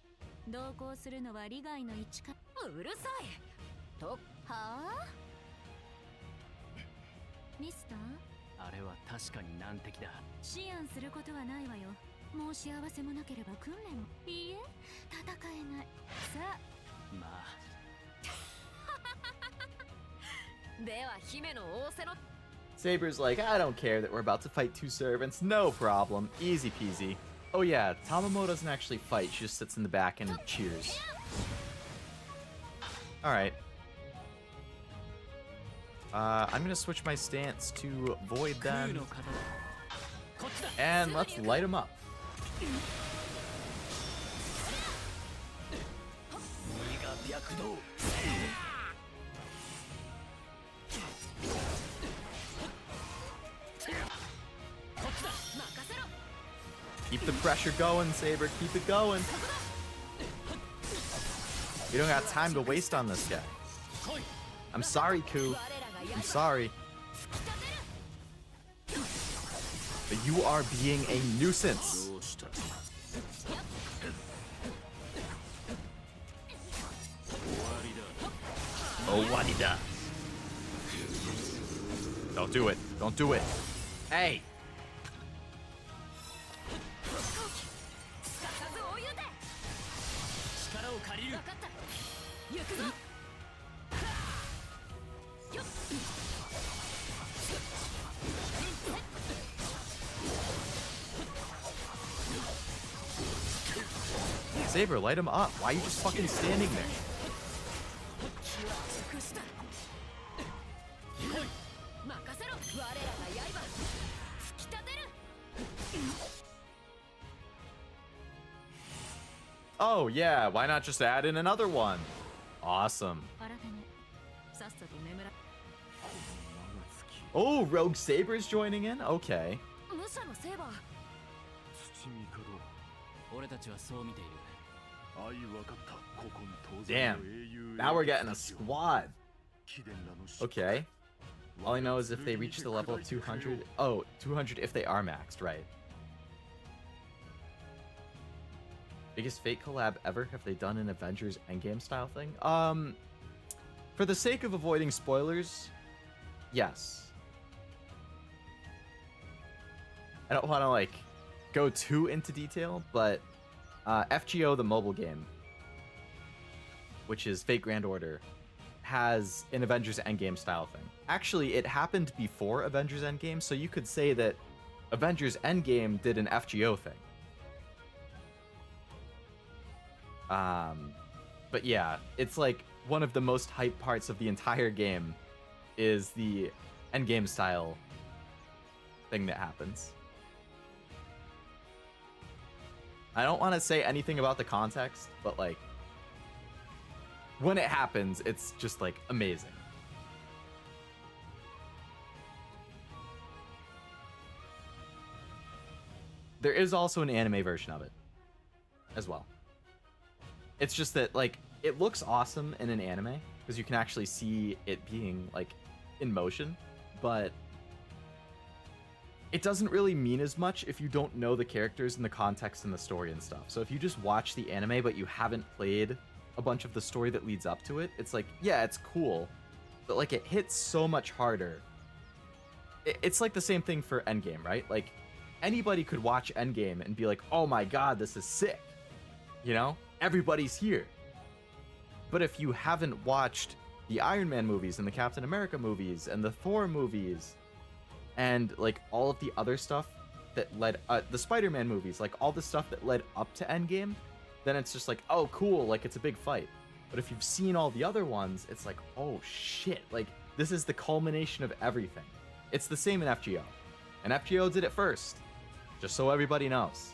同行するのは利害の一か。うるさい。と、はあ？ミスター？あれは確かに難敵だ。思案することはないわよ。もう幸せもなければ訓練も。いいえ、戦えない。さあ。まあ。では姫の仰せの。Saber's like, I don't care that we're about to fight two servants. No problem. Easy peasy. Oh yeah, Tamamo doesn't actually fight. She just sits in the back and cheers. Alright. I'm gonna switch my stance to void them. And let's light them up. Keep the pressure going, Saber. Keep it going. You don't got time to waste on this guy. I'm sorry, Ku. I'm sorry. But you are being a nuisance. Oh, Wanida. Don't do it. Don't do it. Hey. Saber, light him up. Why are you just fucking standing there? Oh yeah, why not just add in another one? Awesome. Oh, Rogue Saber's joining in? Okay. Damn. Now we're getting a squad. Okay. All I know is if they reach the level of 200. Oh, 200 if they are maxed, right. Biggest Fate collab ever? Have they done an Avengers Endgame style thing? For the sake of avoiding spoilers, yes. I don't want to like go too into detail, but FGO, the mobile game, which is Fate Grand Order, has an Avengers Endgame style thing. Actually, it happened before Avengers Endgame, so you could say that Avengers Endgame did an FGO thing. But yeah, it's like one of the most hype parts of the entire game is the endgame style thing that happens. I don't want to say anything about the context, but like when it happens, it's just like amazing. There is also an anime version of it as well. It's just that, like, it looks awesome in an anime because you can actually see it being, like, in motion, but it doesn't really mean as much if you don't know the characters and the context and the story and stuff. So if you just watch the anime but you haven't played a bunch of the story that leads up to it, it's like, yeah, it's cool, but, like, it hits so much harder. It's like the same thing for Endgame, right? Like, anybody could watch Endgame and be like, oh my god, this is sick, you know? Everybody's here. But if you haven't watched the Iron Man movies and the Captain America movies and the Thor movies and like all of the other stuff that led the Spider-Man movies, like all the stuff that led up to Endgame, then it's just like, oh, cool, like it's a big fight. But if you've seen all the other ones, it's like, oh shit, like this is the culmination of everything. It's the same in FGO. And FGO did it first, just so everybody knows.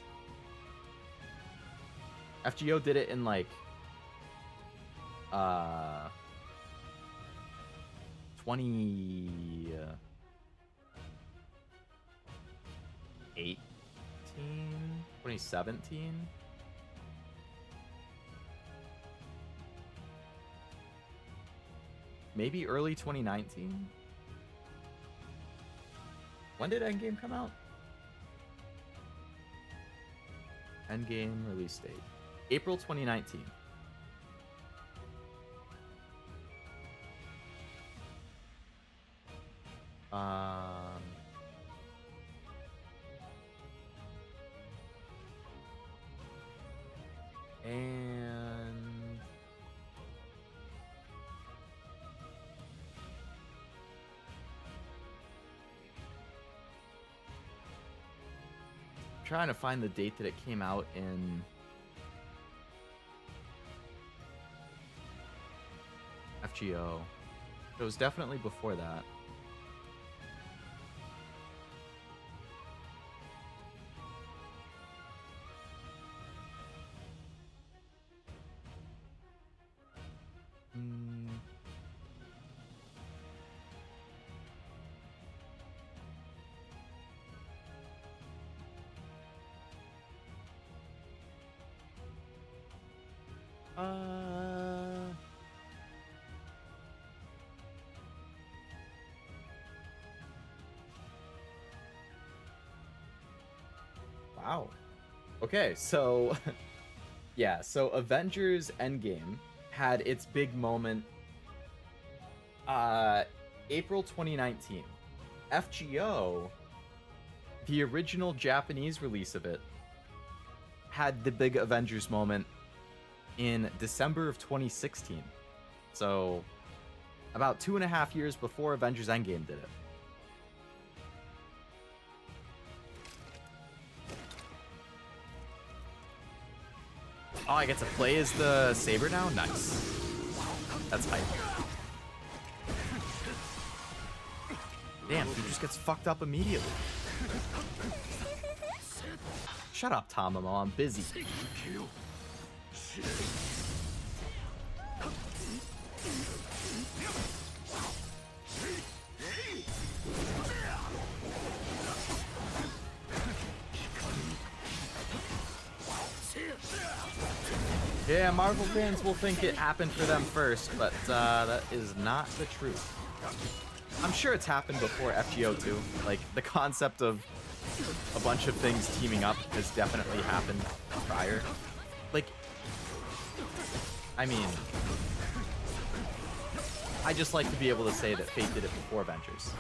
FGO did it in like 2017. Maybe early 2019. When did Endgame come out? Endgame release date. April 2019. And I'm trying to find the date that it came out in. FGO. It was definitely before that. Wow. Okay, so yeah, so Avengers Endgame had its big moment April 2019. FGO, the original Japanese release of it, had the big Avengers moment in December of 2016. So about 2.5 years before Avengers Endgame did it. Oh, I get to play as the Saber now? Nice. That's hype. Damn, he just gets fucked up immediately. Shut up, Tamamo, I'm busy. Yeah, Marvel fans will think it happened for them first, but that is not the truth. I'm sure it's happened before FGO too. Like, the concept of a bunch of things teaming up has definitely happened prior. Like, I mean, I just like to be able to say that Fate did it before Avengers.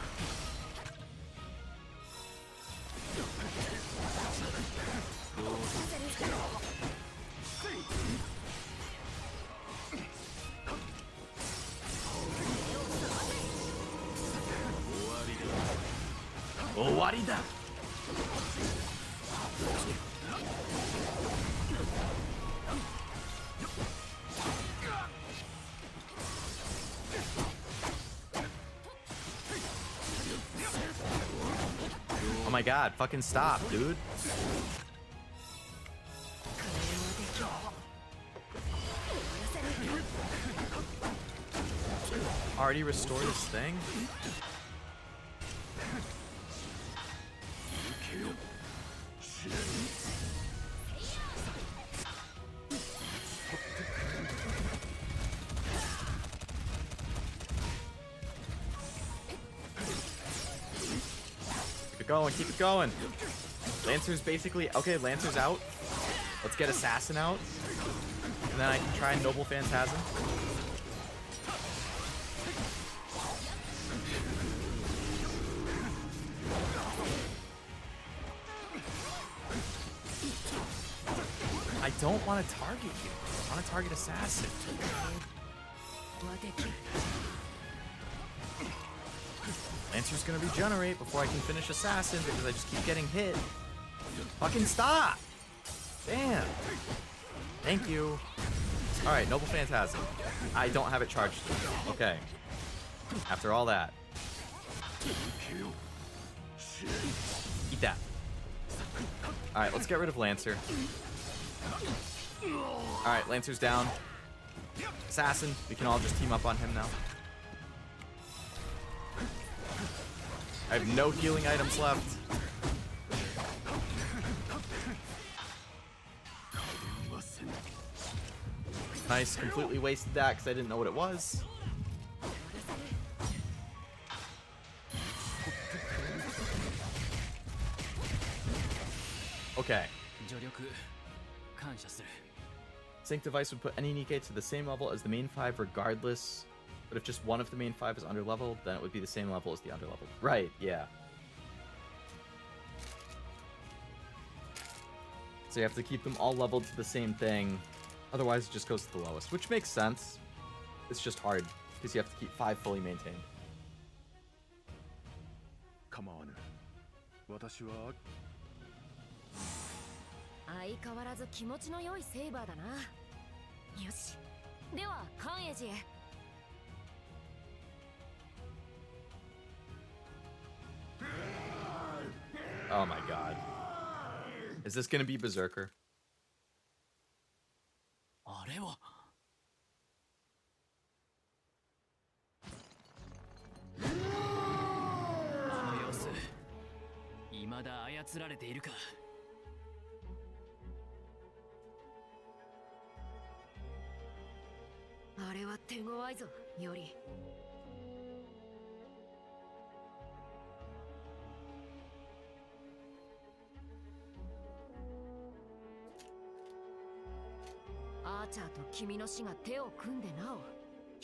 Owarida. Oh my god, fucking stop, dude. Already restored his thing? Keep it going. Lancer's basically okay. Lancer's out. Let's get Assassin out, and then I can try Noble Phantasm. I don't want to target you. I want to target Assassin. Lancer's gonna regenerate before I can finish Assassin because I just keep getting hit. Fucking stop! Damn. Thank you. All right, Noble Phantasm. I don't have it charged. Okay. After all that. Eat that. All right, let's get rid of Lancer. All right, Lancer's down. Assassin, we can all just team up on him now. I have no healing items left. Nice, completely wasted that because I didn't know what it was. Okay. Sync device would put any Nikkei to the same level as the main 5 regardless, but if just one of the main 5 is underleveled, then it would be the same level as the underleveled. Right, yeah. So you have to keep them all leveled to the same thing, otherwise it just goes to the lowest, which makes sense. It's just hard, because you have to keep 5 fully maintained. Come on. 私は相変わらず気持ちの良いセーバーだな。よし。では、関栄寺へ。Oh my god. Is this gonna be Berserker? あれは。あの様子。未だ操られているか。あれは手強いぞ、より。アーチャーと君の死が手を組んでなお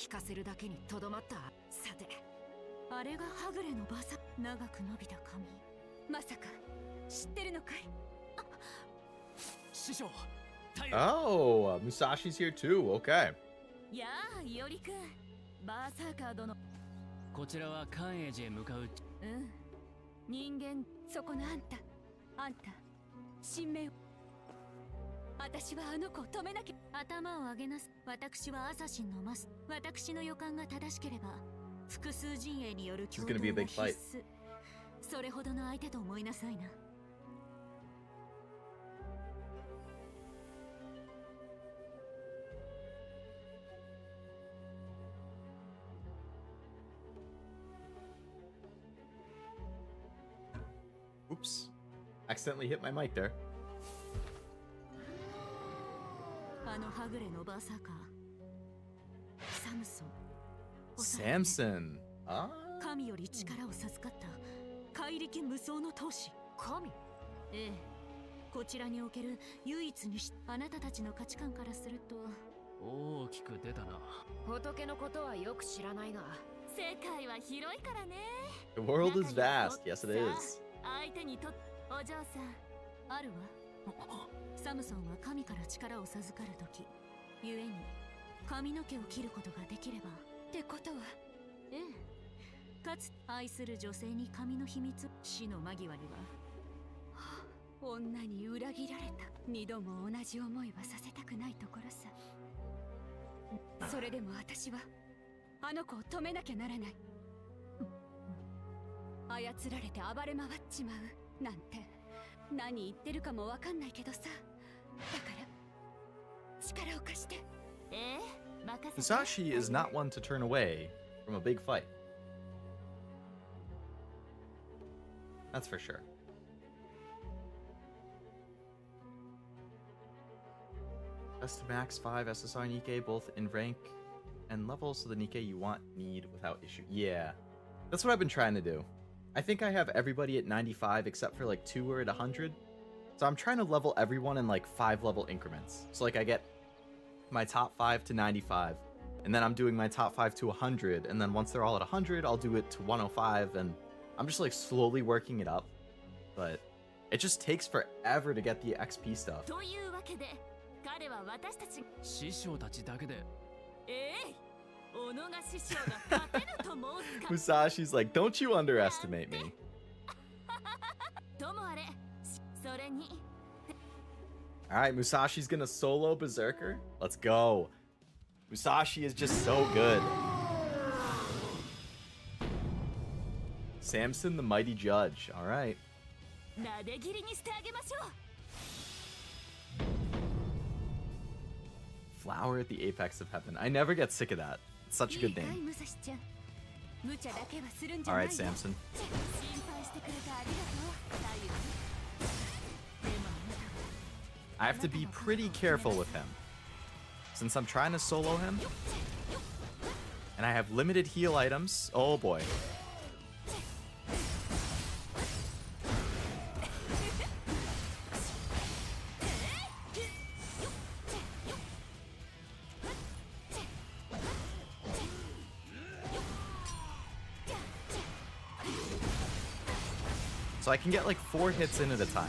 引かせるだけにとどまった。さて、あれがはぐれのバサ、長く伸びた髪。まさか知ってるのかい？師匠。Oh, Musashi's here too. Okay. やあ、いおりくん。バーサーカー殿。こちらは関栄寺へ向かう。うん。人間、そこのあんた。あんた、神明。私はあの子を止めなきゃ。頭を上げなす。私はアサシンのマス。私の予感が正しければ、複数陣営による共闘が必須。それほどの相手と思いなさいな。Oops. Accidentally hit my mic there. あのはぐれのバーサーカー。サムソン。Samson. Ah. 神より力を授かった怪力無双の闘士。神？ええ。こちらにおける唯一にし、あなたたちの価値観からすると大きく出たな。仏のことはよく知らないが、世界は広いからね。 The world is vast. Yes, it is. 相手にとお嬢さんあるわ。サムソンは神から力を授かるとき、故に髪の毛を切ることができればってことは、ええ、かつ愛する女性に髪の秘密、死の間際には、女に裏切られた。二度も同じ思いはさせたくないところさ。それでも私はあの子を止めなきゃならない。操られて暴れ回っちまうなんて何言ってるかもわかんないけどさ。だから力を貸して。Musashi is not one to turn away from a big fight. That's for sure. Best to max 5 SSR Nikkei both in rank and level, so the Nikkei you want need without issue. Yeah, that's what I've been trying to do. I think I have everybody at 95 except for like 2 are at 100. So I'm trying to level everyone in like 5 level increments. So like I get my top 5 to 95, and then I'm doing my top 5 to 100, and then once they're all at 100, I'll do it to 105, and I'm just like slowly working it up. But it just takes forever to get the XP stuff. というわけで、彼は私たち師匠たちだけで。小野が師匠が勝てると申すか。Musashi's like, don't you underestimate me. ともあれ、それに All right, Musashi's gonna solo Berserker. Let's go. Musashi is just so good. Samson the Mighty Judge. All right. Flower at the apex of heaven. I never get sick of that. It's such a good name. All right, Samson. I have to be pretty careful with him, since I'm trying to solo him, and I have limited heal items. Oh boy. So I can get like 4 hits in at a time.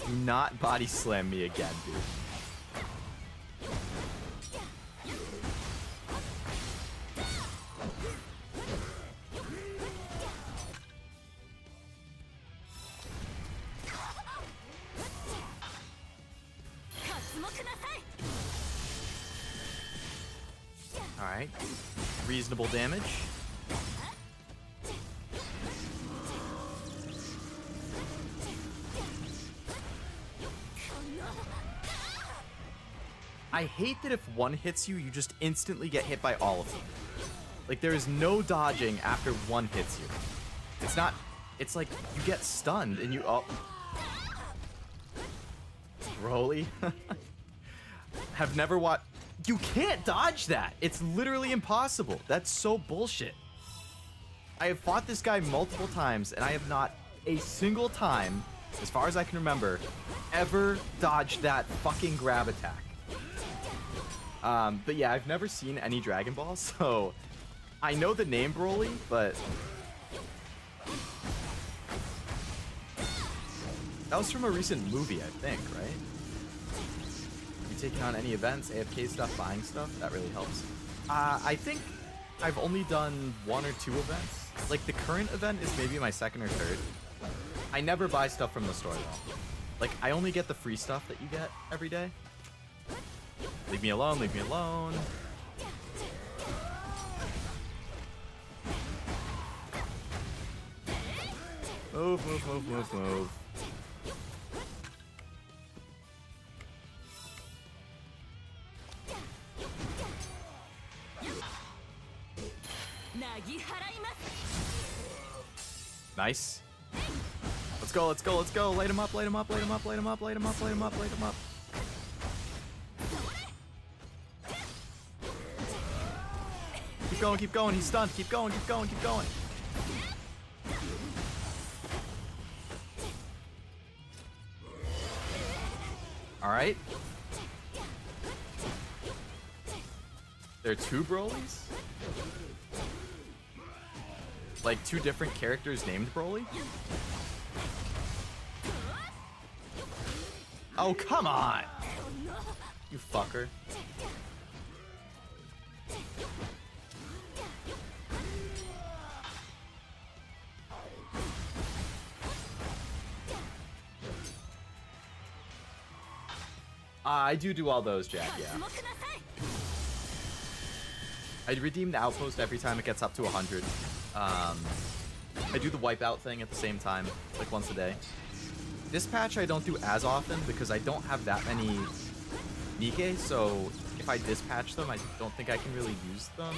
Do not body slam me again, dude. Alright. Reasonable damage. I hate that if one hits you, you just instantly get hit by all of them. Like, there is no dodging after one hits you. It's not... It's like, you get stunned and you... Oh. Broly. Have never watched... You can't dodge that! It's literally impossible. That's so bullshit. I have fought this guy multiple times, and I have not a single time, as far as I can remember, ever dodged that fucking grab attack. But yeah, I've never seen any Dragon Ball, so I know the name Broly, but that was from a recent movie, I think, right? You taking on any events, AFK stuff, buying stuff? That really helps. I think I've only done 1 or 2 events. Like, the current event is maybe my 2nd or 3rd. I never buy stuff from the store, though. Like, I only get the free stuff that you get every day. Leave me alone, leave me alone. Move, move, move, move, move. Nice. Let's go, let's go, let's go. Light him up, light him up, light him up, light him up, light him up, light him up, light him up. Keep going, keep going. He's stunned. Keep going, keep going, keep going. All right. There are 2 Brolys? Like 2 different characters named Broly? Oh, come on! You fucker. I do all those, Jack, yeah. I redeem the outpost every time it gets up to 100. I do the wipeout thing at the same time, like once a day. This patch I don't do as often because I don't have that many Nikke, so if I dispatch them, I don't think I can really use them.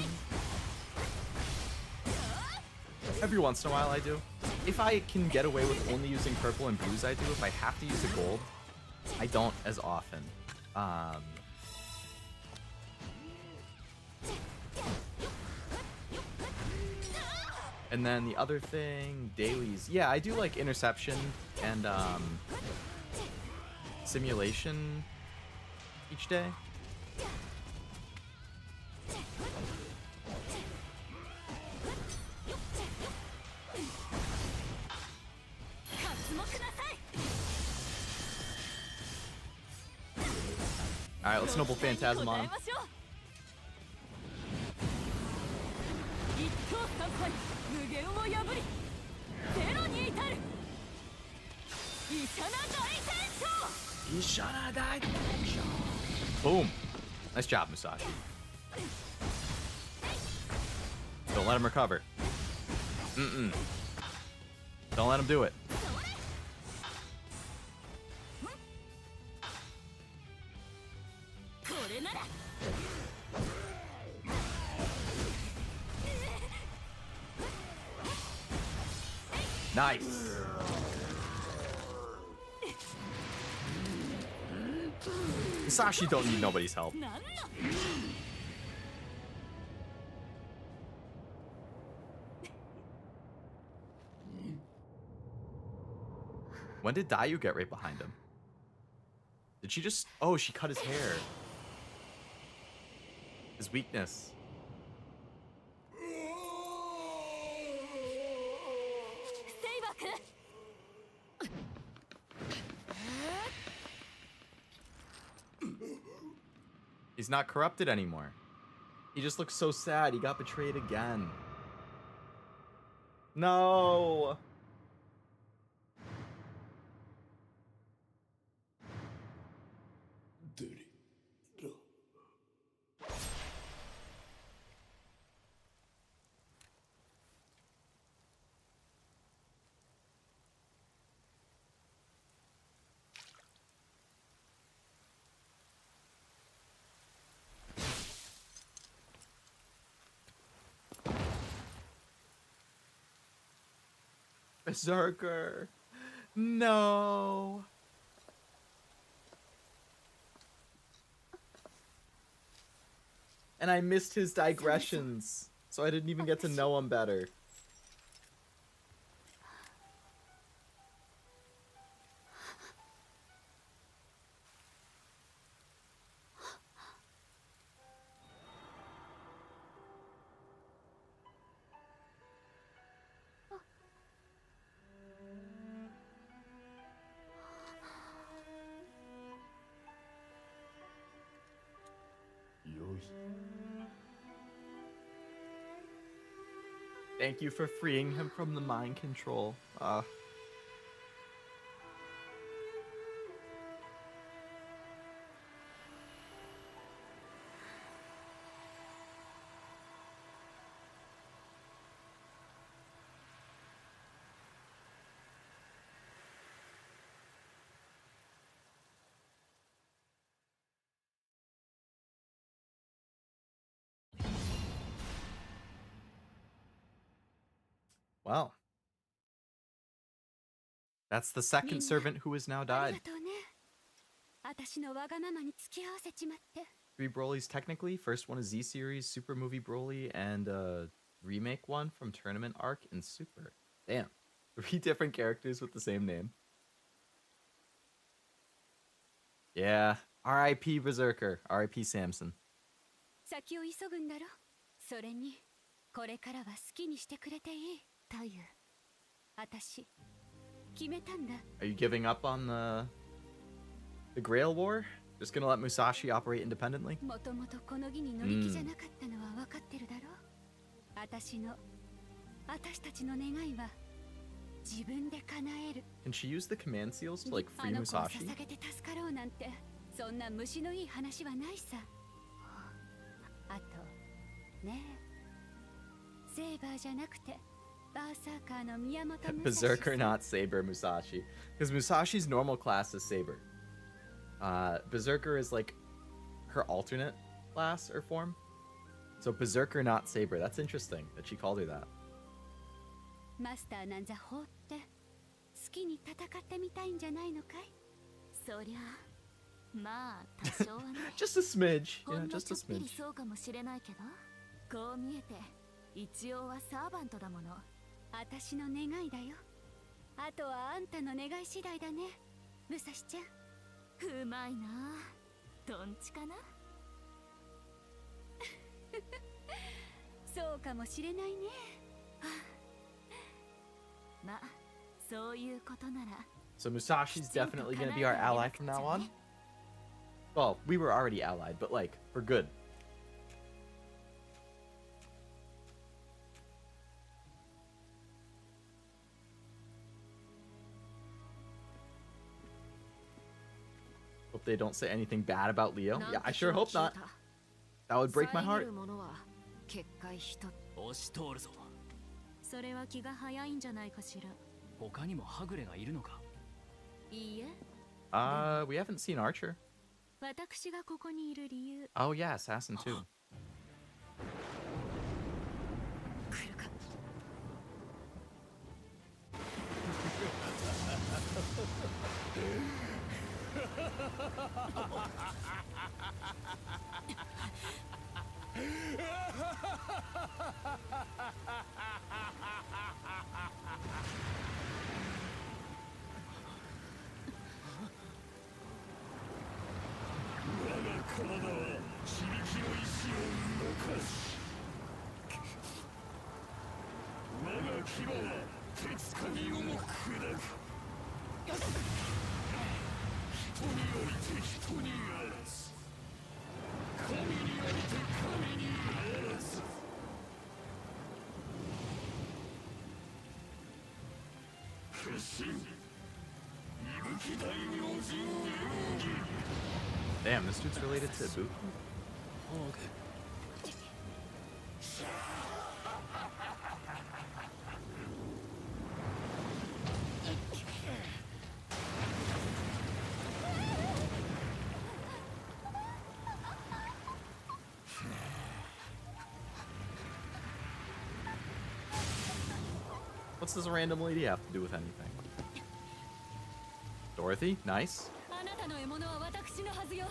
Every once in a while I do. If I can get away with only using purple and blues, I do. If I have to use a gold, I don't as often. And then the other thing, dailies. Yeah, I do like interception and simulation each day. Alright, let's Noble Phantasm on him. Boom. Nice job, Musashi. Don't let him recover. Don't let him do it. Nice. Musashi don't need nobody's help. When did Dayu get right behind him? Did she just... Oh, she cut his hair. His weakness. He's not corrupted anymore. He just looks so sad. He got betrayed again. No. Berserker. No. And I missed his digressions, so I didn't even get to know him better. Thank you for freeing him from the mind control. Well, that's the second servant who has now died. 3 Brolys technically. First one is Z Series, Super Movie Broly, and remake one from Tournament Arc and Super. Damn. 3 different characters with the same name. Yeah. R.I.P. Berserker. R.I.P. Samson. 先を急ぐんだろ。それに、これからは好きにしてくれていい。という。私、決めたんだ。Are you giving up on the Grail War? Just gonna let Musashi operate independently? もともとこの儀に乗り気じゃなかったのは分かってるだろ。私たちの願いは自分で叶える。Can she use the command seals to like free Musashi? あの子を捧げて助かろうなんて、そんな虫のいい話はないさ。あと、ねえ、セーバーじゃなくて。Berserker, not Saber Musashi. Because Musashi's normal class is Saber. Berserker is like her alternate class or form. So Berserker, not Saber. That's interesting that she called her that. Master なんざ放って好きに戦ってみたいんじゃないのかい？そりゃまあ多少はね。Just a smidge. Yeah, just a smidge. そうかもしれないけど、こう見えて一応はサーバントだもの。私の願いだよ。あとはあんたの願い次第だね、武蔵ちゃん。うまいな。どんちかな。そうかもしれないね。まあ、そういうことなら。So Musashi's definitely gonna be our ally from now on. Well, we were already allied, but like, for good. Hope they don't say anything bad about Leo. Yeah, I sure hope not. That would break my heart. 押し通るぞ。それは気が早いんじゃないかしら。他にもはぐれがいるのか。いいえ。We haven't seen Archer. 私がここにいる理由。Oh yeah, Assassin too. 来るか。Damn, this dude's related to Boo. What's this random lady have to do with anything? Dorothy, nice. あなたの獲物は私のはずよ。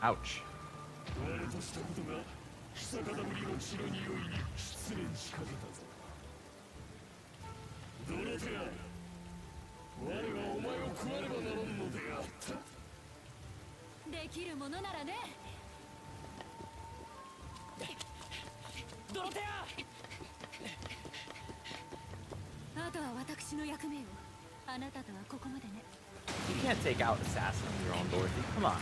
Ouch. 我としたことが久方ぶりの血の匂いに失恋しかけたぞ。ドロテア、我はお前を食わねばならんのであった。できるものならね。ドロテア。あとは私の役目よ。あなたとはここまでね。You can't take out Assassin on your own, Dorothy. Come on.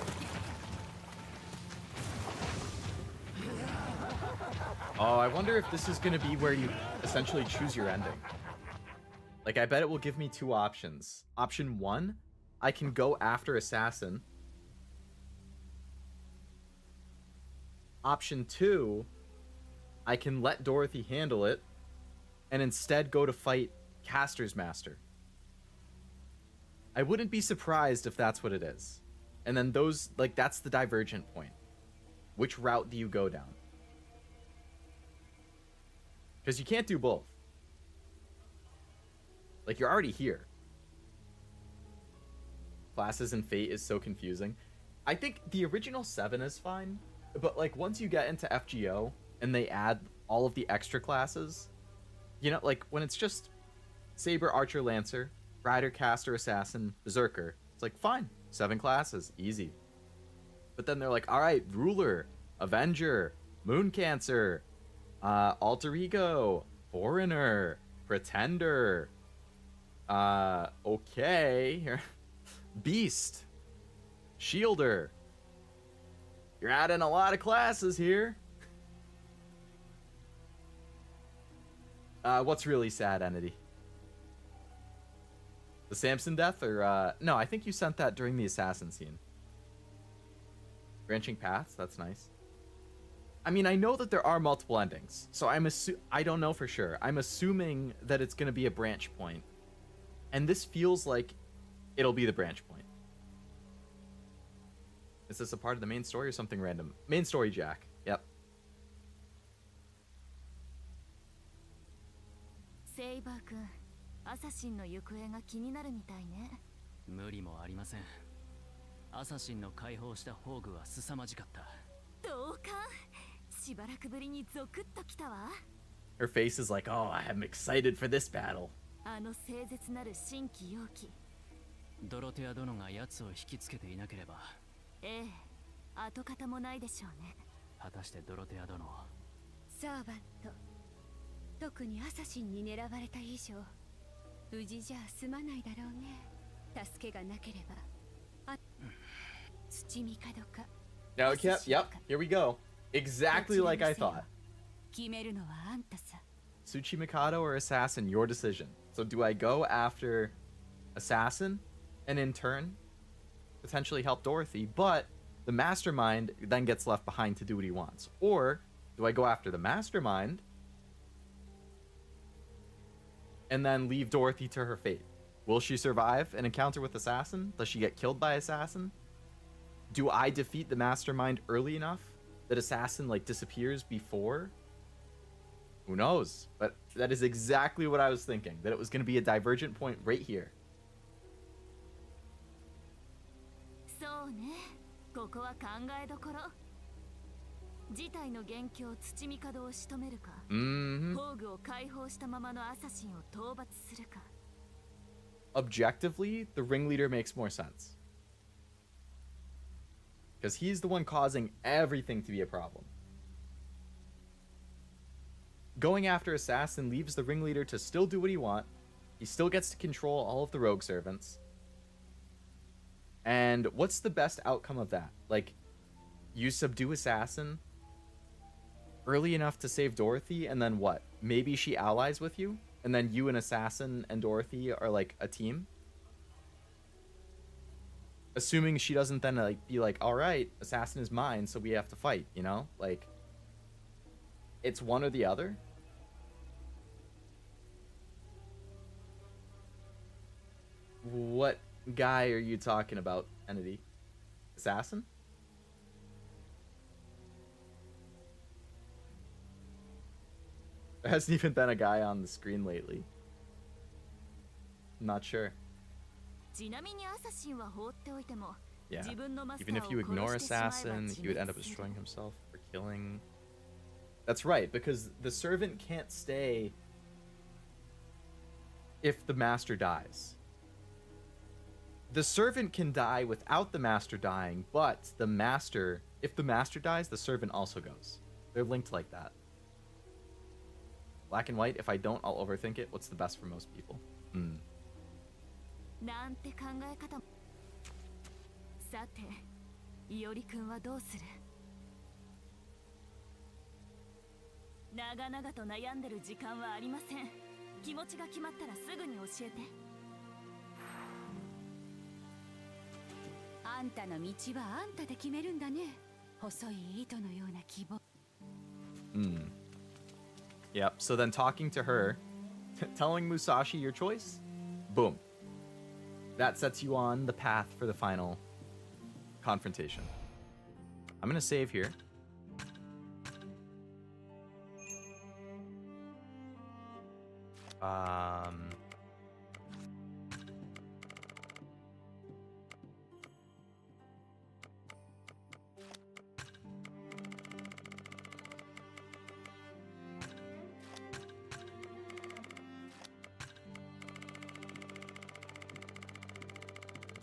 Oh, I wonder if this is going to be where you essentially choose your ending. Like, I bet it will give me two options. Option 1, I can go after Assassin. Option 2, I can let Dorothy handle it and instead go to fight Caster's Master. I wouldn't be surprised if that's what it is. And then those, like, that's the divergent point. Which route do you go down? Because you can't do both. Like, you're already here. Classes and Fate is so confusing. I think the original 7 is fine, but, like, once you get into FGO and they add all of the extra classes, you know, like, when it's just Saber, Archer, Lancer, Rider, Caster, Assassin, Berserker, it's like, fine, 7 classes, easy. But then they're like, all right, Ruler, Avenger, Moon Cancer, Alter Ego, Foreigner, Pretender, okay, Beast, Shielder. You're adding a lot of classes here. What's really sad, Entity? The Samson death, or no, I think you sent that during the assassin scene. Branching paths, that's nice. I mean, I know that there are multiple endings, so I don't know for sure. I'm assuming that it's going to be a branch point. And this feels like it'll be the branch point. Is this a part of the main story or something random? Main story, Jack. Yep. セイバー君、アサシンの行方が気になるみたいね。無理もありません。アサシンの解放した宝具は凄まじかった。同感。しばらくぶりにゾクッときたわ。Her face is like, oh, I'm excited for this battle. あの清絶なる新規容器。ドロテア殿が奴を引きつけていなければ。ええ、跡形もないでしょうね。果たしてドロテア殿。サーバント、特にアサシンに狙われた以上無事じゃ済まないだろうね。助けがなければ土帝か Yep, here we go. Exactly like I thought. 決めるのはあんたさ。 Tsuchimikado or Assassin, your decision. So do I go after Assassin and in turn potentially help Dorothy, but the Mastermind then gets left behind to do what he wants? Or do I go after the Mastermind and then leave Dorothy to her fate? Will she survive an encounter with Assassin? Does she get killed by Assassin? Do I defeat the Mastermind early enough that Assassin like disappears before? Who knows? But that is exactly what I was thinking, that it was going to be a divergent point right here. そうね、ここは考えどころ。事態の元凶土帝を仕留めるか、宝具を解放したままのアサシンを討伐するか。Objectively, the ringleader makes more sense. Because he's the one causing everything to be a problem. Going after Assassin leaves the ringleader to still do what he wants. He still gets to control all of the rogue servants. And what's the best outcome of that? Like, you subdue Assassin early enough to save Dorothy, and then what? Maybe she allies with you? And then you and Assassin and Dorothy are like a team? Assuming she doesn't then like be like, all right, Assassin is mine, so we have to fight, you know? Like, it's one or the other. What guy are you talking about, Entity? Assassin? There hasn't even been a guy on the screen lately. I'm not sure. Yeah, even if you ignore Assassin, he would end up destroying himself for killing. That's right, because the servant can't stay if the master dies. The servant can die without the master dying, but the master, if the master dies, the servant also goes. They're linked like that. Black and white, if I don't, I'll overthink it. What's the best for most people? なんて考え方。さて、いおりくんはどうする？長々と悩んでる時間はありません。気持ちが決まったらすぐに教えて。あんたの道はあんたで決めるんだね。細い糸のような希望。Yep, so then talking to her, telling Musashi your choice, boom. That sets you on the path for the final confrontation. I'm going to save here.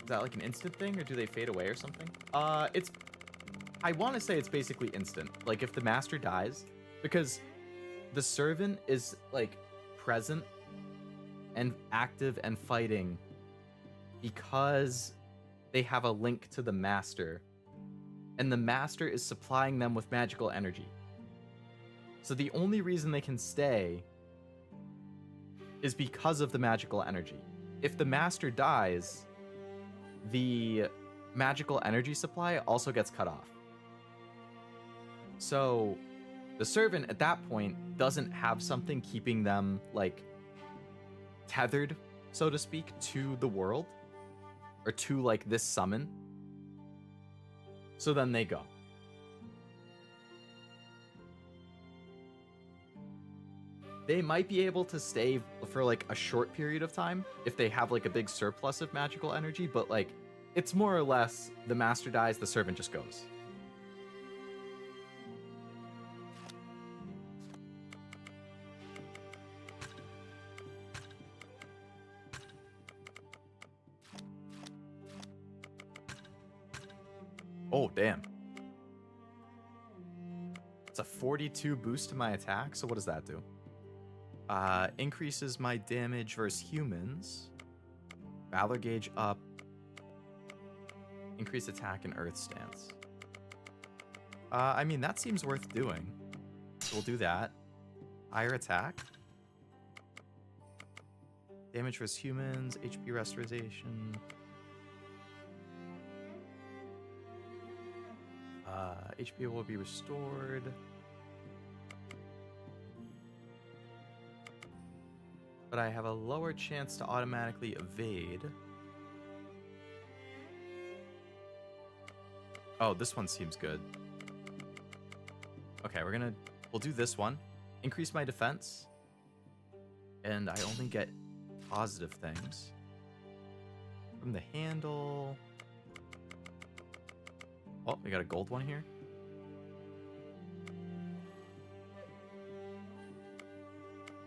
Is that like an instant thing, or do they fade away or something? I want to say it's basically instant. Like if the master dies, because the servant is like present and active and fighting because they have a link to the master, and the master is supplying them with magical energy. So the only reason they can stay is because of the magical energy. If the master dies, the magical energy supply also gets cut off. So the servant at that point doesn't have something keeping them like tethered, so to speak, to the world or to like this summon. So then they go. They might be able to stay for like a short period of time if they have like a big surplus of magical energy, but like it's more or less the master dies, the servant just goes. Oh, damn. It's a 42 boost to my attack, so what does that do? Increases my damage versus humans. Valor gauge up. Increase attack and earth stance. I mean, that seems worth doing. So we'll do that. Higher attack. Damage versus humans. HP restoration. HP will be restored. But I have a lower chance to automatically evade. Oh, this one seems good. Okay, we'll do this one. Increase my defense. And I only get positive things. From the handle. Oh, we got a gold one here.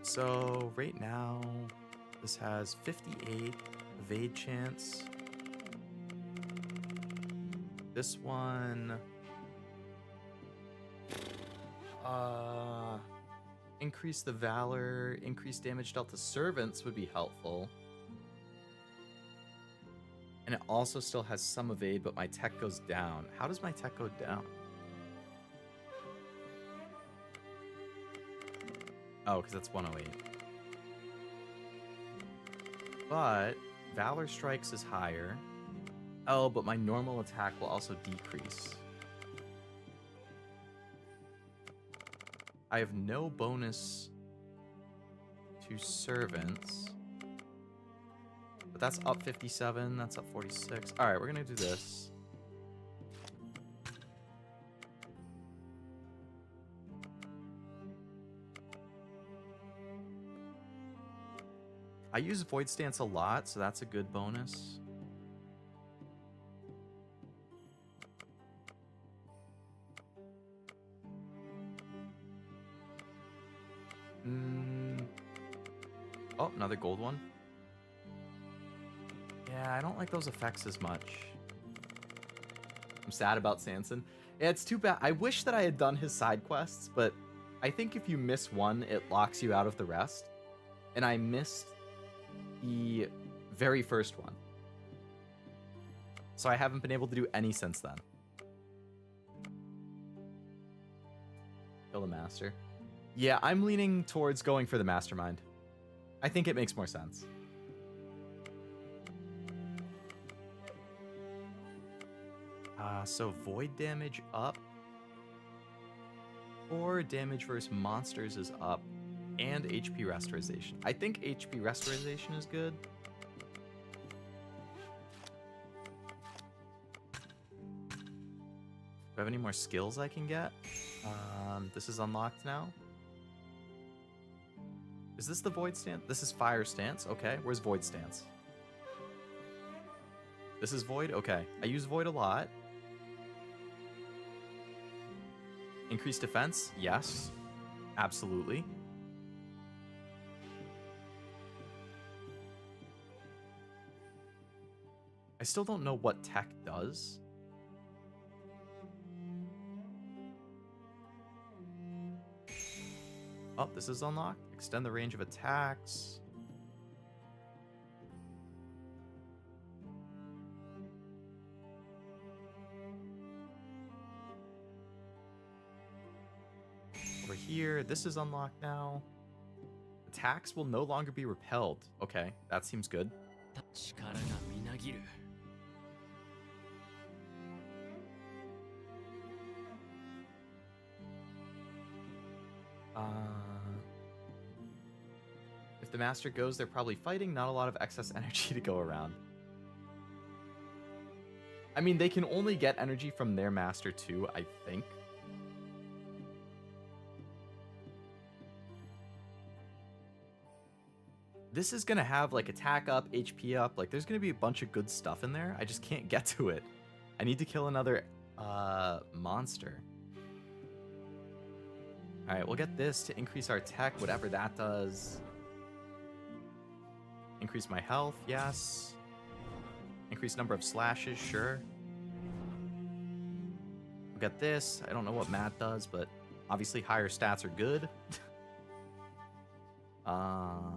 So right now, this has 58 evade chance. This one, increase the valor, increase damage dealt to servants would be helpful. And it also still has some evade, but my tech goes down. How does my tech go down? Oh, because that's 108. But Valor Strikes is higher. Oh, but my normal attack will also decrease. I have no bonus to servants. But that's up 57, that's up 46. Alright, we're gonna do this. I use Void Stance a lot, so that's a good bonus. Oh, another gold one. Yeah, I don't like those effects as much. I'm sad about Sanson. Yeah, it's too bad. I wish that I had done his side quests, but I think if you miss one, it locks you out of the rest. And I missed the very first one. So I haven't been able to do any since then. Kill the master. Yeah, I'm leaning towards going for the mastermind. I think it makes more sense. So void damage up. Or damage versus monsters is up. And HP restoration. I think HP restoration is good. Do I have any more skills I can get? This is unlocked now. Is this the void stance? This is fire stance. Okay, where's void stance? This is void? Okay. I use void a lot. Increased defense? Yes. Absolutely. I still don't know what tech does. Oh, this is unlocked. Extend the range of attacks. Over here, this is unlocked now. Attacks will no longer be repelled. Okay, that seems good. If the master goes, they're probably fighting. Not a lot of excess energy to go around. I mean, they can only get energy from their master too, I think. This is going to have like attack up, HP up. Like there's going to be a bunch of good stuff in there. I just can't get to it. I need to kill another monster. All right, we'll get this to increase our tech, whatever that does. Increase my health, yes. Increase number of slashes, sure. We'll get this. I don't know what Matt does, but obviously higher stats are good. I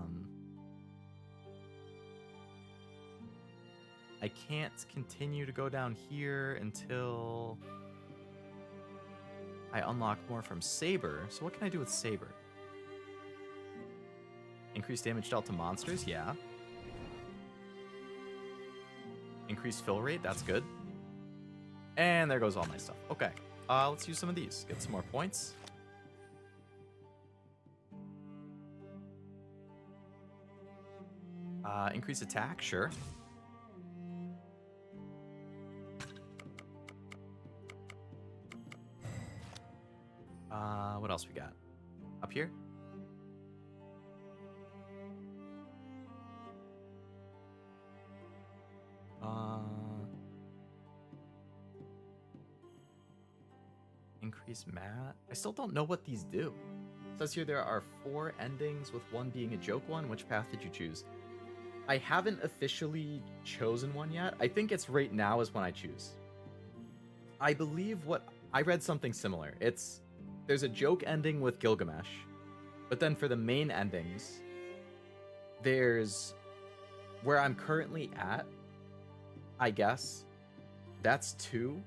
can't continue to go down here until I unlock more from Saber. So what can I do with Saber? Increase damage dealt to monsters? Yeah. Increase fill rate? That's good. And there goes all my stuff. Okay. Let's use some of these. Get some more points. Increase attack? Sure. What else we got? Up here? Increase mat? I still don't know what these do. It says here there are 4 endings, with one being a joke one. Which path did you choose? I haven't officially chosen one yet. I think it's right now is when I choose. I believe I read something similar. There's a joke ending with Gilgamesh, but then for the main endings, there's where I'm currently at, I guess. That's 2,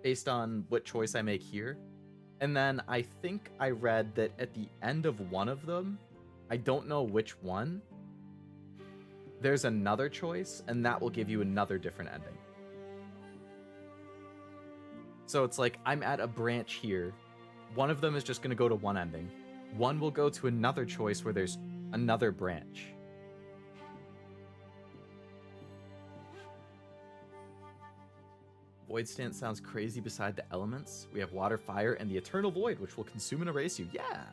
based on what choice I make here. And then I think I read that at the end of one of them, I don't know which one, there's another choice, and that will give you another different ending. So it's like, I'm at a branch here. One of them is just going to go to one ending. One will go to another choice where there's another branch. Void stance sounds crazy beside the elements. We have water, fire, and the eternal void, which will consume and erase you. Yeah!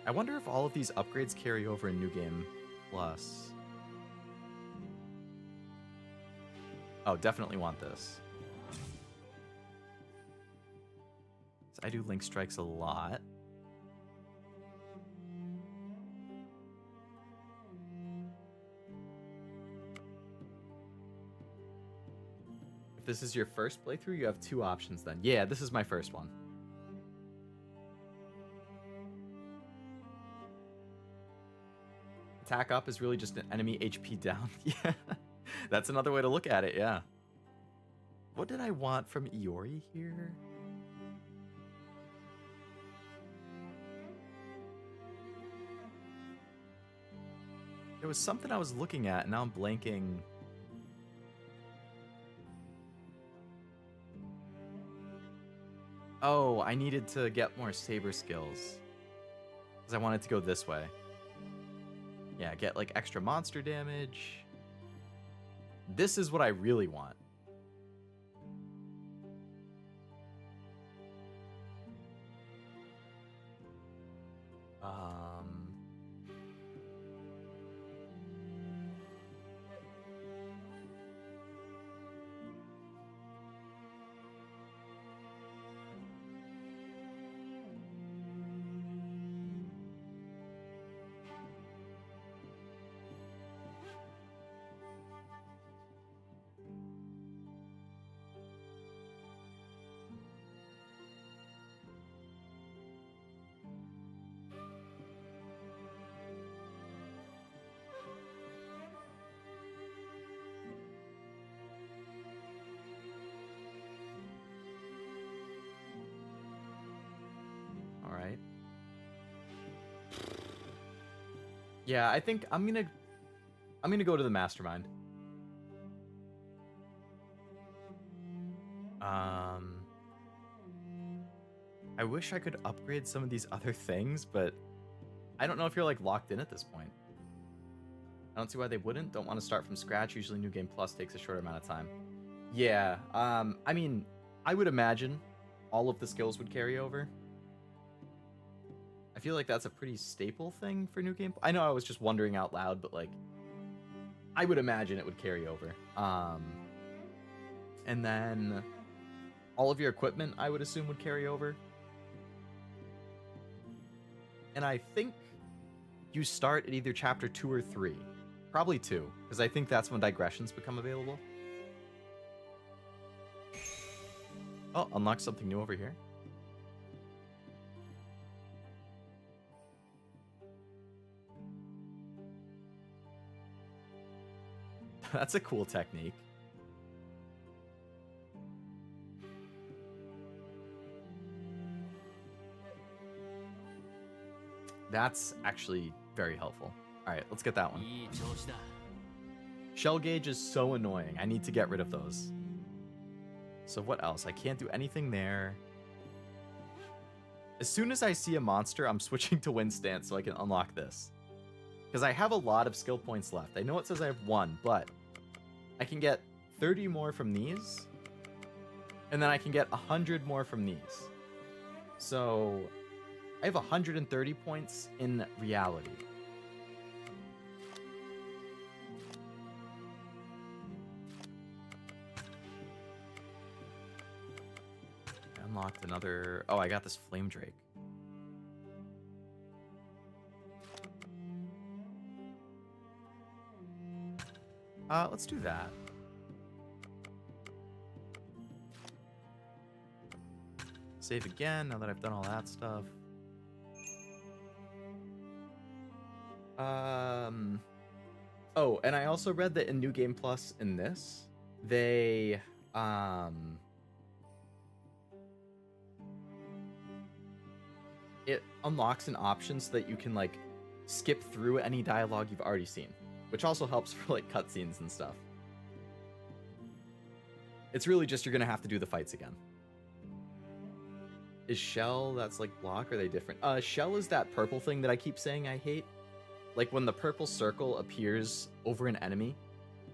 I wonder if all of these upgrades carry over in New Game Plus. Oh, definitely want this. So I do Link Strikes a lot. If this is your first playthrough, you have 2 options then. Yeah, this is my first one. Attack up is really just an enemy HP down. Yeah, that's another way to look at it, yeah. What did I want from Iori here? There was something I was looking at, and now I'm blanking. Oh, I needed to get more Saber skills, because I wanted to go this way. Yeah, get like extra monster damage. This is what I really want. Yeah, I think I'm gonna go to the Mastermind. I wish I could upgrade some of these other things, but I don't know if you're like locked in at this point. I don't see why they wouldn't. Don't want to start from scratch. Usually New Game Plus takes a short amount of time. Yeah, I mean, I would imagine all of the skills would carry over. I feel like that's a pretty staple thing for New Game. I know I was just wondering out loud, but like, I would imagine it would carry over. And then all of your equipment, I would assume, would carry over. And I think you start at either chapter 2 or 3. Probably 2, because I think that's when digressions become available. Oh, unlock something new over here. That's a cool technique. That's actually very helpful. All right, let's get that one. Shell gauge is so annoying. I need to get rid of those. So what else? I can't do anything there. As soon as I see a monster, I'm switching to wind stance so I can unlock this. Because I have a lot of skill points left. I know it says I have 1, but I can get 30 more from these. And then I can get 100 more from these. So I have 130 points in reality. Unlocked another... Oh, I got this Flame Drake. Let's do that. Save again now that I've done all that stuff. Oh, and I also read that in New Game Plus in this, they it unlocks an option so that you can like skip through any dialogue you've already seen, which also helps for like cutscenes and stuff. It's really just you're gonna have to do the fights again. Is Shell that's like block, or are they different? Shell is that purple thing that I keep saying I hate. Like when the purple circle appears over an enemy,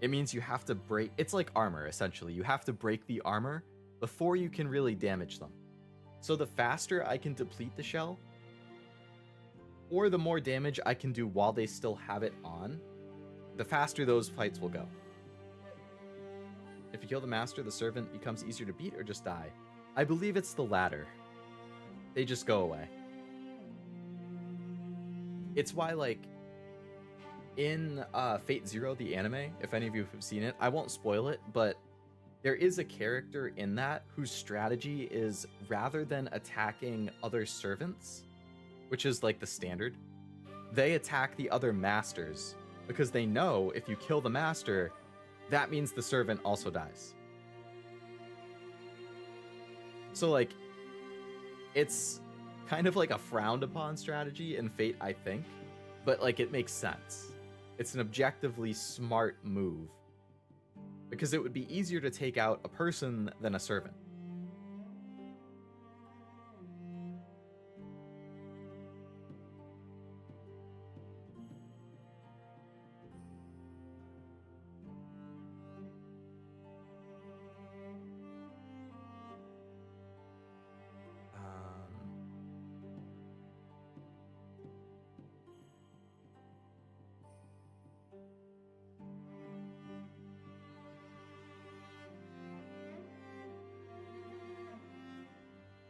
it means you have to break. It's like armor, essentially. You have to break the armor before you can really damage them. So the faster I can deplete the shell, or the more damage I can do while they still have it on, the faster those fights will go. If you kill the master, the servant becomes easier to beat or just die. I believe it's the latter. They just go away. It's why, like, in Fate Zero, the anime, if any of you have seen it, I won't spoil it, but there is a character in that whose strategy is, rather than attacking other servants, which is like the standard, they attack the other masters, because they know if you kill the master, that means the servant also dies. So, like, it's kind of like a frowned upon strategy in Fate, I think, but like it makes sense. It's an objectively smart move, because it would be easier to take out a person than a servant.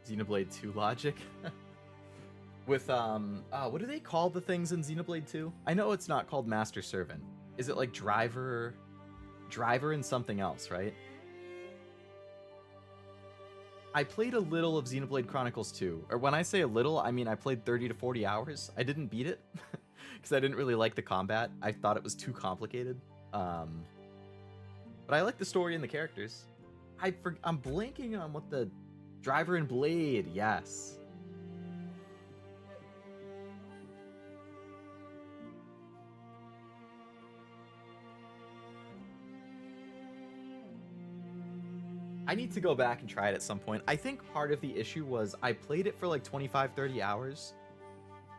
Xenoblade 2 logic. With, what do they call the things in Xenoblade 2? I know it's not called Master Servant. Is it like Driver and something else, right? I played a little of Xenoblade Chronicles 2. Or when I say a little, I mean I played 30 to 40 hours. I didn't beat it, because I didn't really like the combat. I thought it was too complicated. But I like the story and the characters. I'm blanking on what the... Driver and Blade, yes. I need to go back and try it at some point. I think part of the issue was I played it for like 25, 30 hours.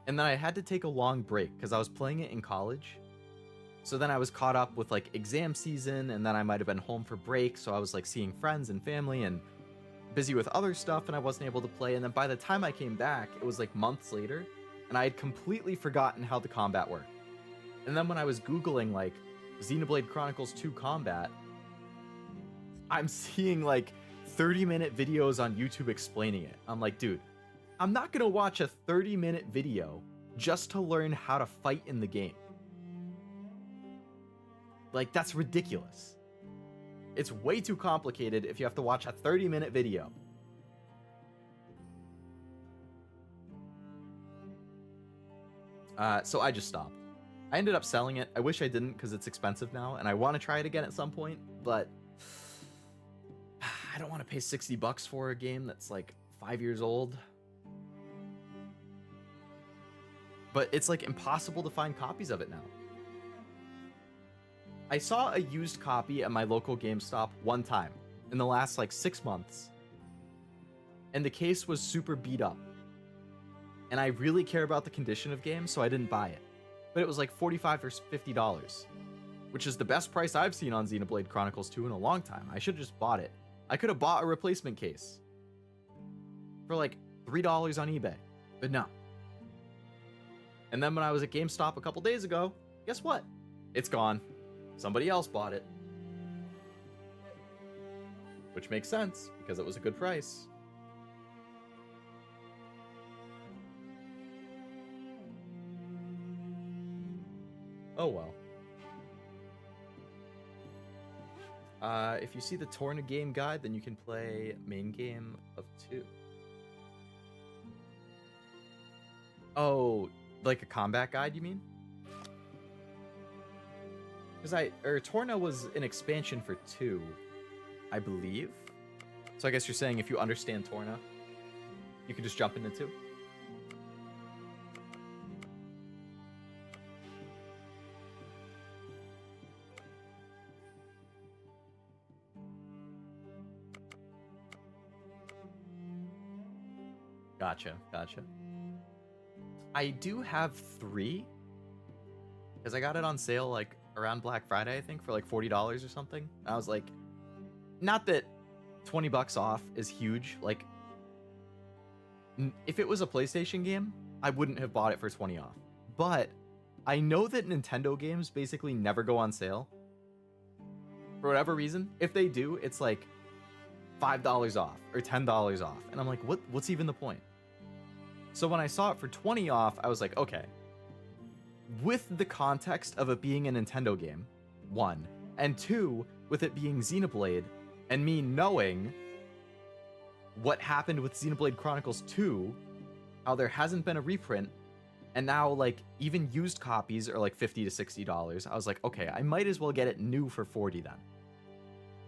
And then I had to take a long break because I was playing it in college. So then I was caught up with like exam season, and then I might have been home for break. So I was like seeing friends and family and busy with other stuff, and I wasn't able to play. And then by the time I came back, it was like months later, and I had completely forgotten how the combat worked. And then when I was Googling like Xenoblade Chronicles 2 combat, I'm seeing like 30-minute videos on YouTube explaining it. I'm like, dude, I'm not gonna watch a 30-minute video just to learn how to fight in the game. Like, that's ridiculous. It's way too complicated if you have to watch a 30-minute video. So I just stopped. I ended up selling it. I wish I didn't because it's expensive now, and I want to try it again at some point, but I don't want to pay $60 for a game that's like 5 years old. But it's like impossible to find copies of it now. I saw a used copy at my local GameStop one time in the last like 6 months, and the case was super beat up. And I really care about the condition of games, so I didn't buy it. But it was like $45 or $50, which is the best price I've seen on Xenoblade Chronicles 2 in a long time. I should have just bought it. I could have bought a replacement case for like $3 on eBay, but no. And then when I was at GameStop a couple days ago, guess what? It's gone. Somebody else bought it. Which makes sense, because it was a good price. Oh well. If you see the Torna game guide, then you can play main game of 2. Oh, like a combat guide, you mean? Because Torna was an expansion for 2, I believe. So I guess you're saying if you understand Torna, you can just jump into 2. Gotcha. I do have 3, because I got it on sale like around Black Friday, I think, for like $40 or something. And I was like, not that $20 off is huge. Like, if it was a PlayStation game, I wouldn't have bought it for 20 off. But I know that Nintendo games basically never go on sale. For whatever reason, if they do, it's like $5 off or $10 off. And I'm like, what's even the point? So when I saw it for 20 off, I was like, okay. With the context of it being a Nintendo game, 1, and 2, with it being Xenoblade, and me knowing what happened with Xenoblade Chronicles 2, how there hasn't been a reprint, and now like even used copies are like $50 to $60, I was like, okay, I might as well get it new for 40 then.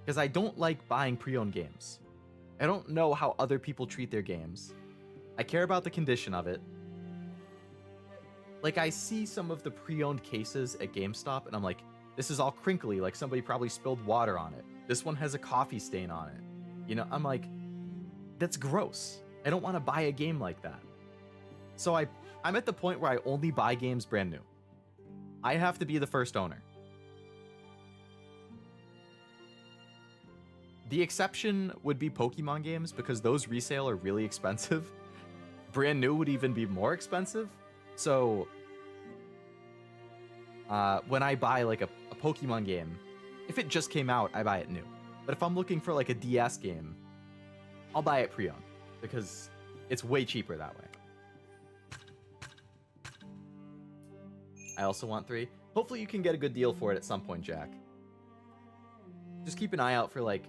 Because I don't like buying pre-owned games. I don't know how other people treat their games. I care about the condition of it. Like, I see some of the pre-owned cases at GameStop, and I'm like, this is all crinkly, like somebody probably spilled water on it. This one has a coffee stain on it. You know, I'm like, that's gross. I don't want to buy a game like that. So I'm at the point where I only buy games brand new. I have to be the first owner. The exception would be Pokemon games, because those resale are really expensive. Brand new would even be more expensive. So when I buy like a Pokemon game, if it just came out, I buy it new. But if I'm looking for like a DS game, I'll buy it pre-owned, because it's way cheaper that way. I also want 3. Hopefully you can get a good deal for it at some point, Jack. Just keep an eye out for like,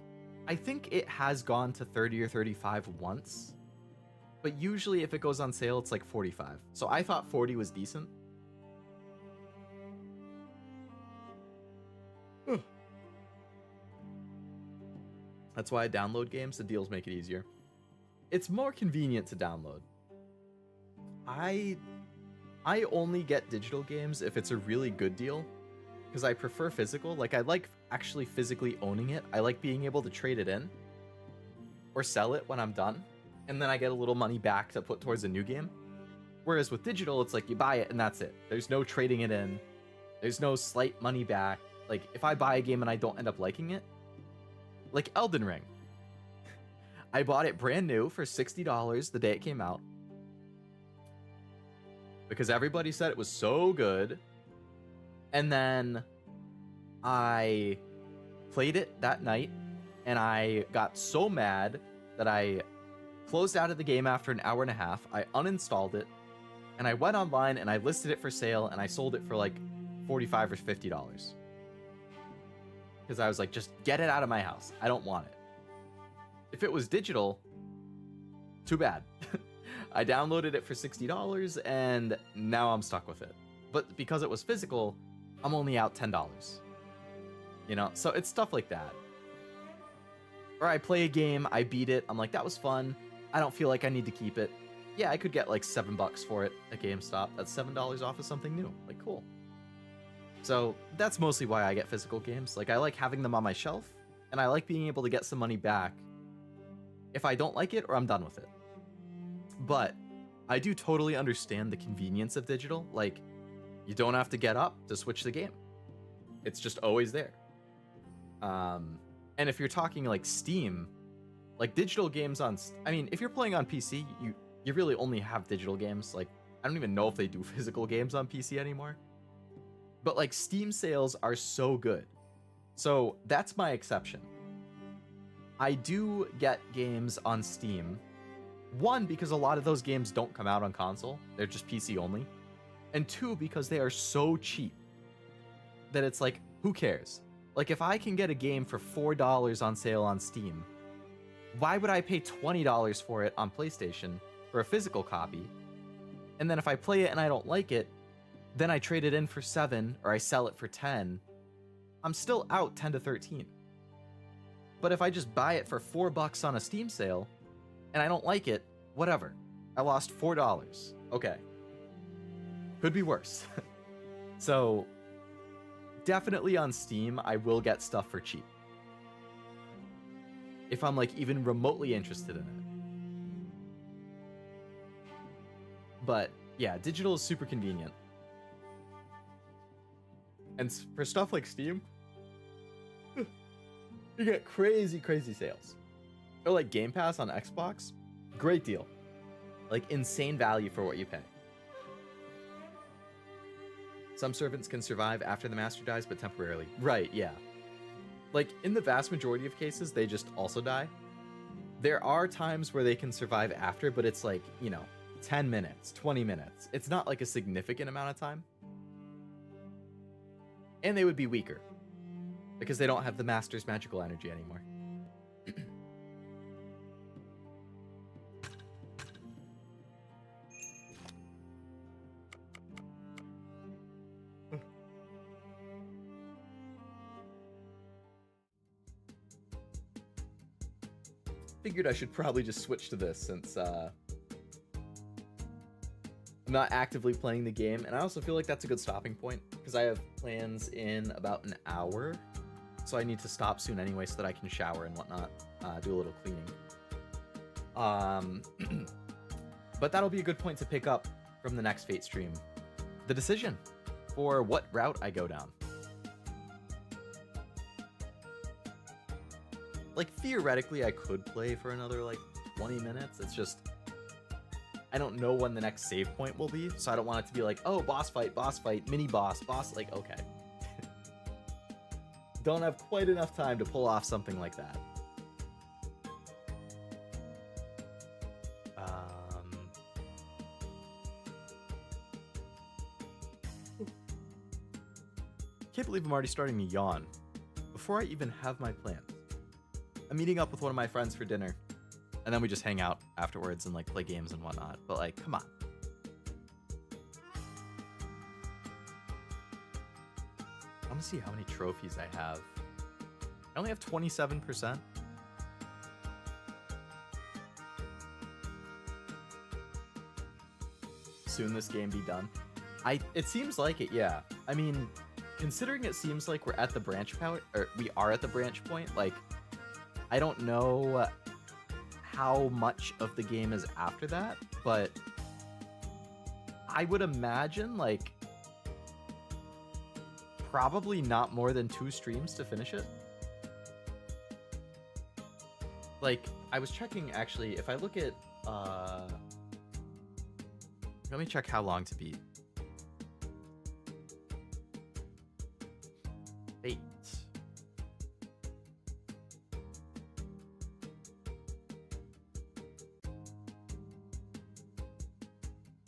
I think it has gone to 30 or 35 once. But usually if it goes on sale, it's like 45. So I thought 40 was decent. That's why I download games. The deals make it easier. It's more convenient to download. I only get digital games if it's a really good deal, because I prefer physical. Like, I like actually physically owning it. I like being able to trade it in or sell it when I'm done, and then I get a little money back to put towards a new game. Whereas with digital, it's like you buy it and that's it. There's no trading it in. There's no slight money back. Like, if I buy a game and I don't end up liking it, like Elden Ring. I bought it brand new for $60 the day it came out, because everybody said it was so good. And then I played it that night, and I got so mad that I closed out of the game after an hour and a half. I uninstalled it, and I went online and I listed it for sale, and I sold it for like $45 or $50. because I was like, just get it out of my house. I don't want it. If it was digital, too bad. I downloaded it for $60 and now I'm stuck with it. But because it was physical, I'm only out $10. You know, so it's stuff like that. Or I play a game, I beat it, I'm like, that was fun. I don't feel like I need to keep it. Yeah, I could get like $7 for it at GameStop. That's $7 off of something new. Like, cool. So that's mostly why I get physical games. Like, I like having them on my shelf, and I like being able to get some money back if I don't like it or I'm done with it. But I do totally understand the convenience of digital. Like, you don't have to get up to switch the game. It's just always there. And if you're talking like Steam, like digital games on, I mean, if you're playing on PC, you really only have digital games. Like, I don't even know if they do physical games on PC anymore. But like Steam sales are so good. So that's my exception. I do get games on Steam. One, because a lot of those games don't come out on console. They're just PC only. And two, because they are so cheap that it's like, who cares? Like, if I can get a game for $4 on sale on Steam, why would I pay $20 for it on PlayStation for a physical copy? And then if I play it and I don't like it, then I trade it in for $7 or I sell it for $10. I'm still out $10 to $13. But if I just buy it for $4 on a Steam sale and I don't like it, whatever. I lost $4. Okay. Could be worse. So definitely on Steam, I will get stuff for cheap. If I'm like even remotely interested in it. But yeah, digital is super convenient. And for stuff like Steam, you get crazy, crazy sales. Or like Game Pass on Xbox, great deal. Like insane value for what you pay. Some servants can survive after the master dies, but temporarily. Right, yeah. Like, in the vast majority of cases, they just also die. There are times where they can survive after, but it's like, you know, 10 minutes, 20 minutes. It's not like a significant amount of time. And they would be weaker. Because they don't have the master's magical energy anymore. Figured I should probably just switch to this since I'm not actively playing the game, and I also feel like that's a good stopping point because I have plans in about an hour, so I need to stop soon anyway so that I can shower and whatnot, do a little cleaning. But that'll be a good point to pick up from the next Fate stream. The decision for what route I go down. Like, theoretically, I could play for another, like, 20 minutes. It's just, I don't know when the next save point will be, so I don't want it to be like, oh, boss fight, mini boss, like, okay. Don't have quite enough time to pull off something like that. Can't believe I'm already starting to yawn before I even have my plans. I'm meeting up with one of my friends for dinner, and then we just hang out afterwards and like play games and whatnot. But like, come on. I want to see how many trophies I have. I only have 27%. Soon this game be done. It seems like it, yeah. I mean, considering it seems like we're at the branch point, or we are at the branch point, like, I don't know how much of the game is after that, but I would imagine, like, probably not more than 2 streams to finish it. Like, I was checking, actually, if I look at, let me check how long to beat. Fate.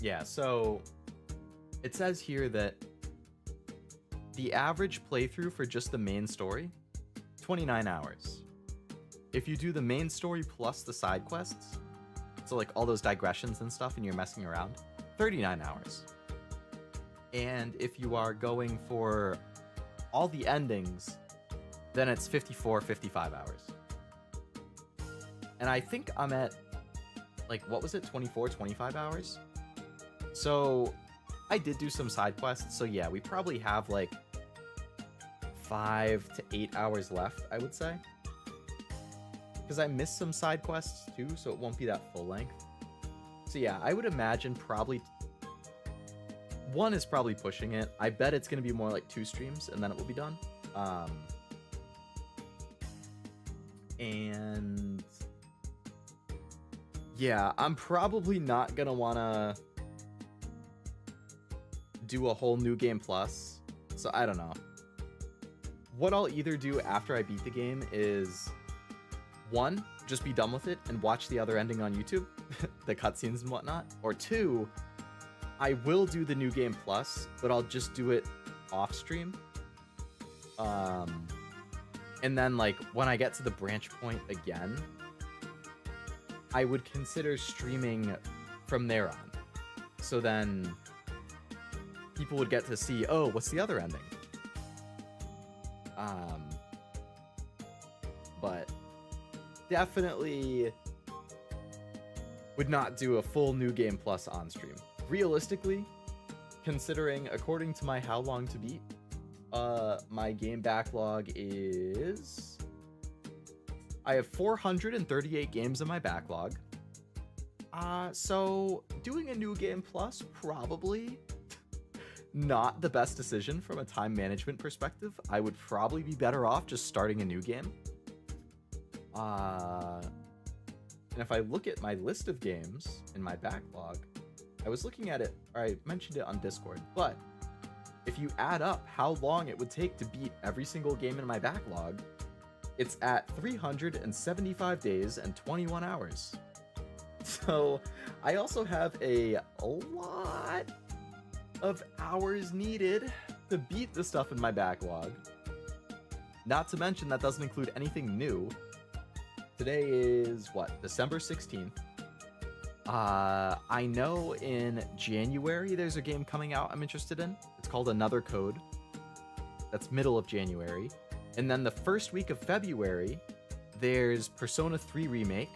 Yeah, so it says here that the average playthrough for just the main story 29 hours. If you do the main story plus the side quests, so like all those digressions and stuff and you're messing around, 39 hours. And if you are going for all the endings, then it's 54, 55 hours. And I think I'm at, like, what was it, 24, 25 hours? So I did do some side quests, so yeah, we probably have like 5 to 8 hours left, I would say. Because I missed some side quests too, so it won't be that full length. So yeah, I would imagine probably... one is probably pushing it. I bet it's going to be more like 2 streams, and then it will be done. And... yeah, I'm probably not going to want to do a whole new game plus. So I don't know. What I'll either do after I beat the game is... 1, just be done with it and watch the other ending on YouTube, the cutscenes and whatnot. Or 2, I will do the new game plus, but I'll just do it off stream. And then like when I get to the branch point again, I would consider streaming from there on. So then people would get to see, oh, what's the other ending? But definitely would not do a full new game plus on stream. Realistically, considering according to my how long to beat, my game backlog is... I have 438 games in my backlog. So doing a new game plus, probably not the best decision from a time management perspective. I would probably be better off just starting a new game. And if I look at my list of games in my backlog, I was looking at it, or I mentioned it on Discord, but if you add up how long it would take to beat every single game in my backlog, it's at 375 days and 21 hours. So I also have a lot of hours needed to beat the stuff in my backlog. Not to mention that doesn't include anything new. Today is, what, December 16th. I know in January there's a game coming out I'm interested in. It's called Another Code. That's middle of January. And then the first week of February, there's Persona 3 Remake,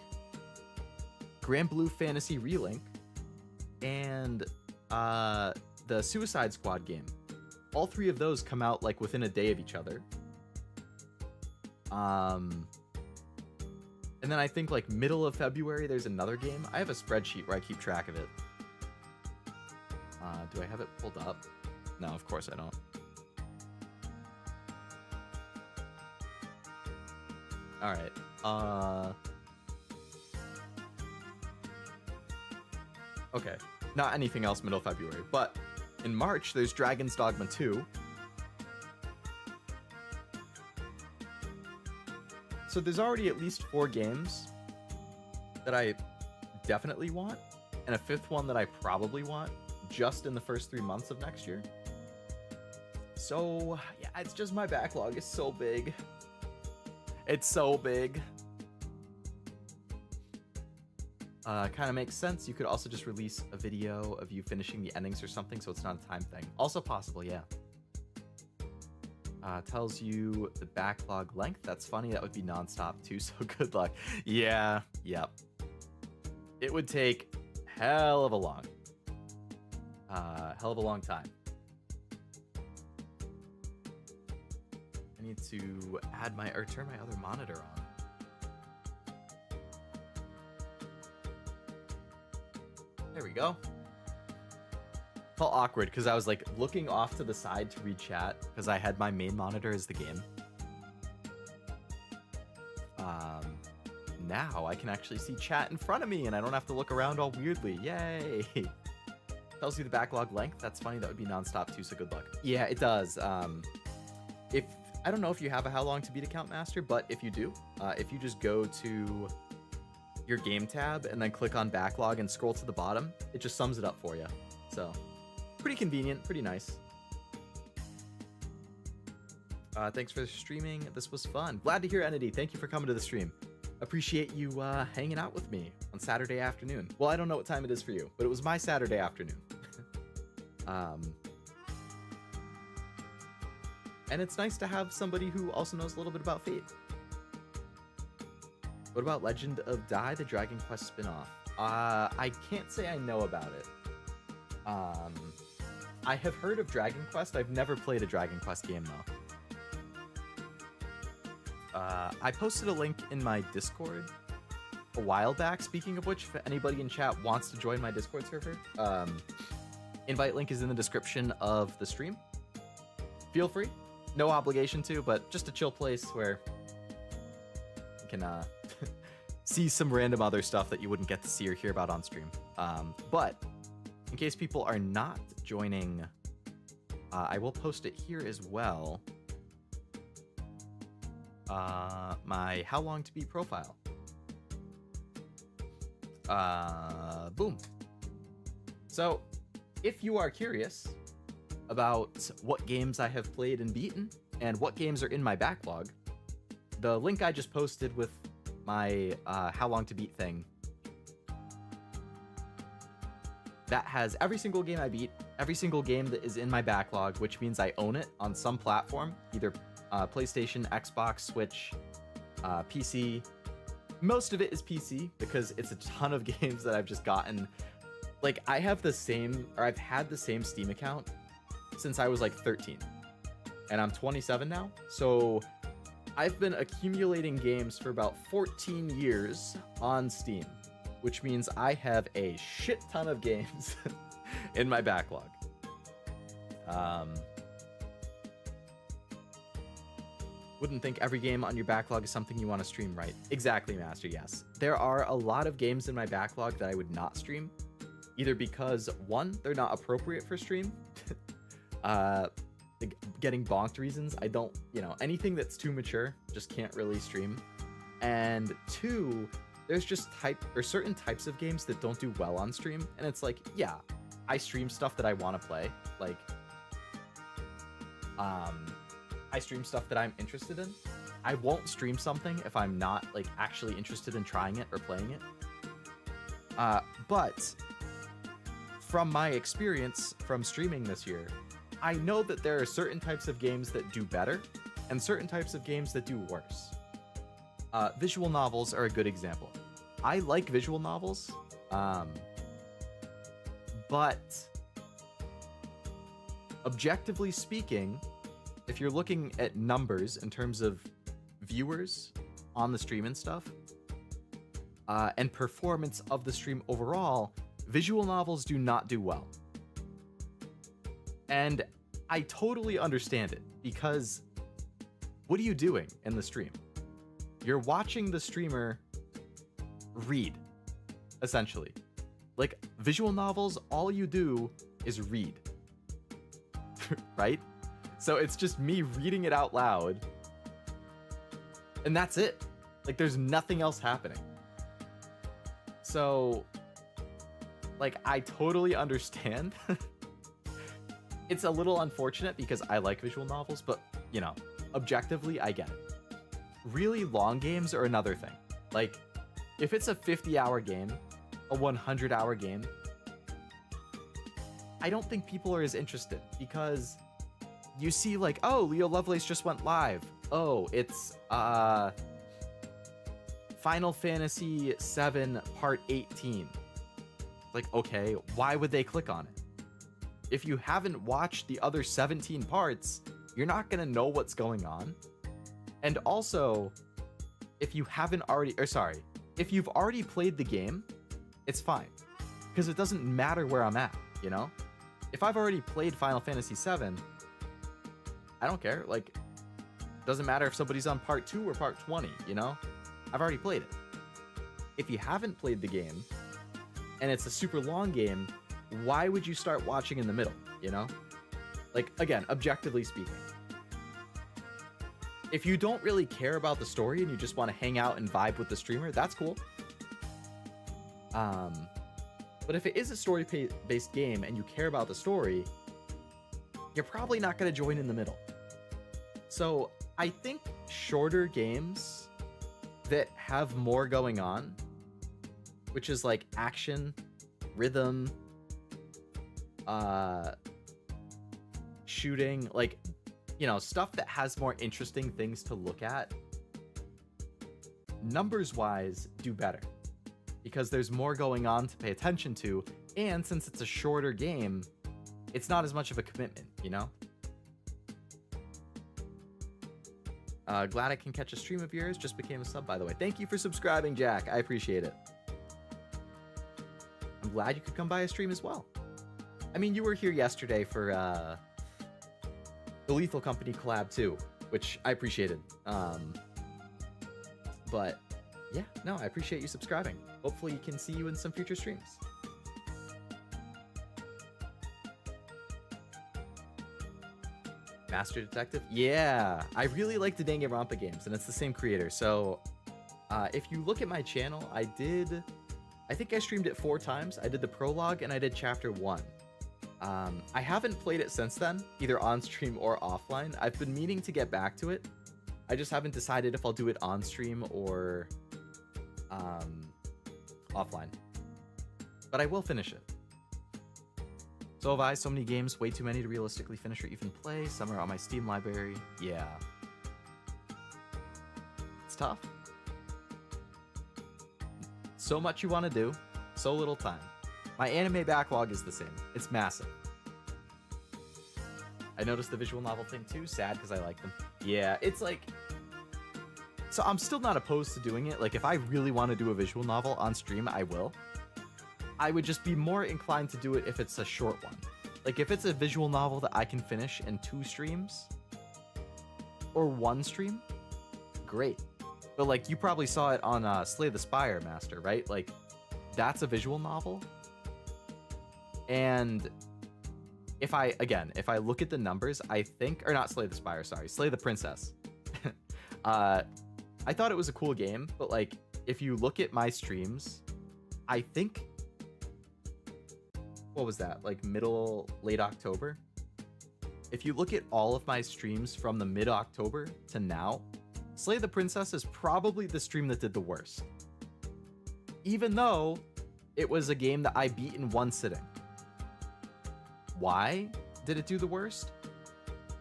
Grand Blue Fantasy Relink, and the Suicide Squad game. All 3 of those come out like within a day of each other. And then I think like middle of February, there's another game. I have a spreadsheet where I keep track of it. Do I have it pulled up? No, of course I don't. All right. Okay. Not anything else middle of February, but in March, there's Dragon's Dogma 2. So there's already at least 4 games that I definitely want, and a 5th one that I probably want just in the first 3 months of next year. So yeah, it's just my backlog is so big. It's so big. Kind of makes sense. You could also just release a video of you finishing the endings or something, so it's not a time thing. Also possible, yeah. Tells you the backlog length. That's funny. That would be nonstop too, so good luck. Yeah, yep. It would take hell of a long time. I need to add my, or turn my other monitor on. There we go. Felt awkward because I was like looking off to the side to read chat because I had my main monitor as the game. Now I can actually see chat in front of me and I don't have to look around all weirdly. Yay! Tells you the backlog length. That's funny. That would be nonstop too, so good luck. Yeah, it does. If I don't know if you have a how long to beat account master, but if you do, if you just go to your game tab and then click on backlog and scroll to the bottom, it just sums it up for you. So pretty convenient, pretty nice. Thanks for streaming. This was fun. Glad to hear, Entity. Thank you for coming to the stream. Appreciate you hanging out with me on Saturday afternoon. Well, I don't know what time it is for you, but it was my Saturday afternoon. And it's nice to have somebody who also knows a little bit about Fate. What about Legend of Dai, the Dragon Quest spin-off? I can't say I know about it. I have heard of Dragon Quest. I've never played a Dragon Quest game, though. I posted a link in my Discord a while back. Speaking of which, if anybody in chat wants to join my Discord server, invite link is in the description of the stream. Feel free. No obligation to, but just a chill place where you can see some random other stuff that you wouldn't get to see or hear about on stream. But in case people are not joining, I will post it here as well. My How Long to Beat profile. Boom. So if you are curious about what games I have played and beaten and what games are in my backlog, the link I just posted with my How Long to Beat thing, that has every single game I beat, every single game that is in my backlog, which means I own it on some platform, either PlayStation, Xbox, Switch, PC. Most of it is PC because it's a ton of games that I've just gotten. Like, I have the same, or I've had the same Steam account since I was like 13, and I'm 27 now. So I've been accumulating games for about 14 years on Steam, which means I have a shit ton of games in my backlog. Wouldn't think every game on your backlog is something you want to stream, right? Exactly, Master, yes. There are a lot of games in my backlog that I would not stream, either because, one, they're not appropriate for stream, getting bonked reasons. I don't, anything that's too mature, just can't really stream. And two, there's just certain types of games that don't do well on stream, and it's like, yeah, I stream stuff that I want to play, like, I stream stuff that I'm interested in. I won't stream something if I'm not like actually interested in trying it or playing it. But from my experience from streaming this year, I know that there are certain types of games that do better and certain types of games that do worse. Visual novels are a good example. I like visual novels, but objectively speaking, if you're looking at numbers in terms of viewers on the stream and stuff, and performance of the stream overall, visual novels do not do well. And I totally understand it, because what are you doing in the stream? You're watching the streamer read, essentially. Like, visual novels, all you do is read, right? So it's just me reading it out loud, and that's it. Like, there's nothing else happening. So, like, I totally understand. It's a little unfortunate because I like visual novels, but, objectively, I get it. Really long games are another thing. Like, if it's a 50-hour game, a 100-hour game, I don't think people are as interested, because you see, like, oh, Leo Lovelace just went live. Oh, it's Final Fantasy VII Part 18. Like, okay, why would they click on it? If you haven't watched the other 17 parts, you're not going to know what's going on. And also, if you've already played the game, it's fine, because it doesn't matter where I'm at, If I've already played Final Fantasy VII, I don't care. Like, doesn't matter if somebody's on part 2 or part 20, I've already played it. If you haven't played the game and it's a super long game, why would you start watching in the middle, Like, again, objectively speaking. If you don't really care about the story and you just want to hang out and vibe with the streamer, that's cool. But if it is a story-based game and you care about the story, you're probably not going to join in the middle. So I think shorter games that have more going on, which is like action, rhythm, shooting, like, you know, stuff that has more interesting things to look at, numbers wise, do better because there's more going on to pay attention to. And since it's a shorter game, it's not as much of a commitment, you know? Glad I can catch a stream of yours. Just became a sub, by the way. Thank you for subscribing, Jack. I appreciate it. I'm glad you could come by a stream as well. I mean, you were here yesterday for the Lethal Company collab too, which I appreciated. But yeah, no, I appreciate you subscribing. Hopefully you can see you in some future streams. Master Detective? Yeah, I really like the Danganronpa games, and it's the same creator. So if you look at my channel, I think I streamed it 4 times. I did the prologue and I did chapter 1. I haven't played it since then, either on stream or offline. I've been meaning to get back to it. I just haven't decided if I'll do it on stream or offline. But I will finish it. So have I. So many games, way too many to realistically finish or even play. Some are on my Steam library. Yeah. It's tough. So much you want to do, so little time. My anime backlog is the same. It's massive. I noticed the visual novel thing too. Sad because I like them. Yeah, it's like... So I'm still not opposed to doing it. Like, if I really want to do a visual novel on stream, I will. I would just be more inclined to do it if it's a short one. Like, if it's a visual novel that I can finish in 2 streams or 1 stream, great. But, like, you probably saw it on Slay the Spire Master, right? Like, that's a visual novel. And if I look at the numbers, I think, or not Slay the Spire, sorry, Slay the Princess. I thought it was a cool game, but, like, if you look at my streams, I think, what was that, like late October? If you look at all of my streams from the mid-October to now, Slay the Princess is probably the stream that did the worst. Even though it was a game that I beat in 1 sitting. Why did it do the worst?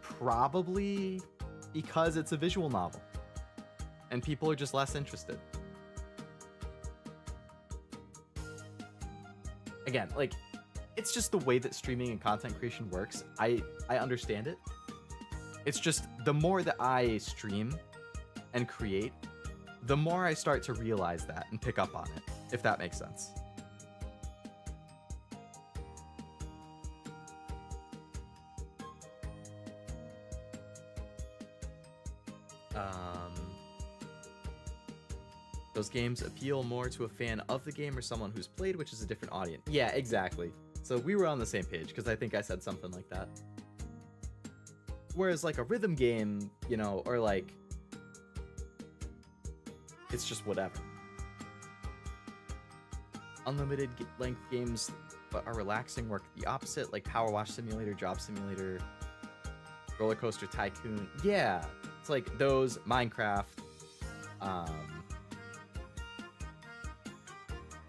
Probably because it's a visual novel. And people are just less interested. Again, like, it's just the way that streaming and content creation works. I understand it. It's just the more that I stream and create, the more I start to realize that and pick up on it, if that makes sense. Those games appeal more to a fan of the game or someone who's played, which is a different audience. Yeah, exactly. So we were on the same page, because I think I said something like that. Whereas, like, a rhythm game, you know, or, like, it's just whatever. Unlimited length games but are relaxing work the opposite, like Power Wash Simulator, Job Simulator, Roller Coaster Tycoon. Yeah, it's like those, Minecraft,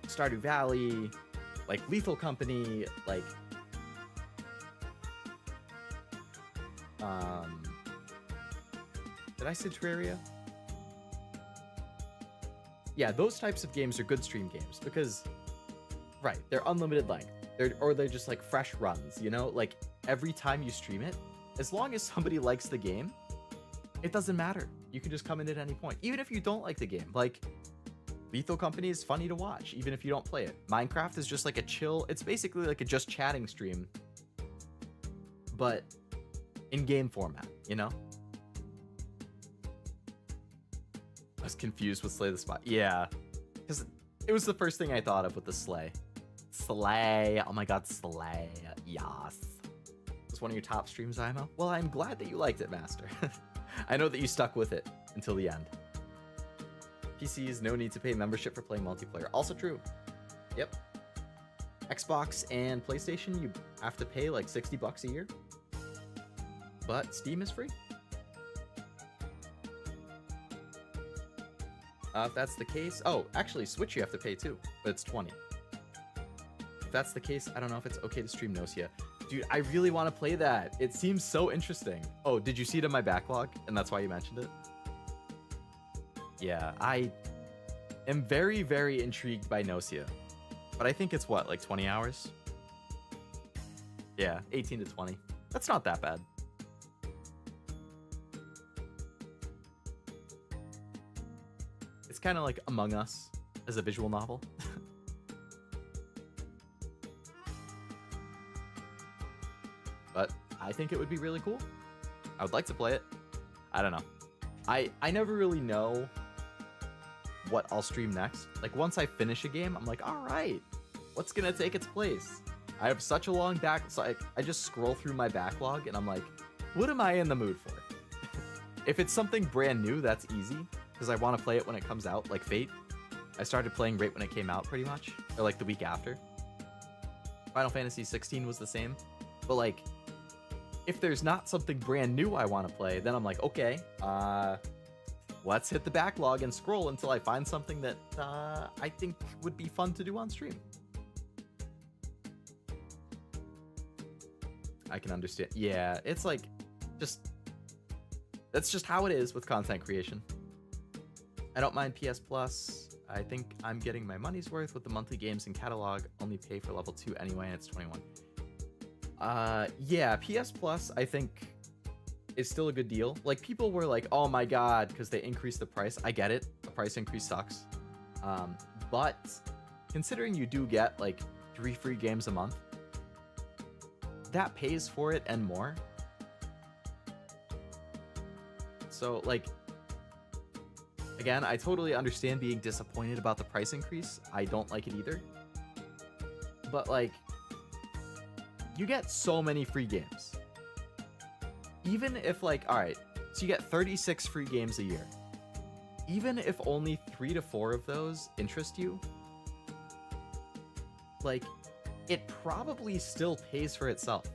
Stardew Valley, like Lethal Company, like did I say Terraria? Yeah, those types of games are good stream games because, right, they're unlimited length. They're just like fresh runs, you know? Like, every time you stream it, as long as somebody likes the game, it doesn't matter. You can just come in at any point, even if you don't like the game. Like, Lethal Company is funny to watch, even if you don't play it. Minecraft is just like a chill, it's basically like a just chatting stream, but in game format, you know? I was confused with Slay the Spire. Yeah, because it was the first thing I thought of with the Slay. Slay, oh my god, Slay, yes. Was one of your top streams, Imo? Well, I'm glad that you liked it, Master. I know that you stuck with it until the end. PCs, no need to pay membership for playing multiplayer. Also true. Yep. Xbox and PlayStation, you have to pay like $60 a year. But Steam is free. If that's the case, oh, actually, Switch you have to pay too, but it's 20. If that's the case, I don't know if it's okay to stream Gnosia. Dude, I really want to play that. It seems so interesting. Oh, did you see it in my backlog? And that's why you mentioned it? Yeah, I am very, very intrigued by Gnosia. But I think it's what, like 20 hours? Yeah, 18 to 20. That's not that bad. It's kind of like Among Us as a visual novel. But I think it would be really cool. I would like to play it. I don't know. I never really know what I'll stream next. Like once I finish a game, I'm like, all right, what's gonna take its place? I have such a long back, so I just scroll through my backlog and I'm like, what am I in the mood for? If it's something brand new, that's easy because I want to play it when it comes out, like Fate. I started playing right when it came out pretty much, or like the week after. Final Fantasy 16 was the same, but like, if there's not something brand new I want to play, then I'm like, okay, let's hit the backlog and scroll until I find something that I think would be fun to do on stream. I can understand. Yeah, it's like, that's just how it is with content creation. I don't mind PS Plus. I think I'm getting my money's worth with the monthly games and catalog. Only pay for level 2 anyway, and it's 21. Yeah, PS Plus, I think, is still a good deal. Like, people were like, oh my god, because they increased the price. I get it. The price increase sucks. But considering you do get, like, 3 free games a month, that pays for it and more. So, like, again, I totally understand being disappointed about the price increase. I don't like it either. But, like, you get so many free games. Even if, like, alright, so you get 36 free games a year. Even if only 3 to 4 of those interest you, like, it probably still pays for itself.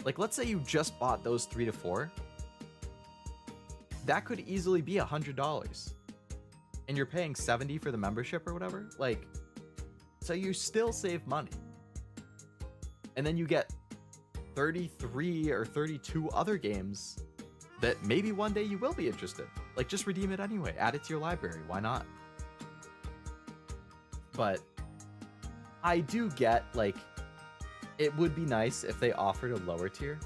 Like, let's say you just bought those 3 to 4. That could easily be $100. And you're paying $70 for the membership or whatever. Like, so you still save money. And then you get 33 or 32 other games that maybe one day you will be interested. Like, just redeem it anyway. Add it to your library. Why not? But I do get, like, it would be nice if they offered a lower tier.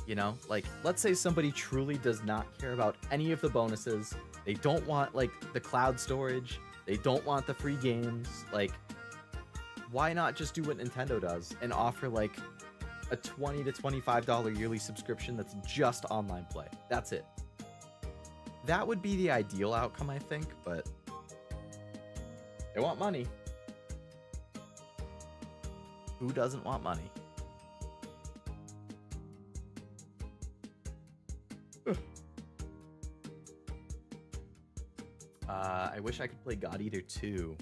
You know? Like, let's say somebody truly does not care about any of the bonuses. They don't want, like, the cloud storage. They don't want the free games. Like, why not just do what Nintendo does and offer, like, a $20 to $25 yearly subscription that's just online play? That's it. That would be the ideal outcome, I think, but they want money. Who doesn't want money? I wish I could play God Eater 2.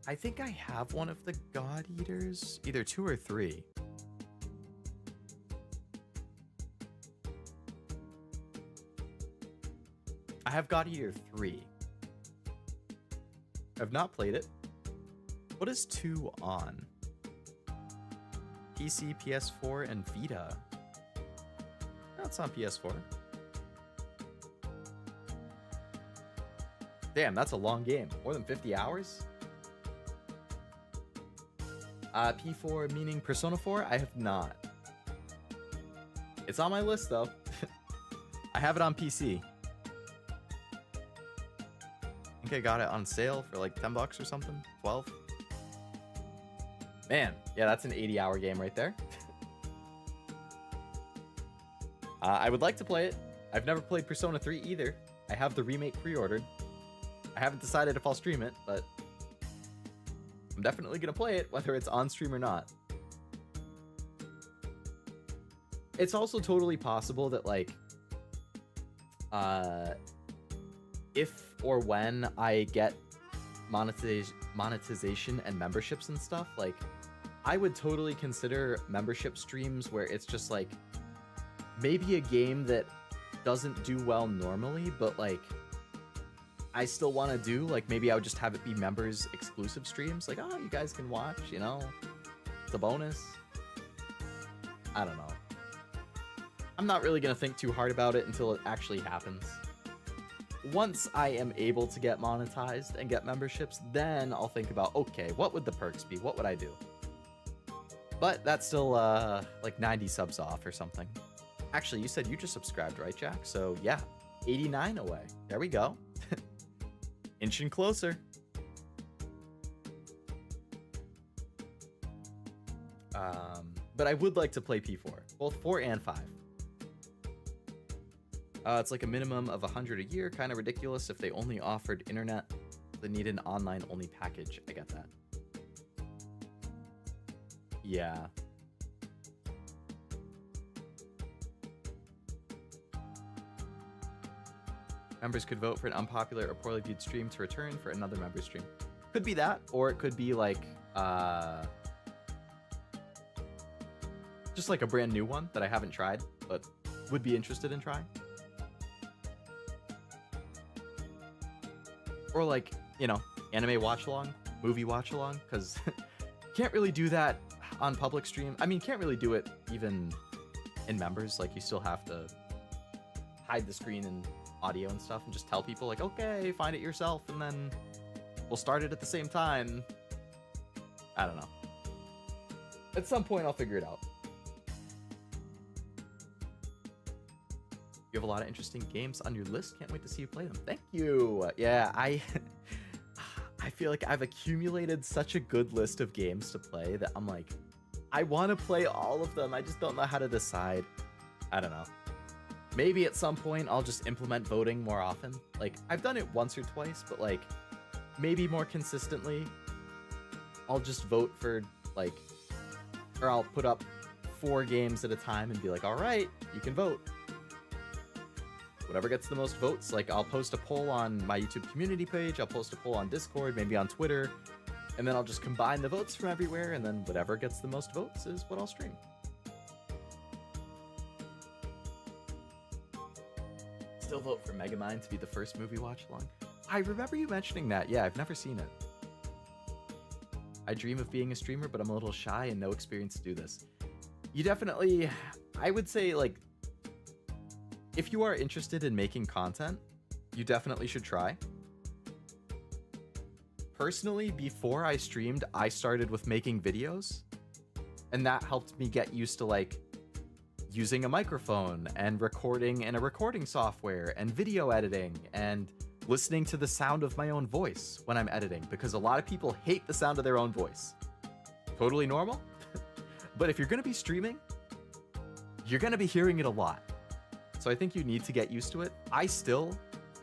I think I have one of the God Eaters, either 2 or 3. I have God Eater 3. I've not played it. What is 2 on? PC, PS4, and Vita. No, it's on PS4. Damn, that's a long game. More than 50 hours? P4 meaning Persona 4? I have not. It's on my list, though. I have it on PC. I think I got it on sale for like $10 or something. 12. Man, yeah, that's an 80-hour game right there. I would like to play it. I've never played Persona 3 either. I have the remake pre-ordered. I haven't decided if I'll stream it, but I'm definitely going to play it, whether it's on stream or not. It's also totally possible that, like, if or when I get monetization and memberships and stuff, like, I would totally consider membership streams where it's just, like, maybe a game that doesn't do well normally, but, like, I still want to do. Like, maybe I would just have it be members exclusive streams. Like, oh, you guys can watch, you know, it's a bonus. I don't know. I'm not really going to think too hard about it until it actually happens. Once I am able to get monetized and get memberships, then I'll think about, okay, what would the perks be? What would I do? But that's still like 90 subs off or something. Actually, you said you just subscribed, right, Jack? So yeah, 89 away. There we go. Inching closer. But I would like to play P4, both 4 and 5. It's like a minimum of 100 a year. Kind of ridiculous if they only offered internet. They need an online only package. I get that. Yeah. Members could vote for an unpopular or poorly viewed stream to return for another member stream. Could be that, or it could be like just like a brand new one that I haven't tried, but would be interested in trying. Or like, you know, anime watch along, movie watch along, because can't really do that on public stream. I mean, can't really do it even in members. Like, you still have to hide the screen and audio and stuff and just tell people like, okay, find it yourself, and then we'll start it at the same time. I don't know. At some point, I'll figure it out. You have a lot of interesting games on your list. Can't wait to see you play them. Thank you. Yeah, I feel like I've accumulated such a good list of games to play that I'm like, I want to play all of them. I just don't know how to decide. I don't know. Maybe at some point I'll just implement voting more often. Like, I've done it once or twice, but like maybe more consistently I'll just vote for like, or I'll put up 4 games at a time and be like, all right, you can vote. Whatever gets the most votes. Like, I'll post a poll on my YouTube community page, I'll post a poll on Discord, maybe on Twitter, and then I'll just combine the votes from everywhere, and then whatever gets the most votes is what I'll stream. Still vote for Megamind to be the first movie watch along. I remember you mentioning that. Yeah, I've never seen it. I dream of being a streamer, but I'm a little shy and no experience to do this. You definitely, I would say, like, if you are interested in making content, you definitely should try. Personally, before I streamed, I started with making videos, and that helped me get used to like using a microphone and recording in a recording software and video editing and listening to the sound of my own voice when I'm editing, because a lot of people hate the sound of their own voice. Totally normal. But if you're going to be streaming, you're going to be hearing it a lot. So I think you need to get used to it. I still,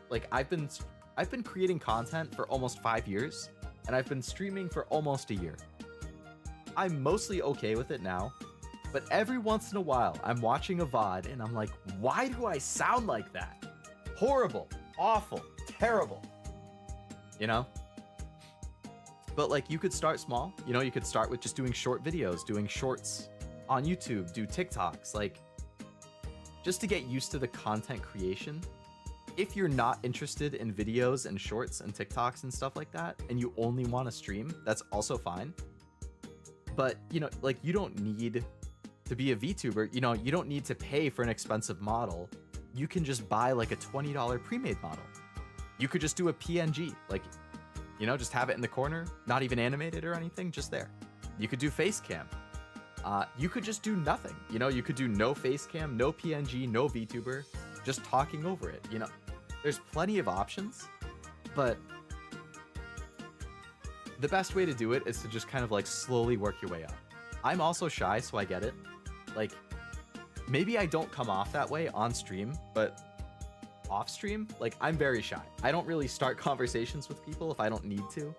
like, I've been creating content for almost 5 years, and I've been streaming for almost a year. I'm mostly okay with it now, but every once in a while, I'm watching a VOD, and I'm like, why do I sound like that? Horrible, awful, terrible, you know? But, like, you could start small. You know, you could start with just doing short videos, doing shorts on YouTube, do TikToks, like, just to get used to the content creation. If you're not interested in videos and shorts and TikToks and stuff like that, and you only want to stream, that's also fine. But, you know, like, you don't need to be a VTuber. You know, you don't need to pay for an expensive model. You can just buy like a $20 pre-made model. You could just do a PNG, like, you know, just have it in the corner, not even animated or anything, just there. You could do face cam. You could just do nothing. You know, you could do no face cam, no PNG, no VTuber, just talking over it. You know, there's plenty of options, but the best way to do it is to just kind of like slowly work your way up. I'm also shy, so I get it. Like, maybe I don't come off that way on stream, but off stream, like, I'm very shy. I don't really start conversations with people if I don't need to.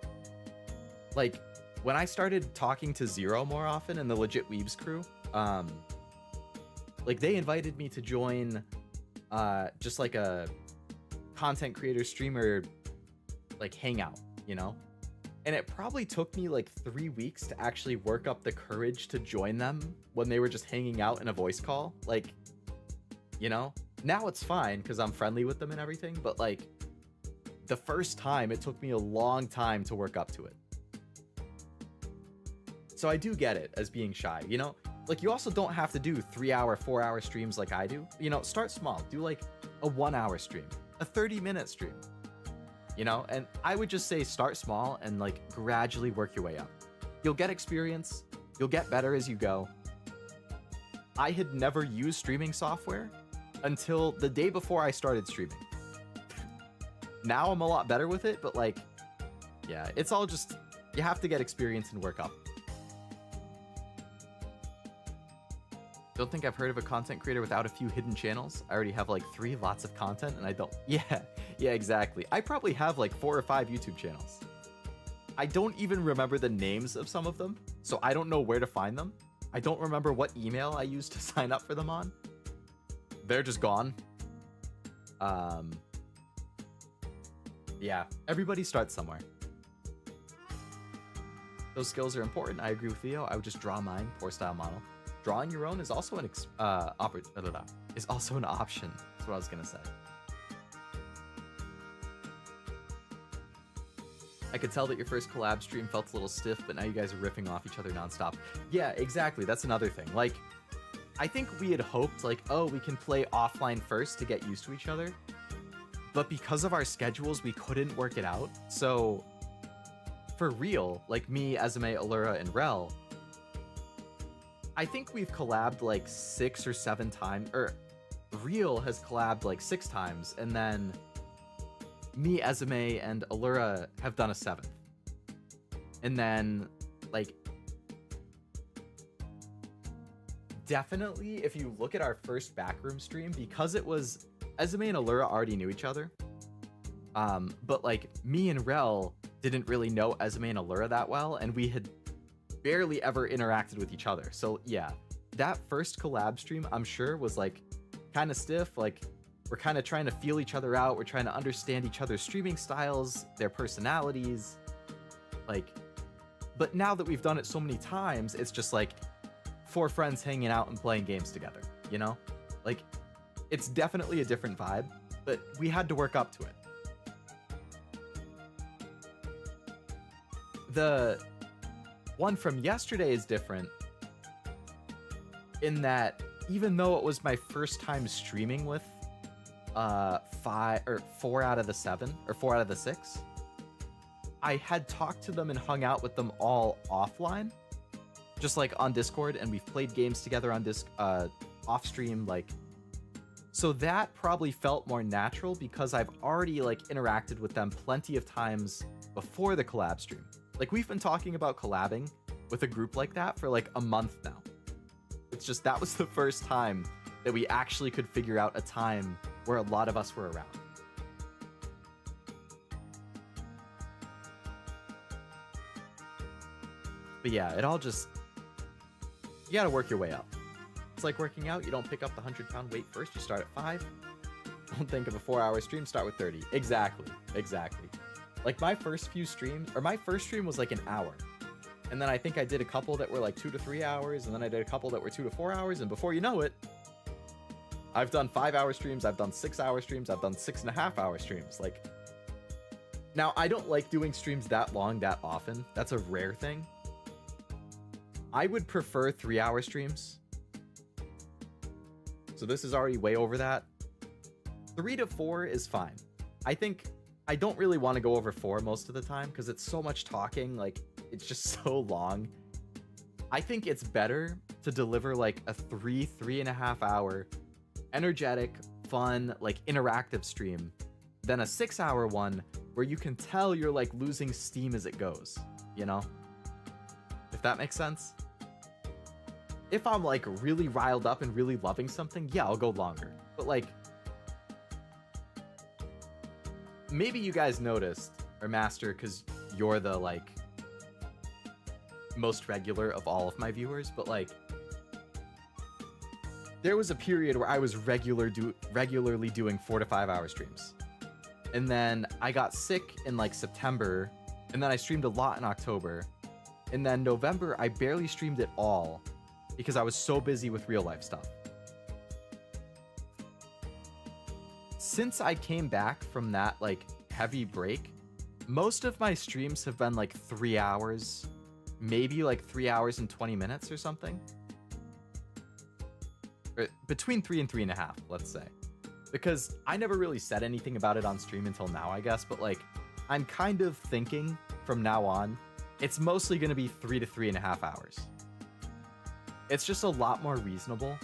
Like, when I started talking to Zero more often and the Legit Weebs crew, like, they invited me to join just like a content creator streamer like hangout, you know? And it probably took me like 3 weeks to actually work up the courage to join them when they were just hanging out in a voice call. Like, you know, now it's fine because I'm friendly with them and everything, but like, the first time, it took me a long time to work up to it. So I do get it as being shy, you know? Like, you also don't have to do 3-hour, 4-hour streams like I do. You know, start small. Do like a 1-hour stream, a 30-minute stream, you know? And I would just say start small and like gradually work your way up. You'll get experience. You'll get better as you go. I had never used streaming software until the day before I started streaming. Now I'm a lot better with it, but like, yeah, it's all just, you have to get experience and work up. Don't think I've heard of a content creator without a few hidden channels. I already have like 3 lots of content and I don't. Yeah, exactly. I probably have like 4 or 5 YouTube channels. I don't even remember the names of some of them, so I don't know where to find them. I don't remember what email I used to sign up for them on. They're just gone. Yeah, everybody starts somewhere. Those skills are important. I agree with Leo. I would just draw mine, poor style model. Drawing your own is also an option. That's what I was gonna say. I could tell that your first collab stream felt a little stiff, but now you guys are riffing off each other nonstop. Yeah, exactly. That's another thing. Like, I think we had hoped, like, oh, we can play offline first to get used to each other. But because of our schedules, we couldn't work it out. So, for real, like me, Azame, Allura, and Rel, I think we've collabed like 6 or 7 times, or Real has collabed like 6 times, and then me, Azame, and Allura have done a 7th. And then, like, definitely, if you look at our first backroom stream, because it was, Azame and Allura already knew each other, but like, me and Rel didn't really know Azame and Allura that well, and we had barely ever interacted with each other. So yeah, that first collab stream, I'm sure, was like kind of stiff. Like, we're kind of trying to feel each other out. We're trying to understand each other's streaming styles, their personalities. Like, but now that we've done it so many times, it's just like 4 friends hanging out and playing games together, you know? Like, it's definitely a different vibe, but we had to work up to it. The one from yesterday is different in that even though it was my first time streaming with 4 out of the 7 or 4 out of the 6, I had talked to them and hung out with them all offline, just like on Discord, and we've played games together on off stream, like, so that probably felt more natural because I've already like interacted with them plenty of times before the collab stream. Like, we've been talking about collabing with a group like that for like a month now. It's just, that was the first time that we actually could figure out a time where a lot of us were around. But yeah, it all just, you gotta work your way up. It's like working out. You don't pick up the 100-pound weight first. You start at 5. Don't think of a 4-hour stream. Start with 30. Exactly. Like, my first few streams, or my first stream was like an hour. And then I think I did a couple that were like 2 to 3 hours. And then I did a couple that were 2 to 4 hours. And before you know it, I've done 5-hour streams. I've done 6-hour streams. I've done 6.5-hour streams. Like, now I don't like doing streams that long, that often. That's a rare thing. I would prefer 3-hour streams. So this is already way over that. 3 to 4 is fine. I think I don't really want to go over 4 most of the time because it's so much talking. Like, it's just so long. I think it's better to deliver like a 3.5 hour energetic, fun, like interactive stream than a 6-hour one where you can tell you're like losing steam as it goes, you know? If that makes sense. If I'm like really riled up and really loving something, yeah, I'll go longer. But like, maybe you guys noticed, or Master, because you're the like most regular of all of my viewers, but like, there was a period where I was regularly doing 4 to 5 hour streams. And then I got sick in like September, and then I streamed a lot in October. And then November, I barely streamed at all because I was so busy with real life stuff. Since I came back from that like heavy break, most of my streams have been like 3 hours, maybe like 3 hours and 20 minutes or something. Or between 3 and 3.5, let's say. Because I never really said anything about it on stream until now, I guess, but like, I'm kind of thinking from now on, it's mostly going to be 3 to 3.5 hours. It's just a lot more reasonable.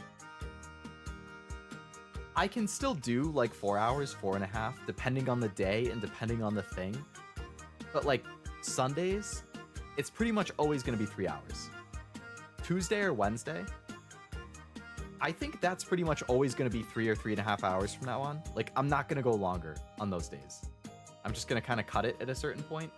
I can still do like 4 hours, 4.5, depending on the day and depending on the thing. But like Sundays, it's pretty much always going to be 3 hours. Tuesday or Wednesday, I think that's pretty much always going to be 3 or 3.5 hours from now on. Like, I'm not going to go longer on those days. I'm just going to kind of cut it at a certain point.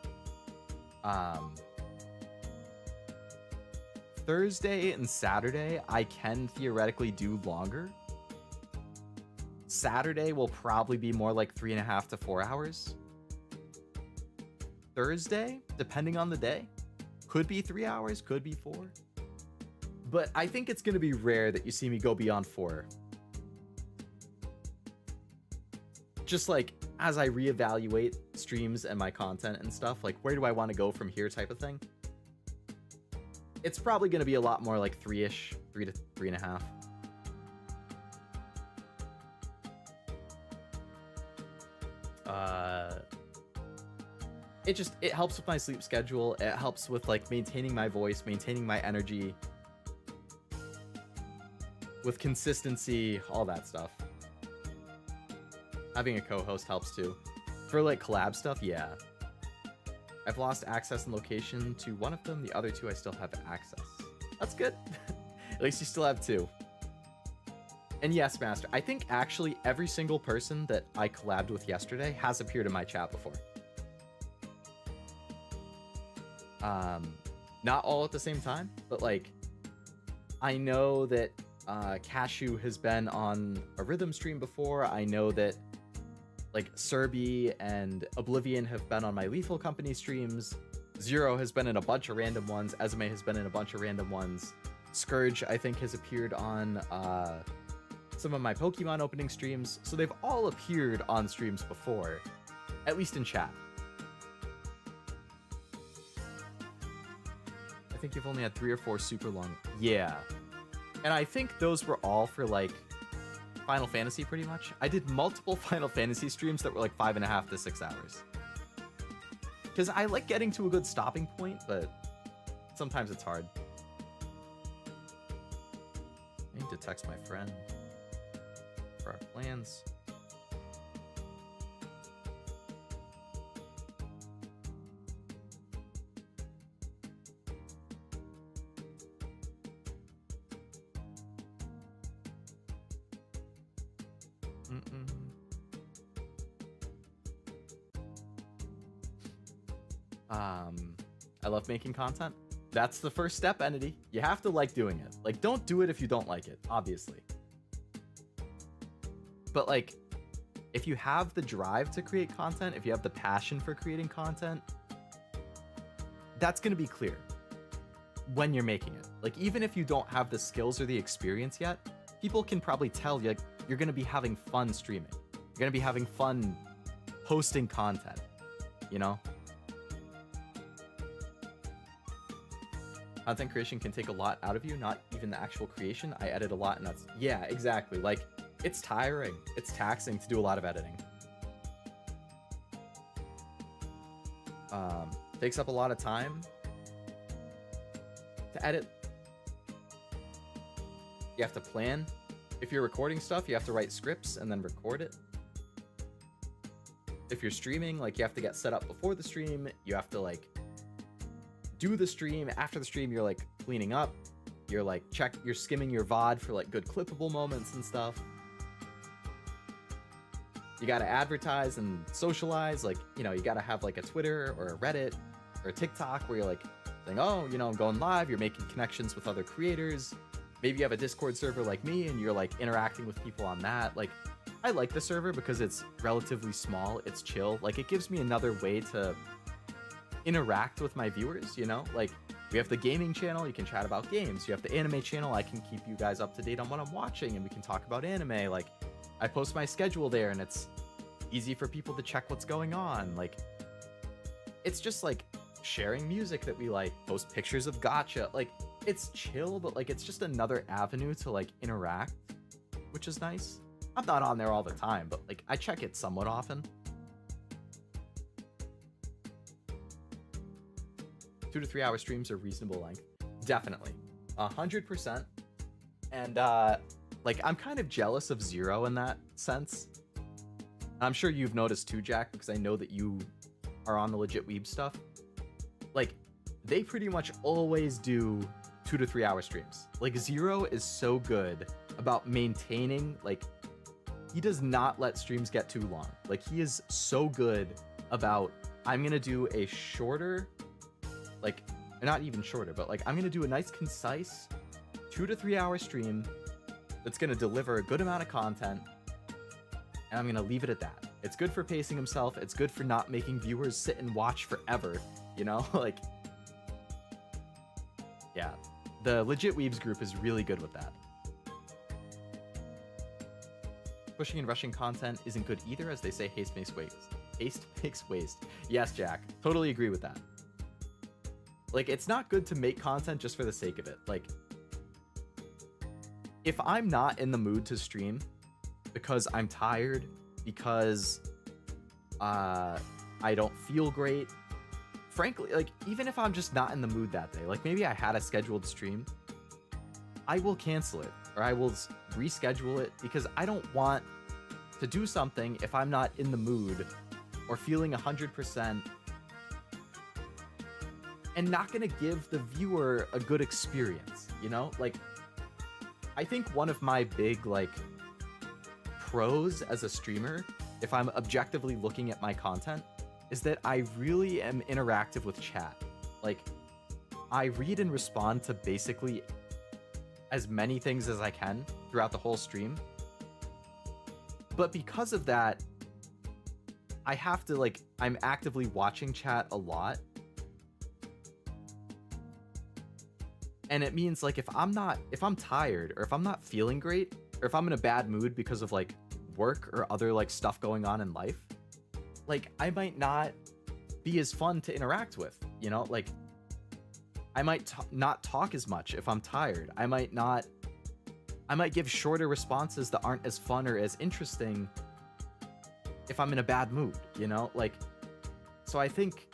Thursday and Saturday, I can theoretically do longer. Saturday will probably be more like 3.5 to 4 hours. Thursday, depending on the day, could be 3 hours, could be 4. But I think it's going to be rare that you see me go beyond 4. Just like as I reevaluate streams and my content and stuff, like where do I want to go from here type of thing. It's probably going to be a lot more like 3-ish, 3 to 3.5. It helps with my sleep schedule. It helps with like maintaining my voice, maintaining my energy, with consistency, all that stuff. Having a co-host helps too. For like collab stuff, yeah. I've lost access and location to one of them. The other two I still have access. That's good. At least you still have 2. And yes, Master, I think actually every single person that I collabed with yesterday has appeared in my chat before. Not all at the same time, but like, I know that Cashew has been on a Rhythm stream before. I know that like Serby and Oblivion have been on my Lethal Company streams. Zero has been in a bunch of random ones. Esme has been in a bunch of random ones. Scourge, I think, has appeared on some of my Pokemon opening streams. So they've all appeared on streams before, at least in chat. I think you've only had 3 or 4 super long. Yeah. And I think those were all for like Final Fantasy pretty much. I did multiple Final Fantasy streams that were like 5.5 to 6 hours. Because I like getting to a good stopping point, but sometimes it's hard. I need to text my friend for our plans. I love making content. That's the first step, Entity. You have to like doing it. Like, don't do it if you don't like it, obviously. But like, if you have the drive to create content, if you have the passion for creating content, that's going to be clear when you're making it. Like, even if you don't have the skills or the experience yet, people can probably tell you you're going to be having fun streaming. You're going to be having fun posting content, you know? Content creation can take a lot out of you, not even the actual creation. I edit a lot and that's... Yeah, exactly. Like, it's tiring. It's taxing to do a lot of editing. Takes up a lot of time to edit. You have to plan. If you're recording stuff, you have to write scripts and then record it. If you're streaming, like, you have to get set up before the stream. You have to, like, do the stream. After the stream, you're like cleaning up. You're like you're skimming your VOD for like good clippable moments and stuff. You gotta advertise and socialize. Like, you know, you gotta have like a Twitter or a Reddit or a TikTok where you're like saying, oh, you know, I'm going live. You're making connections with other creators. Maybe you have a Discord server like me and you're like interacting with people on that. Like, I like the server because it's relatively small. It's chill. Like, it gives me another way to interact with my viewers, you know? Like, we have the gaming channel, you can chat about games. You have the anime channel, I can keep you guys up to date on what I'm watching and we can talk about anime. Like, I post my schedule there and it's easy for people to check what's going on. Like, it's just like sharing music that we like, post pictures of gacha. Like, it's chill, but like it's just another avenue to like interact, which is nice. I'm not on there all the time, but like I check it somewhat often. 2 to 3 hour streams are reasonable length. Definitely. 100%. And like I'm kind of jealous of Zero in that sense. I'm sure you've noticed too, Jack, because I know that you are on the legit weeb stuff. Like, they pretty much always do 2 to 3 hour streams. Like, Zero is so good about maintaining, like, he does not let streams get too long. Like, he is so good about, I'm gonna do a shorter, like, not even shorter, but like, I'm gonna do a nice, concise 2 to 3 hour stream that's gonna deliver a good amount of content, and I'm gonna leave it at that. It's good for pacing himself. It's good for not making viewers sit and watch forever, you know? Like, yeah, the Legit Weebs group is really good with that. Pushing and rushing content isn't good either, as they say haste makes waste. Haste makes waste. Yes, Jack, totally agree with that. Like, it's not good to make content just for the sake of it. Like, if I'm not in the mood to stream because I'm tired, because I don't feel great, frankly, like, even if I'm just not in the mood that day, like maybe I had a scheduled stream, I will cancel it or I will reschedule it, because I don't want to do something if I'm not in the mood or feeling 100% and not gonna give the viewer a good experience, you know? Like, I think one of my big, like, pros as a streamer, if I'm objectively looking at my content, is that I really am interactive with chat. Like, I read and respond to basically as many things as I can throughout the whole stream. But because of that, I have to, like, I'm actively watching chat a lot. And it means, like, if I'm tired, or if I'm not feeling great, or if I'm in a bad mood because of, like, work or other, like, stuff going on in life, like, I might not be as fun to interact with, you know? Like, I might not talk as much if I'm tired. I might give shorter responses that aren't as fun or as interesting if I'm in a bad mood, you know? Like, so I think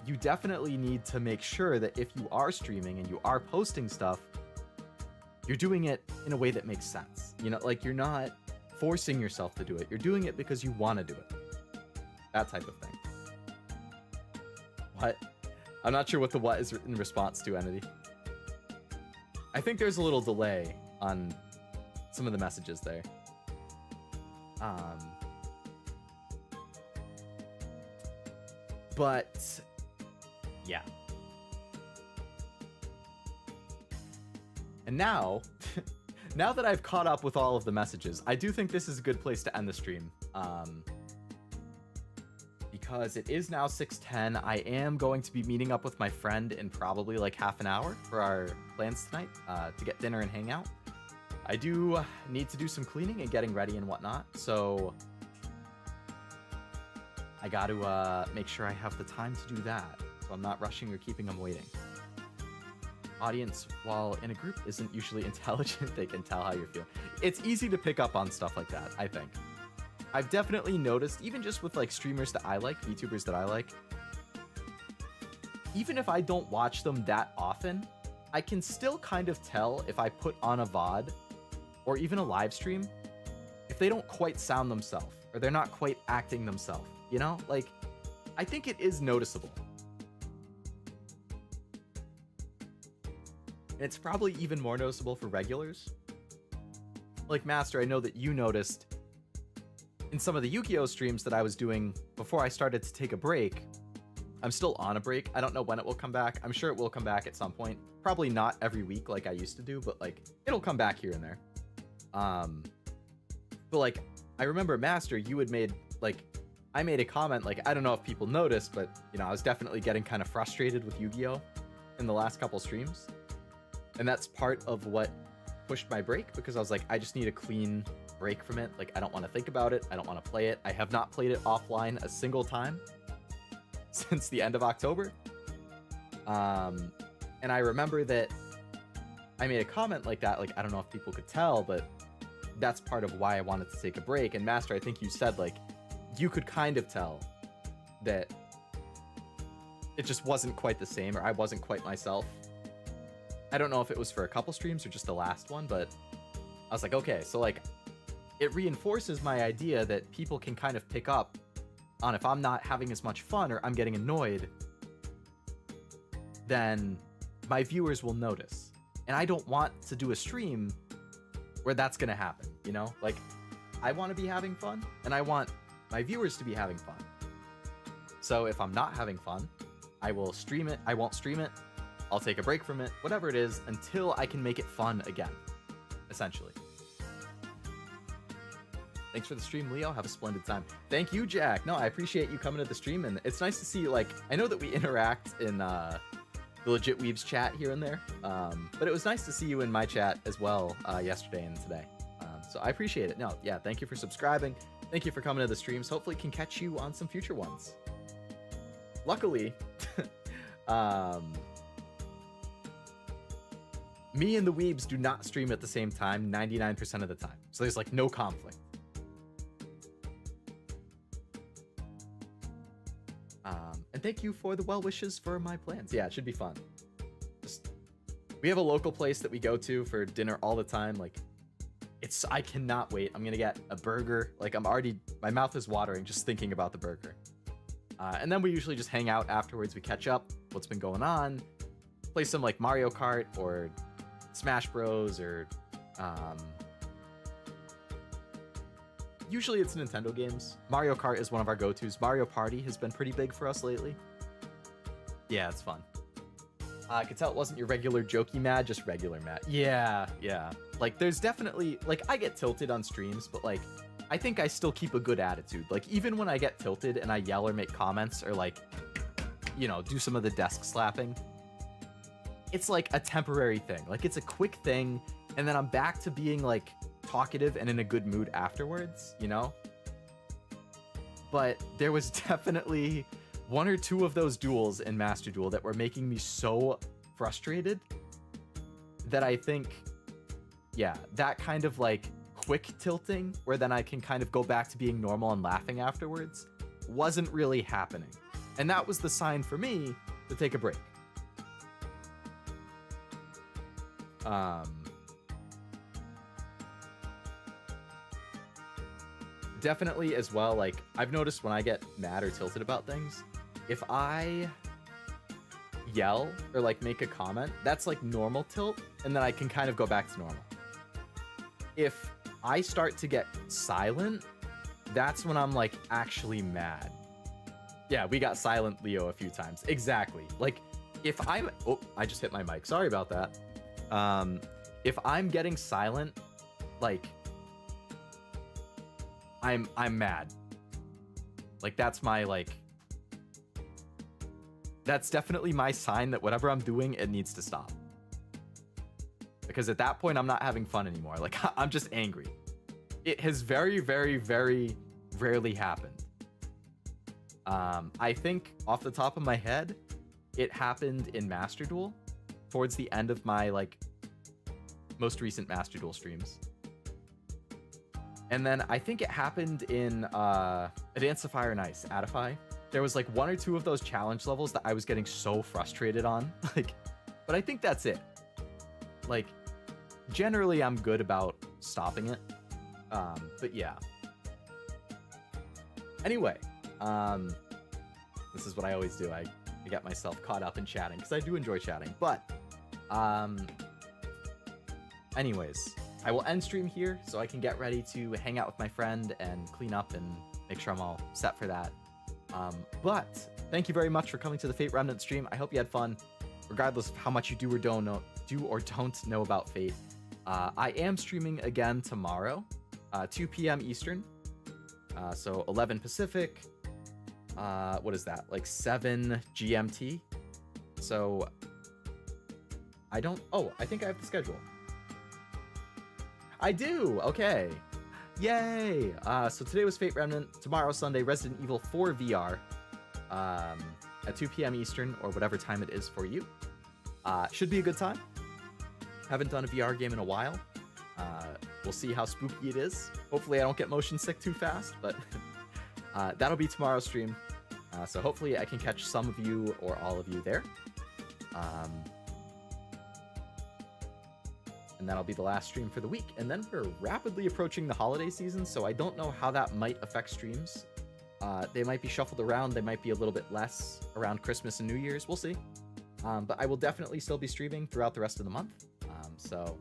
you definitely need to make sure that if you are streaming and you are posting stuff, you're doing it in a way that makes sense. You know, like, you're not forcing yourself to do it. You're doing it because you want to do it. That type of thing. What? I'm not sure what the what is in response to, Entity. I think there's a little delay on some of the messages there. But yeah. And now, now that I've caught up with all of the messages, I do think this is a good place to end the stream. Because it is now 6:10. I am going to be meeting up with my friend in probably like half an hour for our plans tonight, to get dinner and hang out. I do need to do some cleaning and getting ready and whatnot, so I got to make sure I have the time to do that, so I'm not rushing or keeping them waiting. Audience, while in a group, isn't usually intelligent. They can tell how you're feeling. It's easy to pick up on stuff like that, I think. I've definitely noticed, even just with like streamers that I like, VTubers that I like, even if I don't watch them that often, I can still kind of tell if I put on a VOD or even a live stream, if they don't quite sound themselves or they're not quite acting themselves, you know? Like, I think it is noticeable. And it's probably even more noticeable for regulars. Like, Master, I know that you noticed in some of the YuGiOh streams that I was doing before I started to take a break. I'm still on a break. I don't know when it will come back. I'm sure it will come back at some point. Probably not every week like I used to do, but like, it'll come back here and there. But like, I remember, Master, you had made, like, I made a comment, like, I don't know if people noticed, but, you know, I was definitely getting kind of frustrated with YuGiOh in the last couple streams. And that's part of what pushed my break, because I was like, I just need a clean break from it. Like, I don't want to think about it. I don't want to play it. I have not played it offline a single time since the end of October. And I remember that I made a comment like that. Like, I don't know if people could tell, but that's part of why I wanted to take a break. And Master, I think you said, like, you could kind of tell that it just wasn't quite the same, or I wasn't quite myself. I don't know if it was for a couple streams or just the last one, but I was like, okay, so like it reinforces my idea that people can kind of pick up on if I'm not having as much fun or I'm getting annoyed, then my viewers will notice. And I don't want to do a stream where that's going to happen, you know? Like, I want to be having fun, and I want my viewers to be having fun. So if I'm not having fun, I will stream it. I won't stream it. I'll take a break from it, whatever it is, until I can make it fun again, essentially. Thanks for the stream, Leo. Have a splendid time. Thank you, Jack. No, I appreciate you coming to the stream, and it's nice to see, like, I know that we interact in the Legit Weebs chat here and there, but it was nice to see you in my chat as well yesterday and today. So I appreciate it. No, yeah, thank you for subscribing. Thank you for coming to the streams. Hopefully can catch you on some future ones. Luckily, me and the Weebs do not stream at the same time 99% of the time. So there's like no conflict. And thank you for the well wishes for my plans. Yeah, it should be fun. We have a local place that we go to for dinner all the time. Like, I cannot wait. I'm gonna get a burger. Like, my mouth is watering just thinking about the burger. And then we usually just hang out afterwards. We catch up, what's been going on, play some like Mario Kart or Smash Bros. Or usually it's Nintendo games. Mario Kart is one of our go-tos. Mario Party has been pretty big for us lately. Yeah, it's fun. I could tell it wasn't your regular jokey mad, just regular mad. Yeah. Like, there's definitely, like, I get tilted on streams, but like, I think I still keep a good attitude. Like, even when I get tilted and I yell or make comments or like, you know, do some of the desk slapping, it's like a temporary thing. Like, it's a quick thing, and then I'm back to being like talkative and in a good mood afterwards, you know? But there was definitely one or two of those duels in Master Duel that were making me so frustrated that I think, yeah, that kind of like quick tilting where then I can kind of go back to being normal and laughing afterwards wasn't really happening. And that was the sign for me to take a break. Definitely as well, like, I've noticed when I get mad or tilted about things, if I yell or like make a comment, that's like normal tilt, and then I can kind of go back to normal. If I start to get silent, that's when I'm like actually mad. Yeah, we got silent Leo a few times. Exactly. Like, if I'm, oh, I just hit my mic. Sorry about that. If I'm getting silent, like, I'm mad. Like, that's my, like, that's definitely my sign that whatever I'm doing, it needs to stop. Because at that point, I'm not having fun anymore. Like, I'm just angry. It has very, very, very rarely happened. I think off the top of my head, it happened in Master Duel towards the end of my, like, most recent Master Duel streams. And then I think it happened in A Dance of Fire and Ice, Adify. There was like one or two of those challenge levels that I was getting so frustrated on. Like, but I think that's it. Like, generally I'm good about stopping it. But yeah. Anyway, this is what I always do. I get myself caught up in chatting because I do enjoy chatting. But anyways, I will end stream here so I can get ready to hang out with my friend and clean up and make sure I'm all set for that. But thank you very much for coming to the Fate Remnant stream. I hope you had fun, regardless of how much you do or don't know about Fate. I am streaming again tomorrow, 2 p.m. Eastern, so 11 Pacific. What is that? Like 7 GMT. So I think I have the schedule. I do. Okay. Yay! So today was Fate Remnant. Tomorrow, Sunday, Resident Evil 4 VR at 2 p.m. Eastern, or whatever time it is for you. Should be a good time. Haven't done a VR game in a while. We'll see how spooky it is. Hopefully I don't get motion sick too fast, but that'll be tomorrow's stream. So hopefully I can catch some of you or all of you there. And that'll be the last stream for the week. And then we're rapidly approaching the holiday season, so I don't know how that might affect streams. They might be shuffled around. They might be a little bit less around Christmas and New Year's. We'll see. But I will definitely still be streaming throughout the rest of the month. So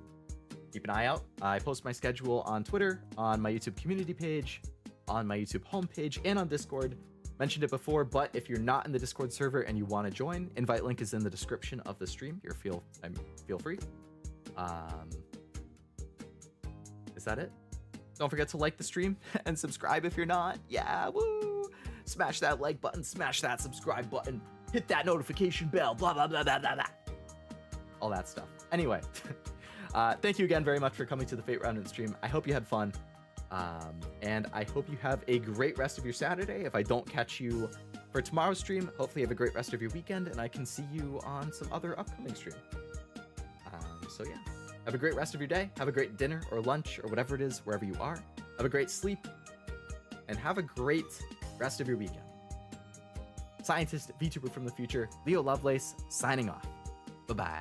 keep an eye out. I post my schedule on Twitter, on my YouTube community page, on my YouTube homepage, and on Discord. Mentioned it before, but if you're not in the Discord server and you want to join, invite link is in the description of the stream. Feel free. Is that it? Don't forget to like the stream and subscribe if you're not. Yeah, woo! Smash that like button, smash that subscribe button, hit that notification bell, blah, blah, blah, blah, blah, blah. All that stuff. Anyway, thank you again very much for coming to the Fate Remnant stream. I hope you had fun. And I hope you have a great rest of your Saturday. If I don't catch you for tomorrow's stream, hopefully you have a great rest of your weekend, and I can see you on some other upcoming stream. So yeah, have a great rest of your day. Have a great dinner or lunch or whatever it is, wherever you are. Have a great sleep, and have a great rest of your weekend. Scientist, VTuber from the future, Leo Lovelace, signing off. Bye-bye.